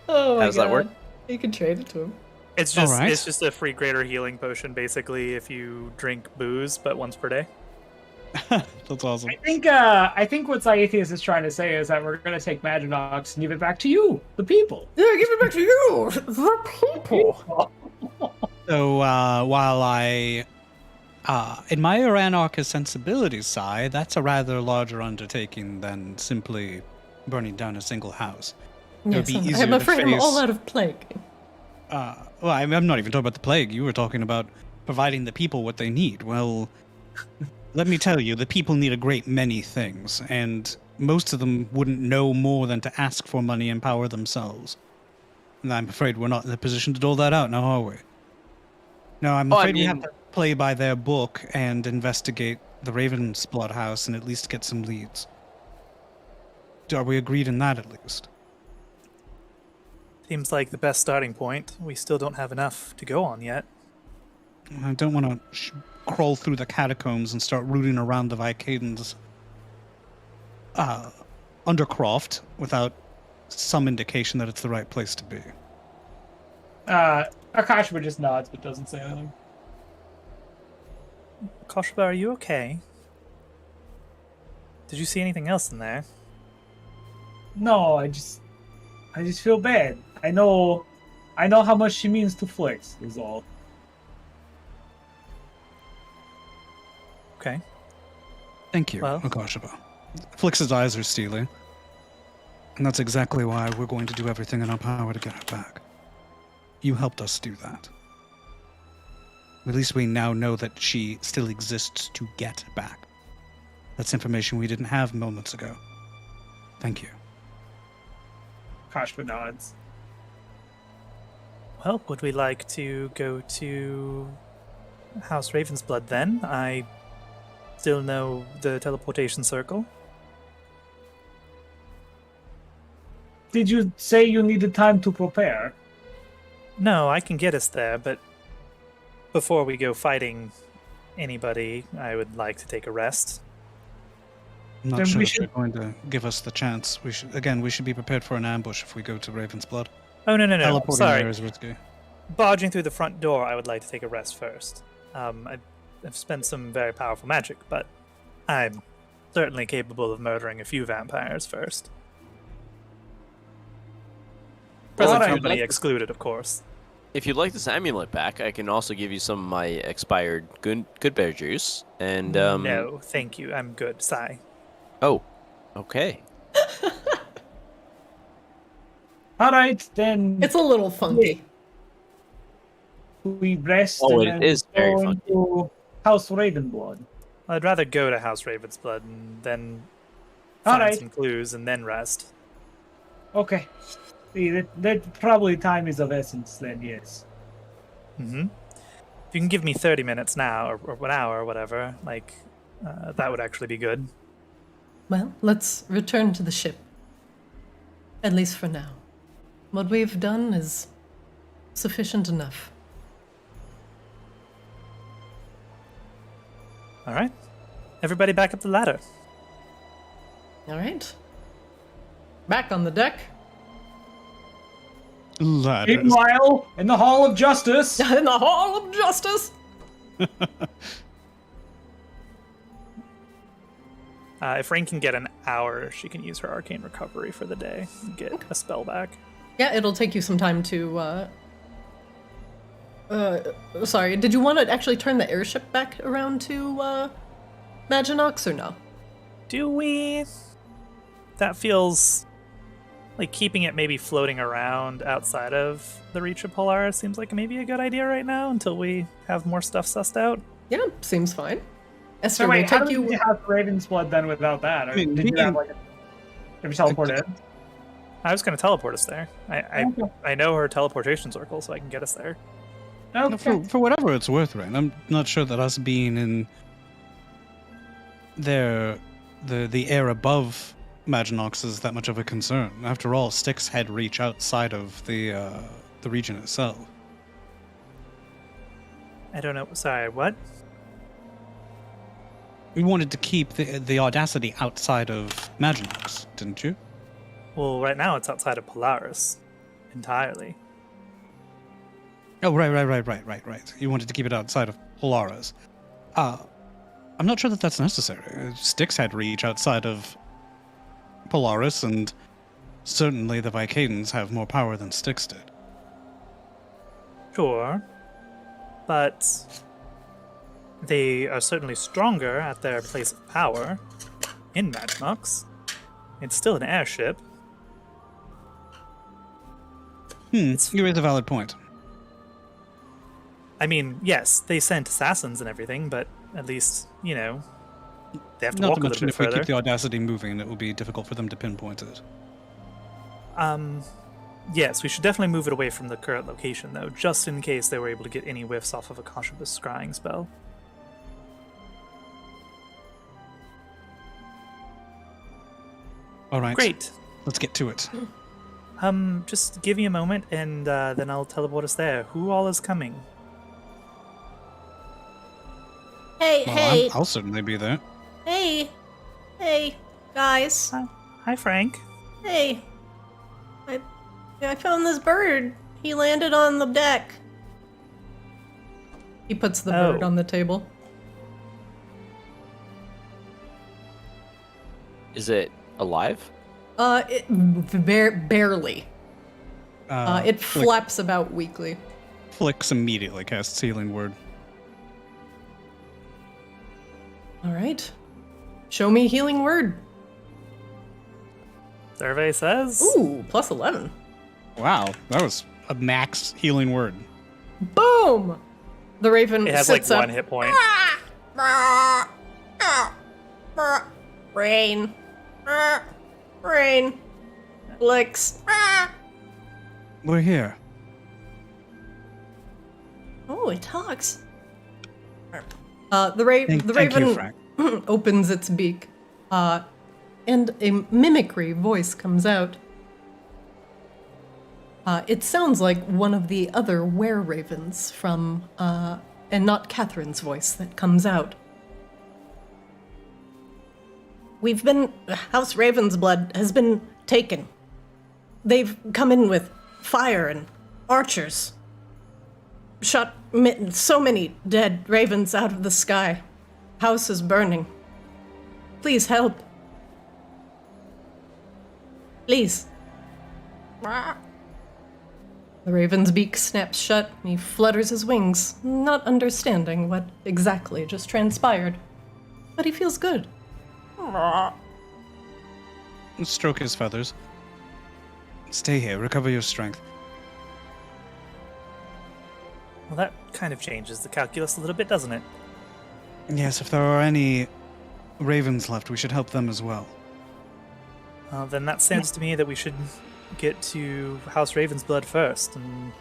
Oh my How does that work? You can trade it to him. It's just Alright. it's just a free greater healing potion, basically, if you drink booze, but once per day. That's awesome. I think what Saithius is trying to say is that we're going to take Maginox and give it back to you, the people. Yeah, give it back to you, the people. So, while I admire Anarchist sensibilities side, that's a rather larger undertaking than simply burning down a single house. It would Yes, be easier I'm to afraid I'm all face- out of plague. Well, I'm not even talking about the plague. You were talking about providing the people what they need. Well, let me tell you, the people need a great many things, and most of them wouldn't know more than to ask for money and power themselves. And I'm afraid we're not in a position to dole that out now, are we? No, I'm Oh, I afraid we have mean- to play by their book and investigate the Ravensblood house and at least get some leads. Are we agreed in that at least? Seems like the best starting point. We still don't have enough to go on yet. I don't want to crawl through the catacombs and start rooting around the Vicadans undercroft without some indication that it's the right place to be. Akashba just nods but doesn't say anything. Koshba, are you okay? Did you see anything else in there? No, I just feel bad. I know how much she means to Flix, is all. Okay. Thank you, Well. Akashba. Flix's eyes are steely. And that's exactly why we're going to do everything in our power to get her back. You helped us do that. At least we now know that she still exists to get back. That's information we didn't have moments ago. Thank you. Akashba nods. Well, would we like to go to House Ravensblood then? I still know the teleportation circle. Did you say you needed time to prepare? No, I can get us there, but before we go fighting anybody, I would like to take a rest. I'm not Then sure we if should- they're going to give us the chance. We should be prepared for an ambush if we go to Ravensblood. Oh, no. Teleporting Sorry. there is risky. Barging through the front door, I would like to take a rest first. I've spent some very powerful magic, but I'm certainly capable of murdering a few vampires first. Present, Alright. if you'd Company like- excluded, of course. If you'd like this amulet back, I can also give you some of my expired good bear juice. And No, thank you. I'm good. Sigh. Oh, okay. Alright, then It's a little funky. we rest Oh, and it then is very go funky. into House Ravenblood. I'd rather go to House Ravensblood and then find Alright. some clues and then rest. Okay. See, that probably time is of essence then, yes. Mm-hmm. If you can give me 30 minutes now, or an hour, or whatever, that would actually be good. Well, let's return to the ship. At least for now. What we've done is sufficient enough. All right. Everybody back up the ladder. All right. Back on the deck. Ladders. Meanwhile, in the Hall of Justice, In the Hall of Justice. If Rain can get an hour, she can use her arcane recovery for the day and get a spell back. Yeah, it'll take you some time to, sorry, did you want to actually turn the airship back around to, Maginox or no? Do we? That feels like keeping it maybe floating around outside of the reach of Polaris seems like maybe a good idea right now until we have more stuff sussed out. Yeah, seems fine. Esther so will wait, how take did you. you have Ravensblood then without that? Or I mean, did you being- have like a... Have you teleported in? I was going to teleport us there. Okay. I know her teleportation circle, so I can get us there. Okay. For whatever it's worth, Rain, I'm not sure that us being in the air above Maginox is that much of a concern. After all, Styx had reach outside of the region itself. I don't know. Sorry, what? You wanted to keep the audacity outside of Maginox, didn't you? Well, right now it's outside of Polaris entirely. Oh, right. You wanted to keep it outside of Polaris. I'm not sure that that's necessary. Styx had reach outside of Polaris, and certainly the Vicadans have more power than Styx did. Sure. But they are certainly stronger at their place of power in Maginox. It's still an airship. You raise a valid point. I mean, yes, they sent assassins and everything, but at least, they have to Not walk to a little mention bit if we further. keep the audacity moving, it will be difficult for them to pinpoint it. Yes, we should definitely move it away from the current location, though, just in case they were able to get any whiffs off of Akasha's scrying spell. All right. Great. Let's get to it. Just give me a moment, and then I'll teleport us there. Who all is coming? Hey, Well, I'll certainly be there. hey, guys. Hi, Frank. Hey, I found this bird. He landed on the deck. He puts the bird on the table. Is it alive? Barely. It Flick, flaps about weakly. Flicks immediately casts Healing Word. All right. Show me healing word. Survey says. Ooh, plus 11. Wow, that was a max Healing Word. Boom! The raven It has like sits up. 1 hit point. Rain. Rain. Licks. We're here. Oh, it talks. The Thank you, raven Frank. opens its beak, and a mimicry voice comes out. It sounds like one of the other were-ravens from, and not Catherine's voice that comes out. House Raven's blood has been taken. They've come in with fire and archers. Shot so many dead ravens out of the sky. House is burning. Please help. Please. The raven's beak snaps shut, and he flutters his wings, not understanding what exactly just transpired. But he feels good. Stroke his feathers. Stay here, recover your strength. Well, that kind of changes the calculus a little bit, doesn't it? Yes, if there are any ravens left, we should help them as well. Then that sounds to me that we should get to House Raven's blood first. And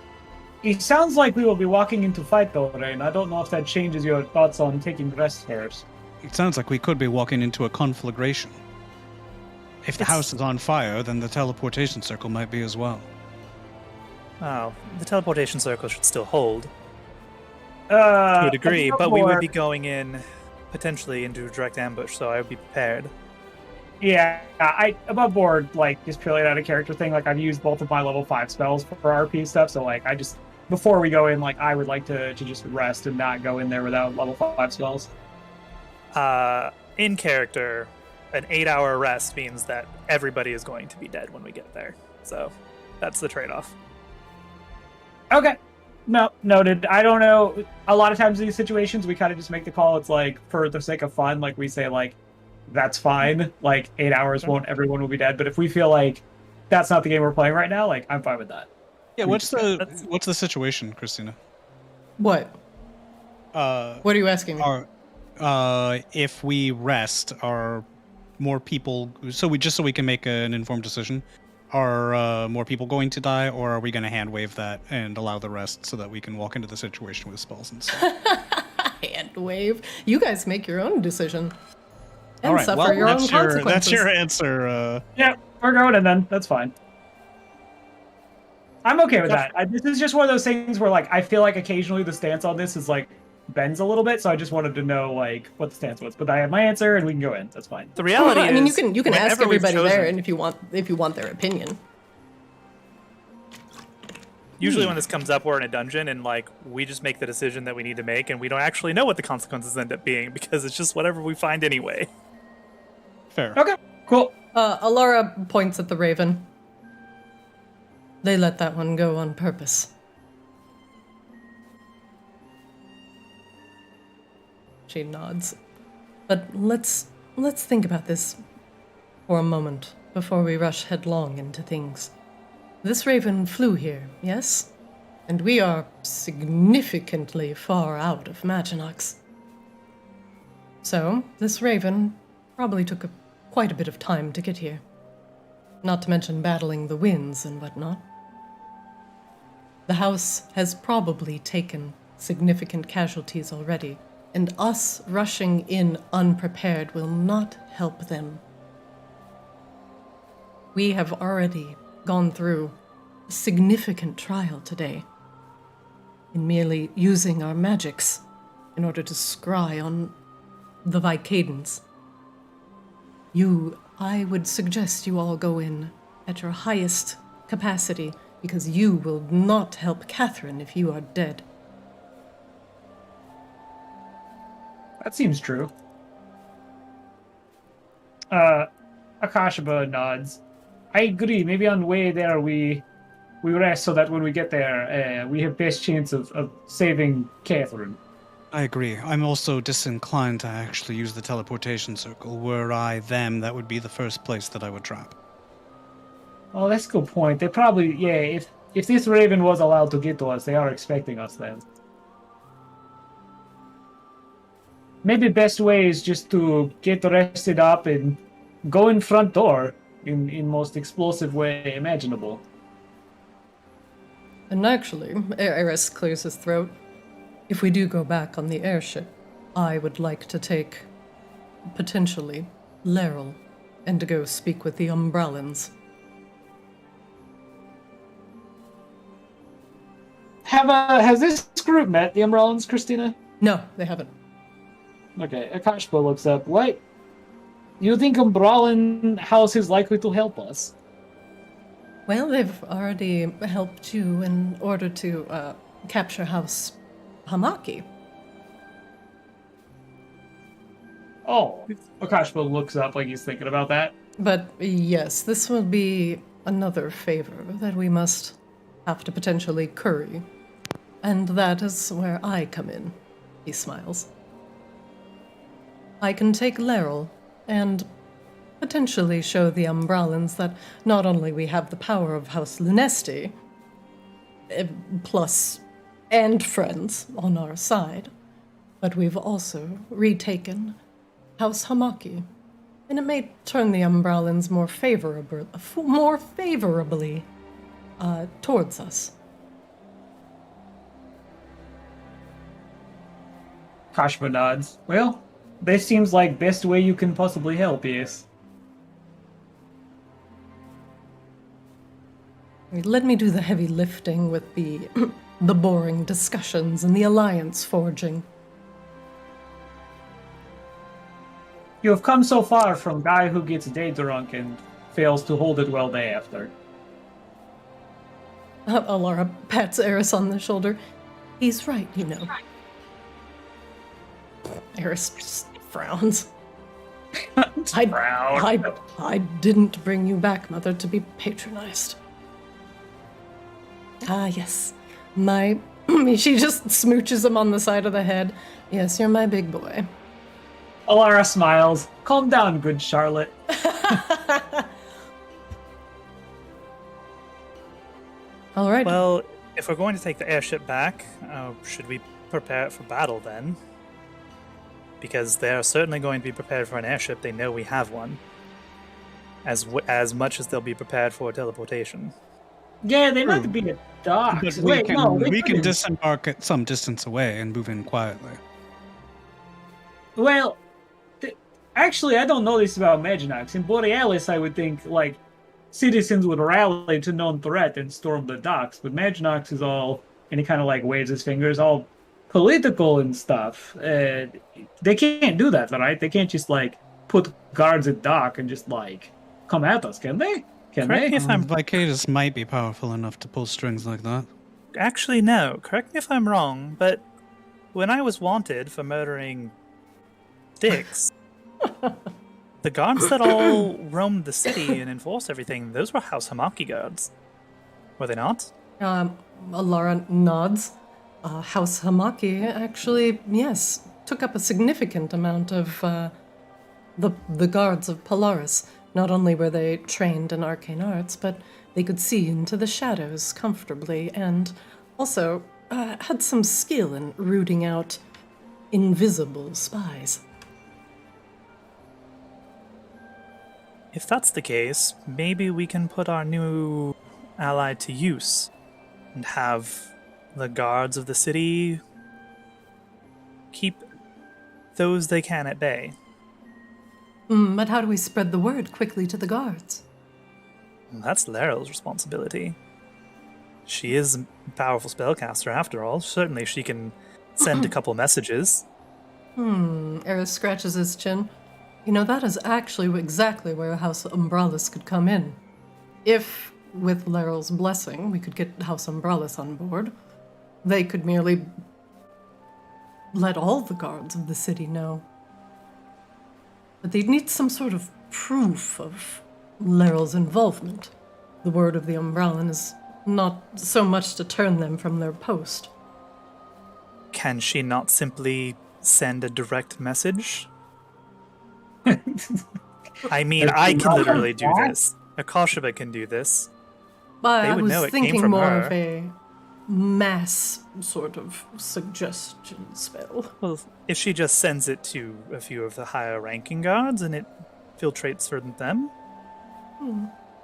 It sounds like we will be walking into fight, though, Rain. I don't know if that changes your thoughts on taking rest first. It sounds like we could be walking into a conflagration. If the house is on fire, then the teleportation circle might be as well. Oh, the teleportation circle should still hold To to a degree, but we would be going in potentially into direct ambush, so I would be prepared. Yeah, I'm above board, like, just purely out of character thing. Like, I've used both of my level 5 spells for RP stuff, so, like, I just, before we go in, like, I would like to just rest and not go in there without level 5 spells. In character, an 8-hour rest means that everybody is going to be dead when we get there. So that's the trade-off. Okay. No, noted. I don't know. A lot of times in these situations, we kind of just make the call. It's like, for the sake of fun, like, we say, like, that's fine. Like, 8 hours everyone will be dead. But if we feel like that's not the game we're playing right now, like, I'm fine with that. Yeah, what's the situation, Christina? What? What are you asking me? If we rest, are more people so we can make an informed decision? Are more people going to die, or are we going to hand wave that and allow the rest so that we can walk into the situation with spells and stuff? Hand wave. You guys make your own decision. And All right, suffer well, your own that's consequences. your answer. Yeah, we're going in then. That's fine. I'm okay with that. This is just one of those things where, like, I feel like occasionally the stance on this is, like, bends a little bit, so I just wanted to know, like, what the stance was. But I have my answer, and we can go in. That's fine. The reality is, I mean, you can ask whenever we've everybody there, chosen- and if you want their opinion. Usually when this comes up, we're in a dungeon, and, like, we just make the decision that we need to make, and we don't actually know what the consequences end up being, because it's just whatever we find anyway. Fair. Okay, cool. Alora points at the raven. They let that one go on purpose. She nods. But let's think about this for a moment before we rush headlong into things. This raven flew here, yes? And we are significantly far out of Maginox. So, this raven probably took quite a bit of time to get here. Not to mention battling the winds and whatnot. The house has probably taken significant casualties already, and us rushing in unprepared will not help them. We have already gone through a significant trial today in merely using our magics in order to scry on the Vicadans. I would suggest you all go in at your highest capacity, because you will not help Catherine if you are dead. That seems true. Akashaba nods. I agree. Maybe on the way there we rest so that when we get there, we have best chance of saving Catherine. I agree. I'm also disinclined to actually use the teleportation circle. Were I them, that would be the first place that I would trap. Oh, that's a good point. They probably, yeah, if this raven was allowed to get to us, they are expecting us then. Maybe best way is just to get rested up and go in front door in most explosive way imaginable. And actually, Eris clears his throat. If we do go back on the airship, I would like to take, potentially, Laryl, and to go speak with the Umbrellans. Has this group met the Umbrellans, Christina? No, they haven't. Okay, Akashba looks up. What? You think Umbrellan House is likely to help us? Well, they've already helped you in order to capture House Hamaki. Oh, Akashba looks up like he's thinking about that. But yes, this will be another favor that we must have to potentially curry. And that is where I come in, he smiles. I can take Laryl and potentially show the Umbrellans that not only we have the power of House Lunesti, plus and friends on our side, but we've also retaken House Hamaki, and it may turn the Umbrellans more favorably towards us. Kashba nods. Well, this seems like best way you can possibly help, yes. Let me do the heavy lifting with the the boring discussions and the alliance forging. You have come so far from guy who gets day drunk and fails to hold it well day after. Alara pats Eris on the shoulder. He's right, you know. Eris just frowns. I didn't bring you back, Mother, to be patronized. Ah, yes. She just smooches him on the side of the head. Yes, you're my big boy. Alara smiles. Calm down, good Charlotte. All right. Well, if we're going to take the airship back, should we prepare it for battle then? Because they're certainly going to be prepared for an airship. They know we have one. As much as they'll be prepared for teleportation. Yeah, they might be at docks. But we can disembark at some distance away and move in quietly. Well, actually, I don't know this about Maginox. In Borealis, I would think, like, citizens would rally to known threat and storm the docks. But Maginox is all, and he kind of, like, waves his fingers, all political and stuff. They can't do that, right? They can't just, like, put guards at dock and just, like, come at us, can they? Can Correct they? me if I'm... Vicadus might be powerful enough to pull strings like that. Actually, no. Correct me if I'm wrong, but when I was wanted for murdering dicks, the guards that all roamed the city and enforced everything, those were House Hamaki guards. Were they not? Alara nods. House Hamaki actually, yes, took up a significant amount of the guards of Polaris. Not only were they trained in arcane arts, but they could see into the shadows comfortably, and also had some skill in rooting out invisible spies. If that's the case, maybe we can put our new ally to use and have the guards of the city keep those they can at bay. But how do we spread the word quickly to the guards? That's Leryl's responsibility. She is a powerful spellcaster after all. Certainly she can send a couple messages. Eris scratches his chin. You know, that is actually exactly where House Umbralis could come in. If, with Leryl's blessing, we could get House Umbralis on board, they could merely let all the guards of the city know. But they'd need some sort of proof of Leryl's involvement. The word of the Umbralan is not so much to turn them from their post. Can she not simply send a direct message? I mean, I can literally do this. Akashaba can do this. But They I would know was it came thinking from more her. of a mass sort of suggestion spell. Well, if she just sends it to a few of the higher ranking guards and it filtrates for them,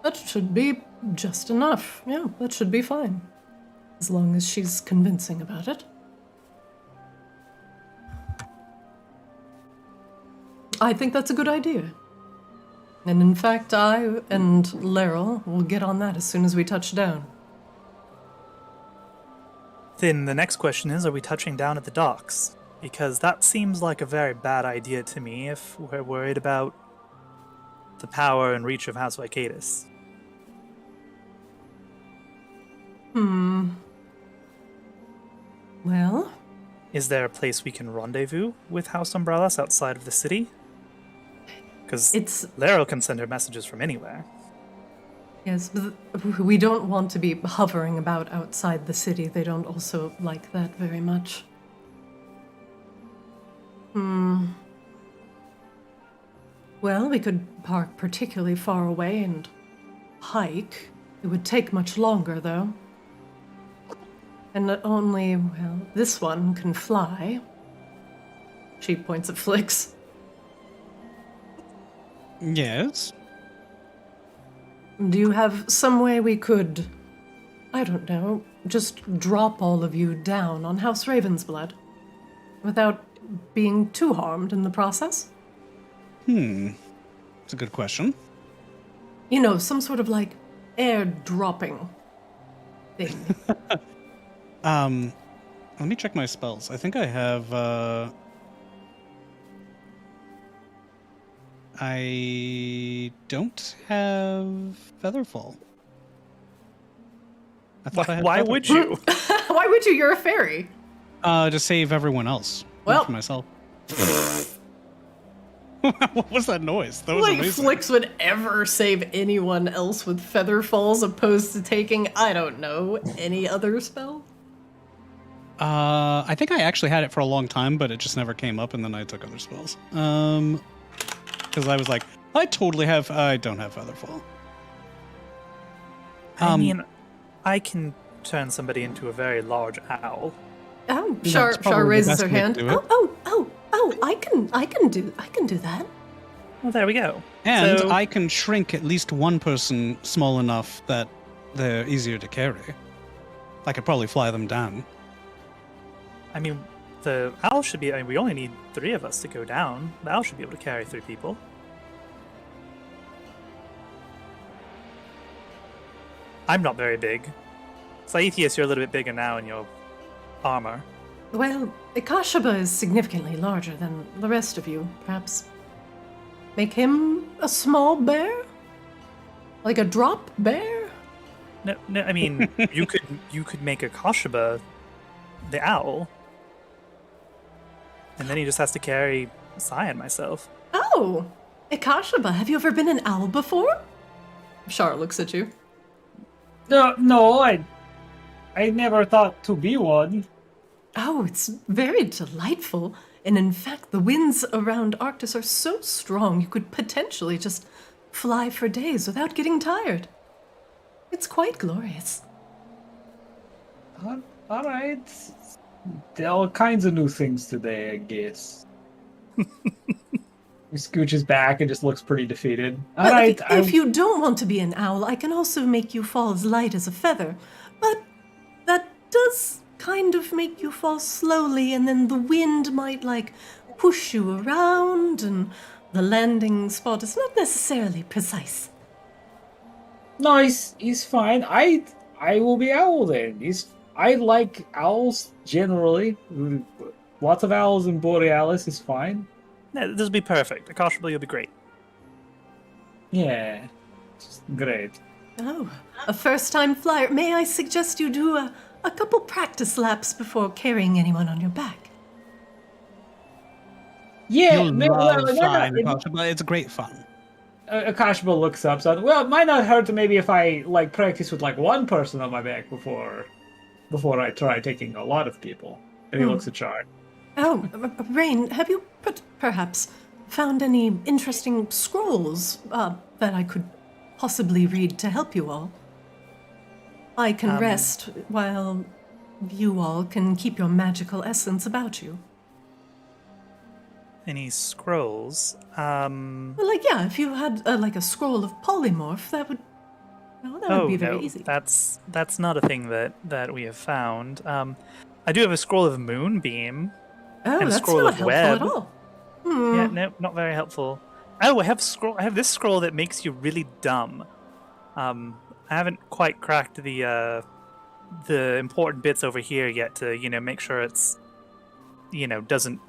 That should be just enough. Yeah, that should be fine. As long as she's convincing about it. I think that's a good idea. And in fact, I and Laryl will get on that as soon as we touch down. then the next question is, are we touching down at the docks? Because that seems like a very bad idea to me if we're worried about the power and reach of House Arctis. Well, Is there a place we can rendezvous with House Umbralis outside of the city? Because it's... Laryl can send her messages from anywhere. Yes, but we don't want to be hovering about outside the city. They don't also like that very much. Well, we could park particularly far away and hike. It would take much longer, though. And not only, well, this one can fly. She points at Flix. Yes. Do you have some way we could, I don't know, just drop all of you down on House Ravensblood without being too harmed in the process? It's a good question. You know, some sort of like airdropping thing. Let me check my spells. I think I have, I don't have Featherfall. I thought I had Why Featherfall. would you? Why would you? You're a fairy. To save everyone else. Well- Not for myself. What was that noise? That was Like amazing. Flix would ever save anyone else with feather falls opposed to taking, I don't know, any other spell? I think I actually had it for a long time, but it just never came up, and then I took other spells. Because I was like, I don't have Featherfall. I mean, I can turn somebody into a very large owl. Oh, That's Char probably the raises best her way to hand. do it. I can do that. Well, there we go. And So- I can shrink at least one person small enough that they're easier to carry. I could probably fly them down. I mean, the owl should be. I mean, we only need 3 of us to go down. The owl should be able to carry 3 people. I'm not very big. Saithius, you're a little bit bigger now in your armor. Well, Ikashaba is significantly larger than the rest of you. Perhaps make him a small bear? Like a drop bear? No, I mean, you could make a Kashaba the owl, and then he just has to carry Sai and myself. Oh, Ikashaba, have you ever been an owl before? Char looks at you. No, I never thought to be one. Oh, it's very delightful. And in fact, the winds around Arctis are so strong you could potentially just fly for days without getting tired. It's quite glorious. All right. There are all kinds of new things today, I guess. He scooches back and just looks pretty defeated. All Well, right. if you don't want to be an owl, I can also make you fall as light as a feather. But that does kind of make you fall slowly, and then the wind might, like, push you around, and the landing spot is not necessarily precise. No, he's fine. I will be owl then. I like owls generally. Lots of owls in Borealis is fine. No, this will be perfect. Akashable, you'll be great. Yeah, just great. Oh, a first-time flyer. May I suggest you do a couple practice laps before carrying anyone on your back? Yeah, You'll love flying, Akashaba. It's great fun. Akashba looks up. So, well, it might not hurt maybe if I like practice with like one person on my back before I try taking a lot of people. And he looks at Char. Oh, Rain, have you perhaps found any interesting scrolls that I could possibly read to help you all? I can rest while you all can keep your magical essence about you. Any scrolls? Well, like, yeah, if you had like a scroll of polymorph, that would be very easy. That's not a thing that we have found. I do have a scroll of moonbeam. Oh, and a that's scroll not of helpful web. at all. Yeah, no, not very helpful. Oh, I have this scroll that makes you really dumb. I haven't quite cracked the important bits over here yet to make sure it's doesn't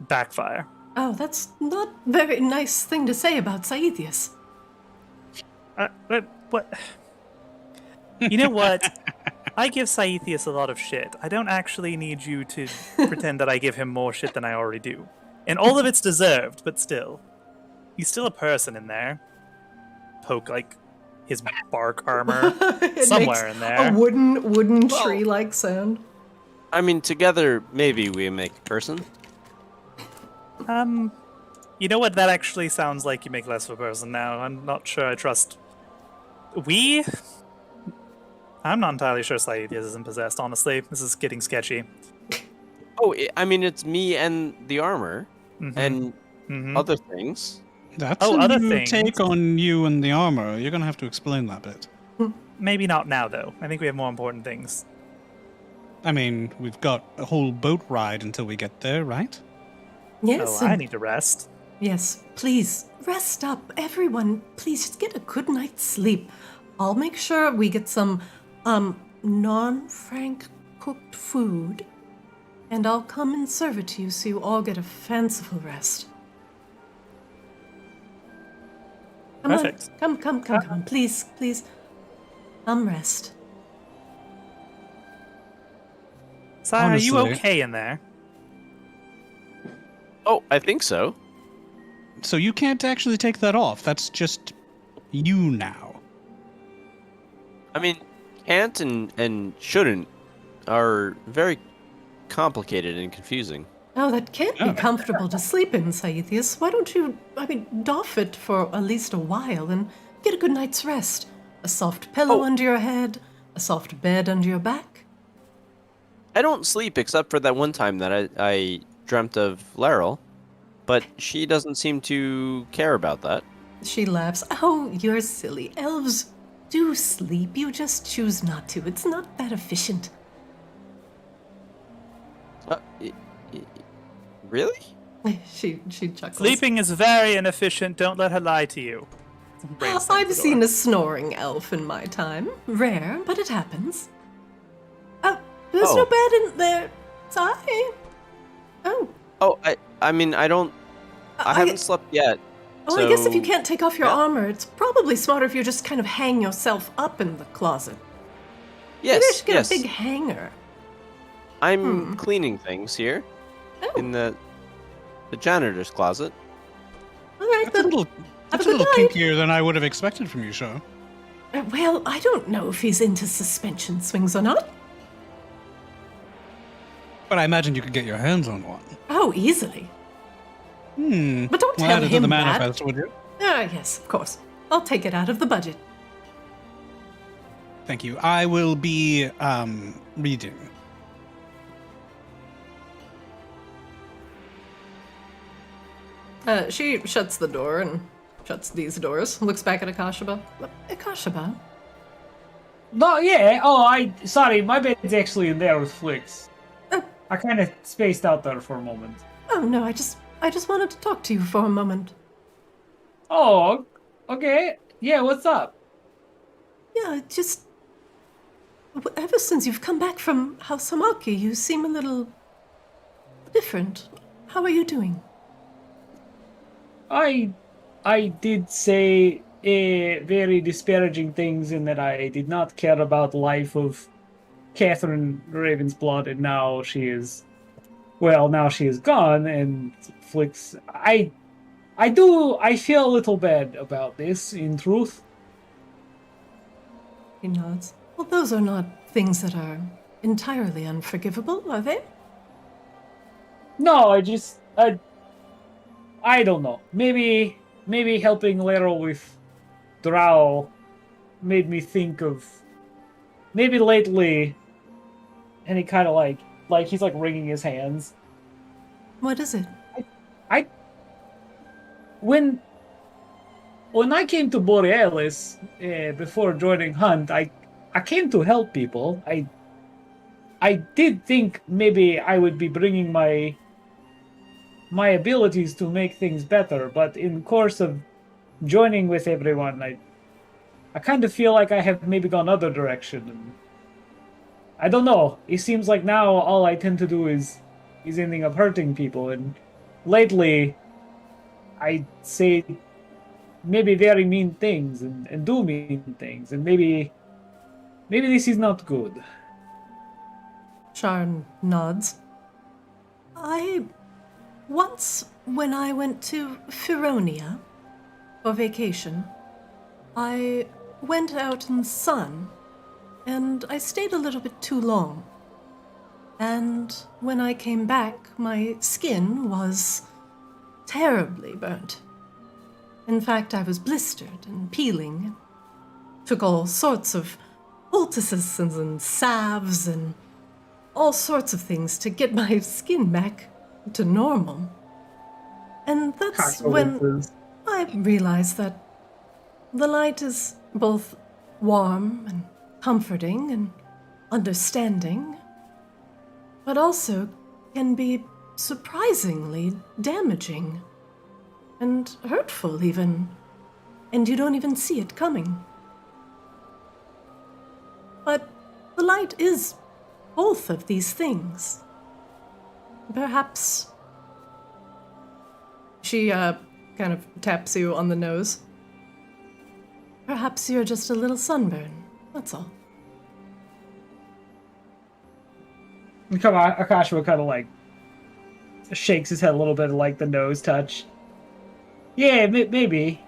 backfire. Oh, that's not a very nice thing to say about Saethius. What? You know what? I give Saethius a lot of shit. I don't actually need you to pretend that I give him more shit than I already do. And all of it's deserved, but still. He's still a person in there. Poke, like, his bark armor somewhere in there. A wooden tree-like sound. I mean, together, maybe we make a person. You know what? That actually sounds like you make less of a person now. I'm not sure I trust... We? I'm not entirely sure Saethius isn't possessed, honestly. This is getting sketchy. Oh, I mean, it's me and the armor. And other things. That's a other new things. take on you and the armor. You're going to have to explain that bit. Maybe not now, though. I think we have more important things. I mean, we've got a whole boat ride until we get there, right? Yes. Oh, I need to rest. Yes, please, rest up. Everyone, please just get a good night's sleep. I'll make sure we get some, non-Frank cooked food. And I'll come and serve it to you so you all get a fanciful rest. Come Perfect. on, come. Please. Come rest. Sire, are you Honestly. okay in there? Oh, I think so. So you can't actually take that off. That's just you now. I mean, can't and shouldn't are very complicated and confusing. Oh, that can't be comfortable to sleep in, Saethius. Why don't you, doff it for at least a while and get a good night's rest? A soft pillow under your head, a soft bed under your back. I don't sleep except for that one time that I dreamt of Laryl, but she doesn't seem to care about that. She laughs. Oh, you're silly. Elves do sleep. You just choose not to. It's not that efficient. Really? She chuckles. Sleeping is very inefficient. Don't let her lie to you. I've seen a snoring elf in my time. Rare, but it happens. Oh, there's no bed in there. Sorry. Oh. Oh, I mean, I haven't slept yet. Oh, I guess if you can't take off your armor, it's probably smarter if you just kind of hang yourself up in the closet. Yes, Maybe I should get yes. a big hanger. I'm cleaning things here in the janitor's closet. All right, That's a then. little, Have that's a a little good night. kinkier than I would have expected from you, Shaw. Well, I don't know if he's into suspension swings or not. But I imagined you could get your hands on one. Oh, easily. But don't Well, tell add it to him the that. manifest, would you? Ah, yes, of course. I'll take it out of the budget. Thank you. I will be reading. She shuts the door and shuts these doors. Looks back at Akashaba. Akashaba? No, yeah. Oh, sorry. My bed's actually in there with Flix. I kind of spaced out there for a moment. Oh, no, I just wanted to talk to you for a moment. Oh, okay. Yeah, what's up? Yeah, just... Ever since you've come back from House Hamaki, you seem a little... different. How are you doing? I did say very disparaging things in that I did not care about the life of Catherine Ravensblood, and now she is gone, and flicks. I feel a little bad about this, in truth. He nods. Well, those are not things that are entirely unforgivable, are they? No, I don't know. Maybe helping Lero with Drow made me think of maybe lately, and he kind of like he's like wringing his hands. What is it? When I came to Borealis before joining Hunt, I came to help people. I did think maybe I would be bringing my abilities to make things better, but in the course of joining with everyone, I kind of feel like I have maybe gone other direction. And I don't know. It seems like now all I tend to do is ending up hurting people, and lately I say maybe very mean things and do mean things, and maybe this is not good. Sharn nods. Once, when I went to Feronia for vacation, I went out in the sun, and I stayed a little bit too long. And when I came back, my skin was terribly burnt. In fact, I was blistered and peeling. Took all sorts of poultices and salves and all sorts of things to get my skin back to normal. And that's when I realized that the light is both warm and comforting and understanding, but also can be surprisingly damaging and hurtful even, and you don't even see it coming. But the light is both of these things. Perhaps... She, kind of taps you on the nose. Perhaps you're just a little sunburn, that's all. Akashima kind of like shakes his head a little bit, like the nose touch. Yeah, maybe.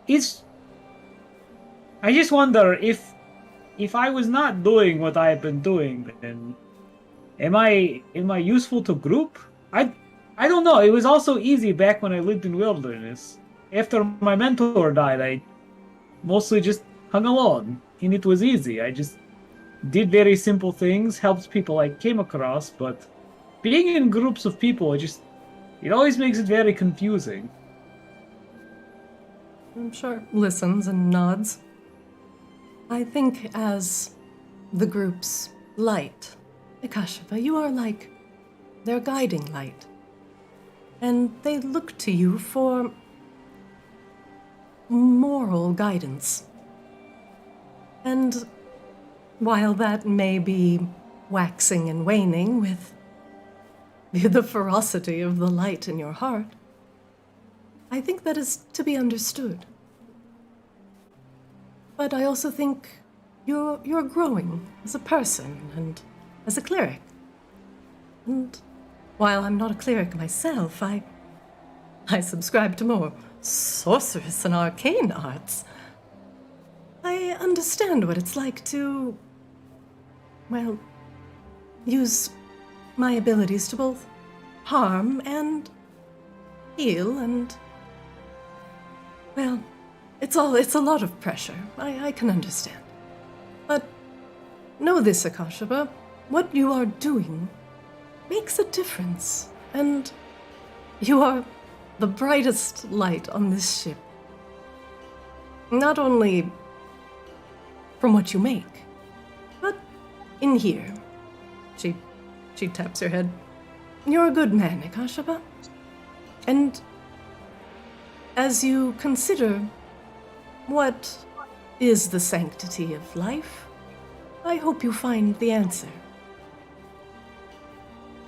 I just wonder if I was not doing what I've been doing, then am I useful to group? I don't know. It was also easy back when I lived in wilderness. After my mentor died, I mostly just hung alone, and it was easy. I just did very simple things, helped people I came across, but being in groups of people, it always makes it very confusing. I'm sure listens and nods. I think as the group's light, Akashava, you are like their guiding light. And they look to you for moral guidance. And while that may be waxing and waning with the ferocity of the light in your heart, I think that is to be understood. But I also think you're growing as a person and as a cleric. And while I'm not a cleric myself, I subscribe to more sorcerous and arcane arts. I understand what it's like to, well, use my abilities to both harm and heal and, well, it's a lot of pressure. I can understand. But know this, Akashaba, what you are doing makes a difference, and you are the brightest light on this ship. Not only from what you make, but in here. She taps her head. You're a good man, Akashaba. And as you consider what is the sanctity of life? I hope you find the answer.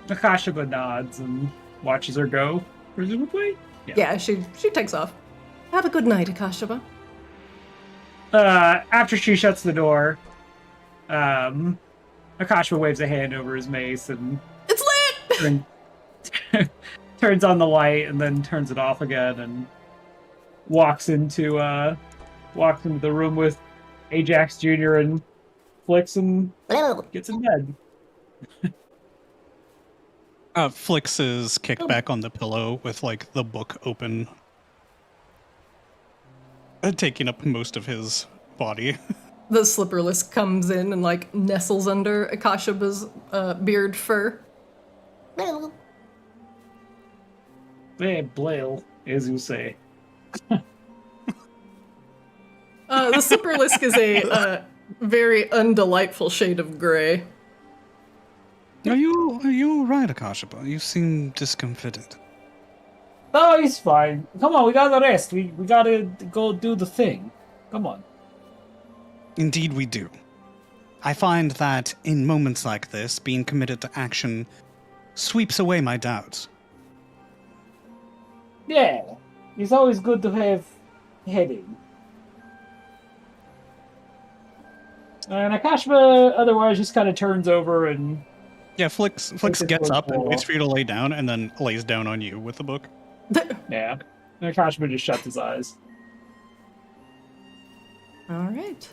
Akashiba nods and watches her go, presumably. Yeah, she takes off. Have a good night, Akashiba. After she shuts the door, Akashiba waves a hand over his mace and It's lit! turns on the light and then turns it off again and walks into the room with Ajax Jr. and Flix and gets in bed. Flix is kicked back on the pillow with like the book open, taking up most of his body. The slipperless comes in and like nestles under Akashiba's beard fur. Hey, Blail, as you say. The slipperlisk is a very undelightful shade of gray. Are you right, Akashiba? You seem discomfited. Oh, he's fine. Come on, we gotta rest. We gotta go do the thing. Come on. Indeed we do. I find that in moments like this, being committed to action sweeps away my doubts. Yeah, it's always good to have heading. And Akashiba otherwise just kind of turns over and... Yeah, Flix gets up and waits for you to lay down, and then lays down on you with the book. Yeah. And Akashiba just shuts his eyes. All right.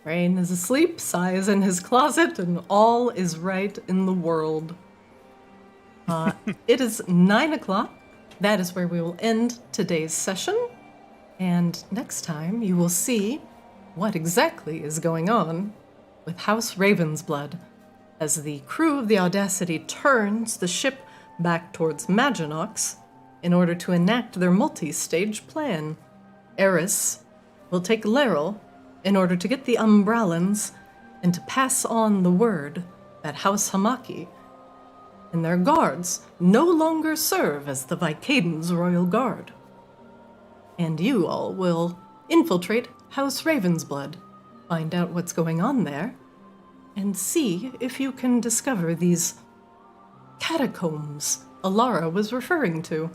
Rain is asleep, Sai is in his closet, and all is right in the world. It is 9 o'clock. That is where we will end today's session. And next time you will see what exactly is going on with House Ravensblood as the crew of the Audacity turns the ship back towards Maginox in order to enact their multi-stage plan. Eris will take Laryl in order to get the Umbrellans and to pass on the word that House Hamaki and their guards no longer serve as the Vicadans' royal guard. And you all will infiltrate House Ravensblood, find out what's going on there, and see if you can discover these catacombs Alara was referring to.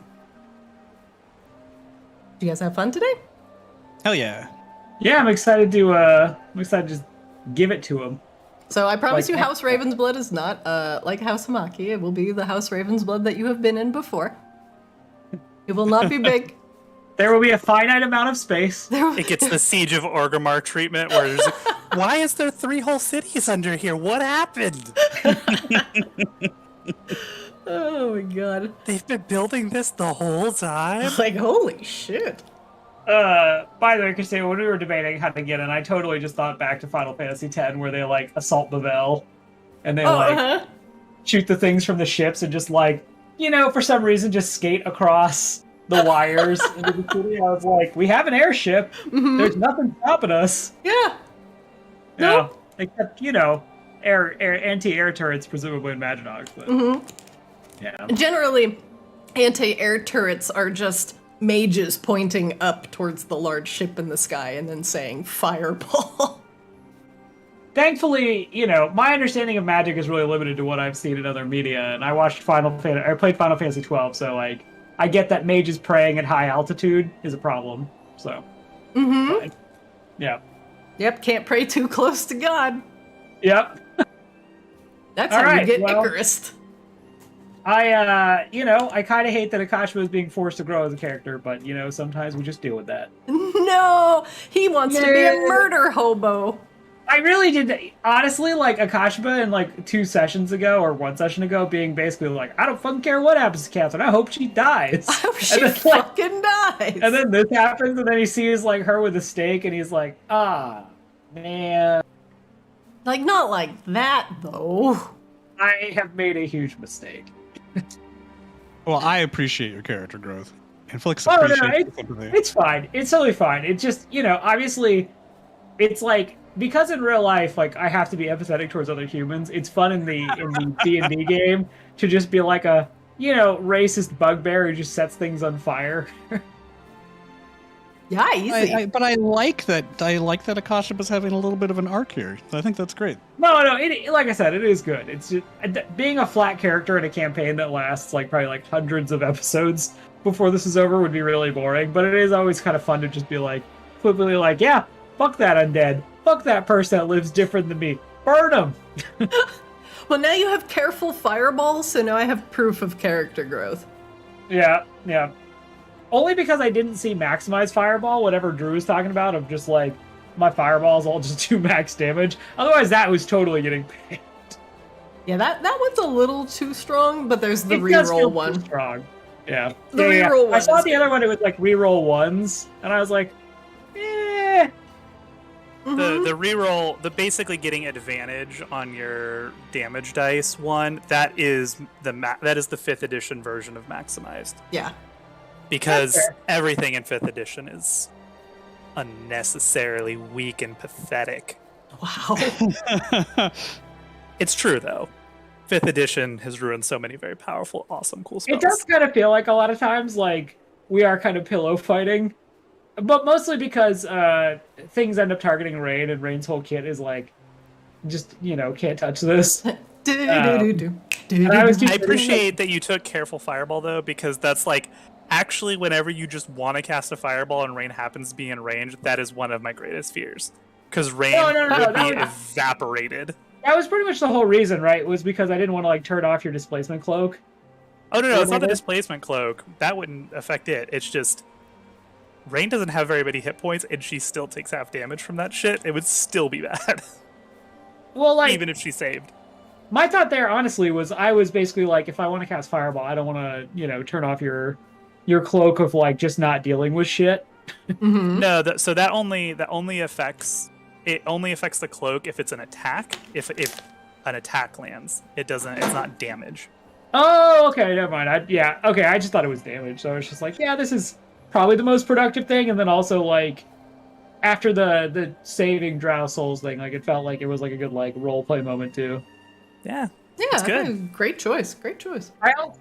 Do you guys have fun today? Hell yeah. Yeah, I'm excited to just give it to him. So I promise Like- you House Ravensblood is not like House Hamaki. It will be the House Ravensblood that you have been in before. It will not be big. There will be a finite amount of space. It gets the Siege of Orgrimmar treatment where there's like, why is there 3 whole cities under here? What happened? Oh my god. They've been building this the whole time? Like, holy shit. By the way, Christina, when we were debating how to get in, I totally just thought back to Final Fantasy X where they like assault Bavel and they shoot the things from the ships and just like, for some reason just skate across the wires into the city. I was like, we have an airship. Mhm. There's nothing stopping us. Yeah. Yeah. Except, anti-air turrets presumably in Maginox. But, yeah. Generally, anti-air turrets are just mages pointing up towards the large ship in the sky and then saying fireball. Thankfully, my understanding of magic is really limited to what I've seen in other media, and I played Final Fantasy 12, so like I get that mages praying at high altitude is a problem. So, but, yeah, Yep, can't pray too close to God. yep. That's All how you right, get well- Icarus. I kind of hate that Akashiba is being forced to grow as a character, but sometimes we just deal with that. No, he wants to be a murder hobo. I really did, honestly, like Akashiba in like 2 sessions ago or 1 session ago being basically like, I don't fucking care what happens to Catherine, I hope she dies. I hope she And then, fucking dies. And then this happens, and then he sees like her with a stake, and he's like, man, Like, not like that, though. I have made a huge mistake. Well, I appreciate your character growth. And Flix Oh, no, appreciates your sympathy. It's fine. It's totally fine. It's just, obviously, it's like, because in real life, like, I have to be empathetic towards other humans, it's fun in the D&D game to just be like a, racist bugbear who just sets things on fire. Yeah, easy. But I like that. I like that Akashaba's having a little bit of an arc here. I think that's great. No, like I said, it is good. It's just, being a flat character in a campaign that lasts like probably like hundreds of episodes before this is over would be really boring. But it is always kind of fun to just be like, flippantly like, yeah, fuck that undead, fuck that person that lives different than me, burn them. Well, now you have careful fireballs, so now I have proof of character growth. Yeah. Only because I didn't see maximize fireball, whatever Drew was talking about, of just like, my fireballs all just do max damage. Otherwise, that was totally getting paid. Yeah, that one's a little too strong, but there's the It does reroll feel one. too strong. Yeah. The reroll one I saw is the other one, it was like reroll ones, and I was like, eh. Mhm. The reroll, the basically getting advantage on your damage dice one, that is the 5th edition version of maximized. Yeah. Because That's fair. everything in 5th edition is unnecessarily weak and pathetic. Wow. It's true though. 5th edition has ruined so many very powerful, awesome, cool spells. It does kind of feel like a lot of times, like, we are kind of pillow fighting. But mostly because things end up targeting Rain, and Rain's whole kit is like, just, can't touch this. I appreciate that you took Careful Fireball, though, because that's like, actually, whenever you just want to cast a Fireball and Rain happens to be in range, that is one of my greatest fears. Because Rain would be evaporated. That was pretty much the whole reason, right? Was because I didn't want to, like, turn off your displacement cloak. Oh, no, it's not the displacement cloak. That wouldn't affect it. It's just, Rain doesn't have very many hit points, and she still takes half damage from that shit. It would still be bad. Well, like, even if she saved. My thought there, honestly, was I was basically like, if I want to cast Fireball, I don't want to, turn off your cloak of, like, just not dealing with shit. Mm-hmm. No, that only affects the cloak if it's an attack. If an attack lands, it's not damage. Oh, okay, never mind. I just thought it was damage, so I was just like, yeah, this is probably the most productive thing, and then also, like, after the saving Drow Souls thing, like, it felt like it was, like, a good, like, role-play moment, too. Yeah. Yeah, it's good. Great choice. Great choice.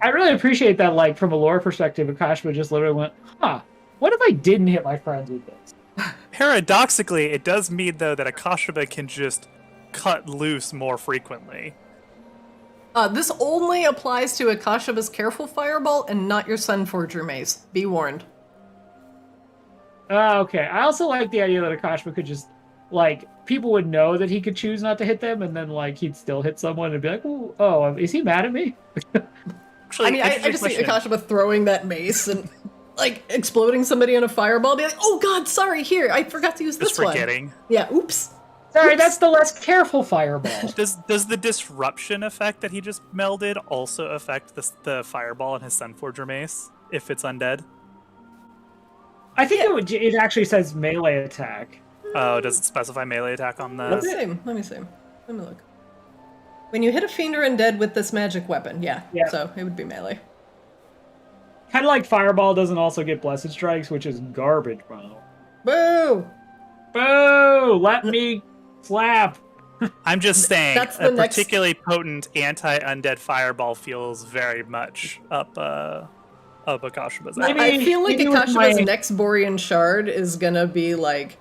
I really appreciate that, like, from a lore perspective, Akashba just literally went, what if I didn't hit my friends with this? Paradoxically, it does mean, though, that Akashba can just cut loose more frequently. This only applies to Akashaba's Careful Fireball and not your Sunforger Mace. Be warned. Okay. I also like the idea that Akashba could just, like, people would know that he could choose not to hit them, and then, like, he'd still hit someone and be like, oh, is he mad at me? Actually, I just see Akashba throwing that mace and, like, exploding somebody in a fireball, be like, oh god, sorry, here, I forgot to use this one. forgetting. Yeah, oops. Sorry, that's the less careful fireball. Does the disruption effect that he just melded also affect the fireball in his Sunforger mace if it's undead? I think it actually says melee attack. Oh, does it specify melee attack on the... Let me see. Let me look. When you hit a fiend or undead with this magic weapon, yeah. So it would be melee. Kind of like Fireball doesn't also get Blessed Strikes, which is garbage, bro. Boo! Boo! Let me slap! I'm just saying, That's the a next- particularly potent anti-undead fireball feels very much up Akashaba's alley. I feel like maybe with Akashaba's my- next Borean Shard is gonna be, like,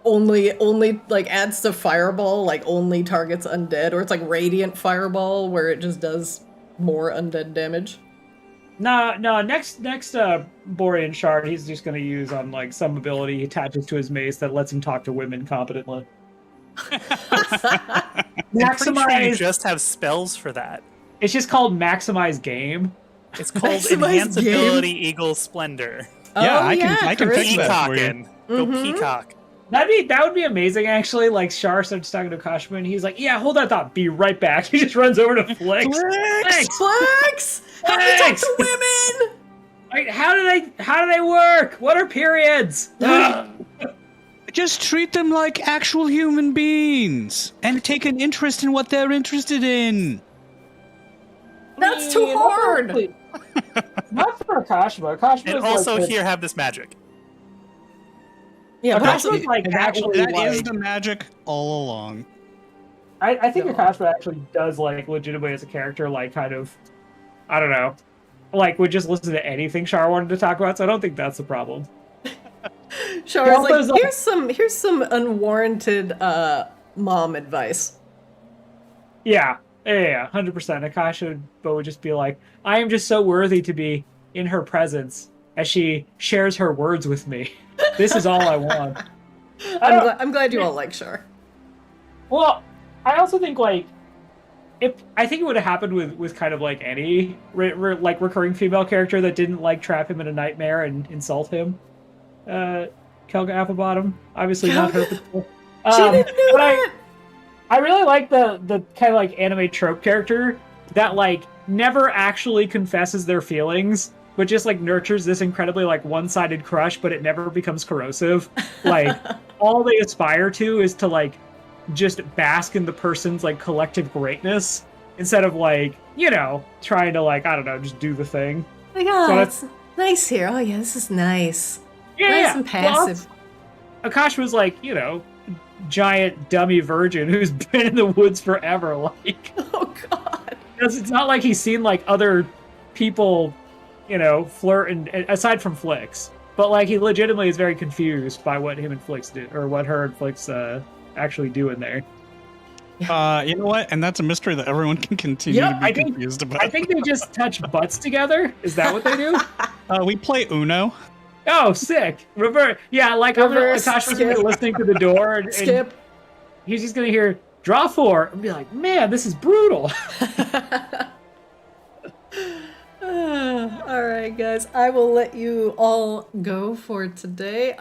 only like adds to Fireball, like only targets undead, or it's like Radiant Fireball where it just does more undead damage. No, next Borean Shard he's just gonna use on, like, some ability he attaches to his mace that lets him talk to women competently. I'm pretty sure you Maximize. just have spells for that. It's just called Maximize Game. It's called Maximize Enhance game. Ability Eagle Splendor. Yeah, Oh, I can charisma. fix that for you. Peacockin'. Go peacock. That would be amazing, actually. Like, Shar starts talking to Kashima, and he's like, "Yeah, hold that thought. Be right back." He just runs over to Flex. Flex! How do you talk Flex! to women? Like, how do they work? What are periods? Just treat them like actual human beings and take an interest in what they're interested in. That's too hard. Not for Kashima. Kashima And also here have this magic. Yeah, but also, Akashima's, like, actually, That like, is the magic all along. I think No. Akashima actually does, like, legitimately as a character, like, kind of, I don't know, like, would just listen to anything Shar wanted to talk about, so I don't think that's the problem. Shara's Kelpo's like, here's some unwarranted mom advice. Yeah, 100%. Akasha would just be like, I am just so worthy to be in her presence as she shares her words with me. This is all I want. I'm glad you all like Shar. Well, I also think like I think it would have happened with kind of like any like recurring female character that didn't like trap him in a nightmare and insult him. Kelga Applebottom, obviously not her. She didn't do that. I really like the kind of like anime trope character that like never actually confesses their feelings, but just like nurtures this incredibly like one-sided crush, but it never becomes corrosive. Like all they aspire to is to like just bask in the person's like collective greatness instead of like, you know, trying to like, I don't know, just do the thing. Like, oh, so it's nice here. Oh yeah, this is nice. Yeah, nice and passive. Well, Akash was like, you know, giant dummy virgin who's been in the woods forever. Like, oh god, it's not like he's seen like other people, you know, flirt and aside from Flix, but like he legitimately is very confused by what him and Flix did or what her and Flix actually do in there. You know what? And that's a mystery that everyone can continue to be confused about. I think they just touch butts together. Is that what they do? We play Uno. Oh, sick. Revert. Yeah, like Akash was gonna be listening to the door and skip. He's just gonna hear draw 4 and be like, man, this is brutal. All right, guys. I will let you all go for today.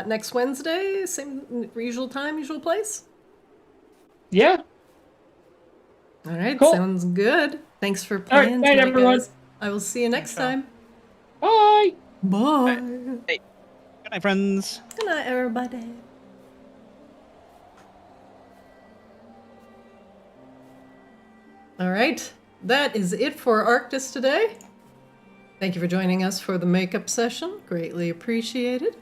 Next Wednesday, same usual time, usual place. Yeah. All right. Cool. Sounds good. Thanks for playing. All right, night, everyone. Guys. I will see you next time. Bye. Bye. Hey. Good night, friends. Good night, everybody. All right. That is it for Arctis today. Thank you for joining us for the makeup session. Greatly appreciated.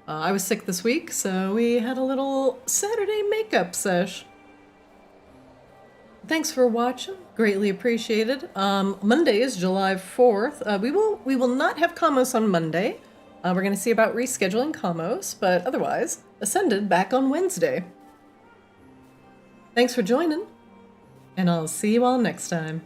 I was sick this week, so we had a little Saturday makeup sesh. Thanks for watching. Greatly appreciated. Monday is July 4th. We will not have Kamos on Monday. We're going to see about rescheduling Kamos, but otherwise, Ascended back on Wednesday. Thanks for joining, and I'll see you all next time.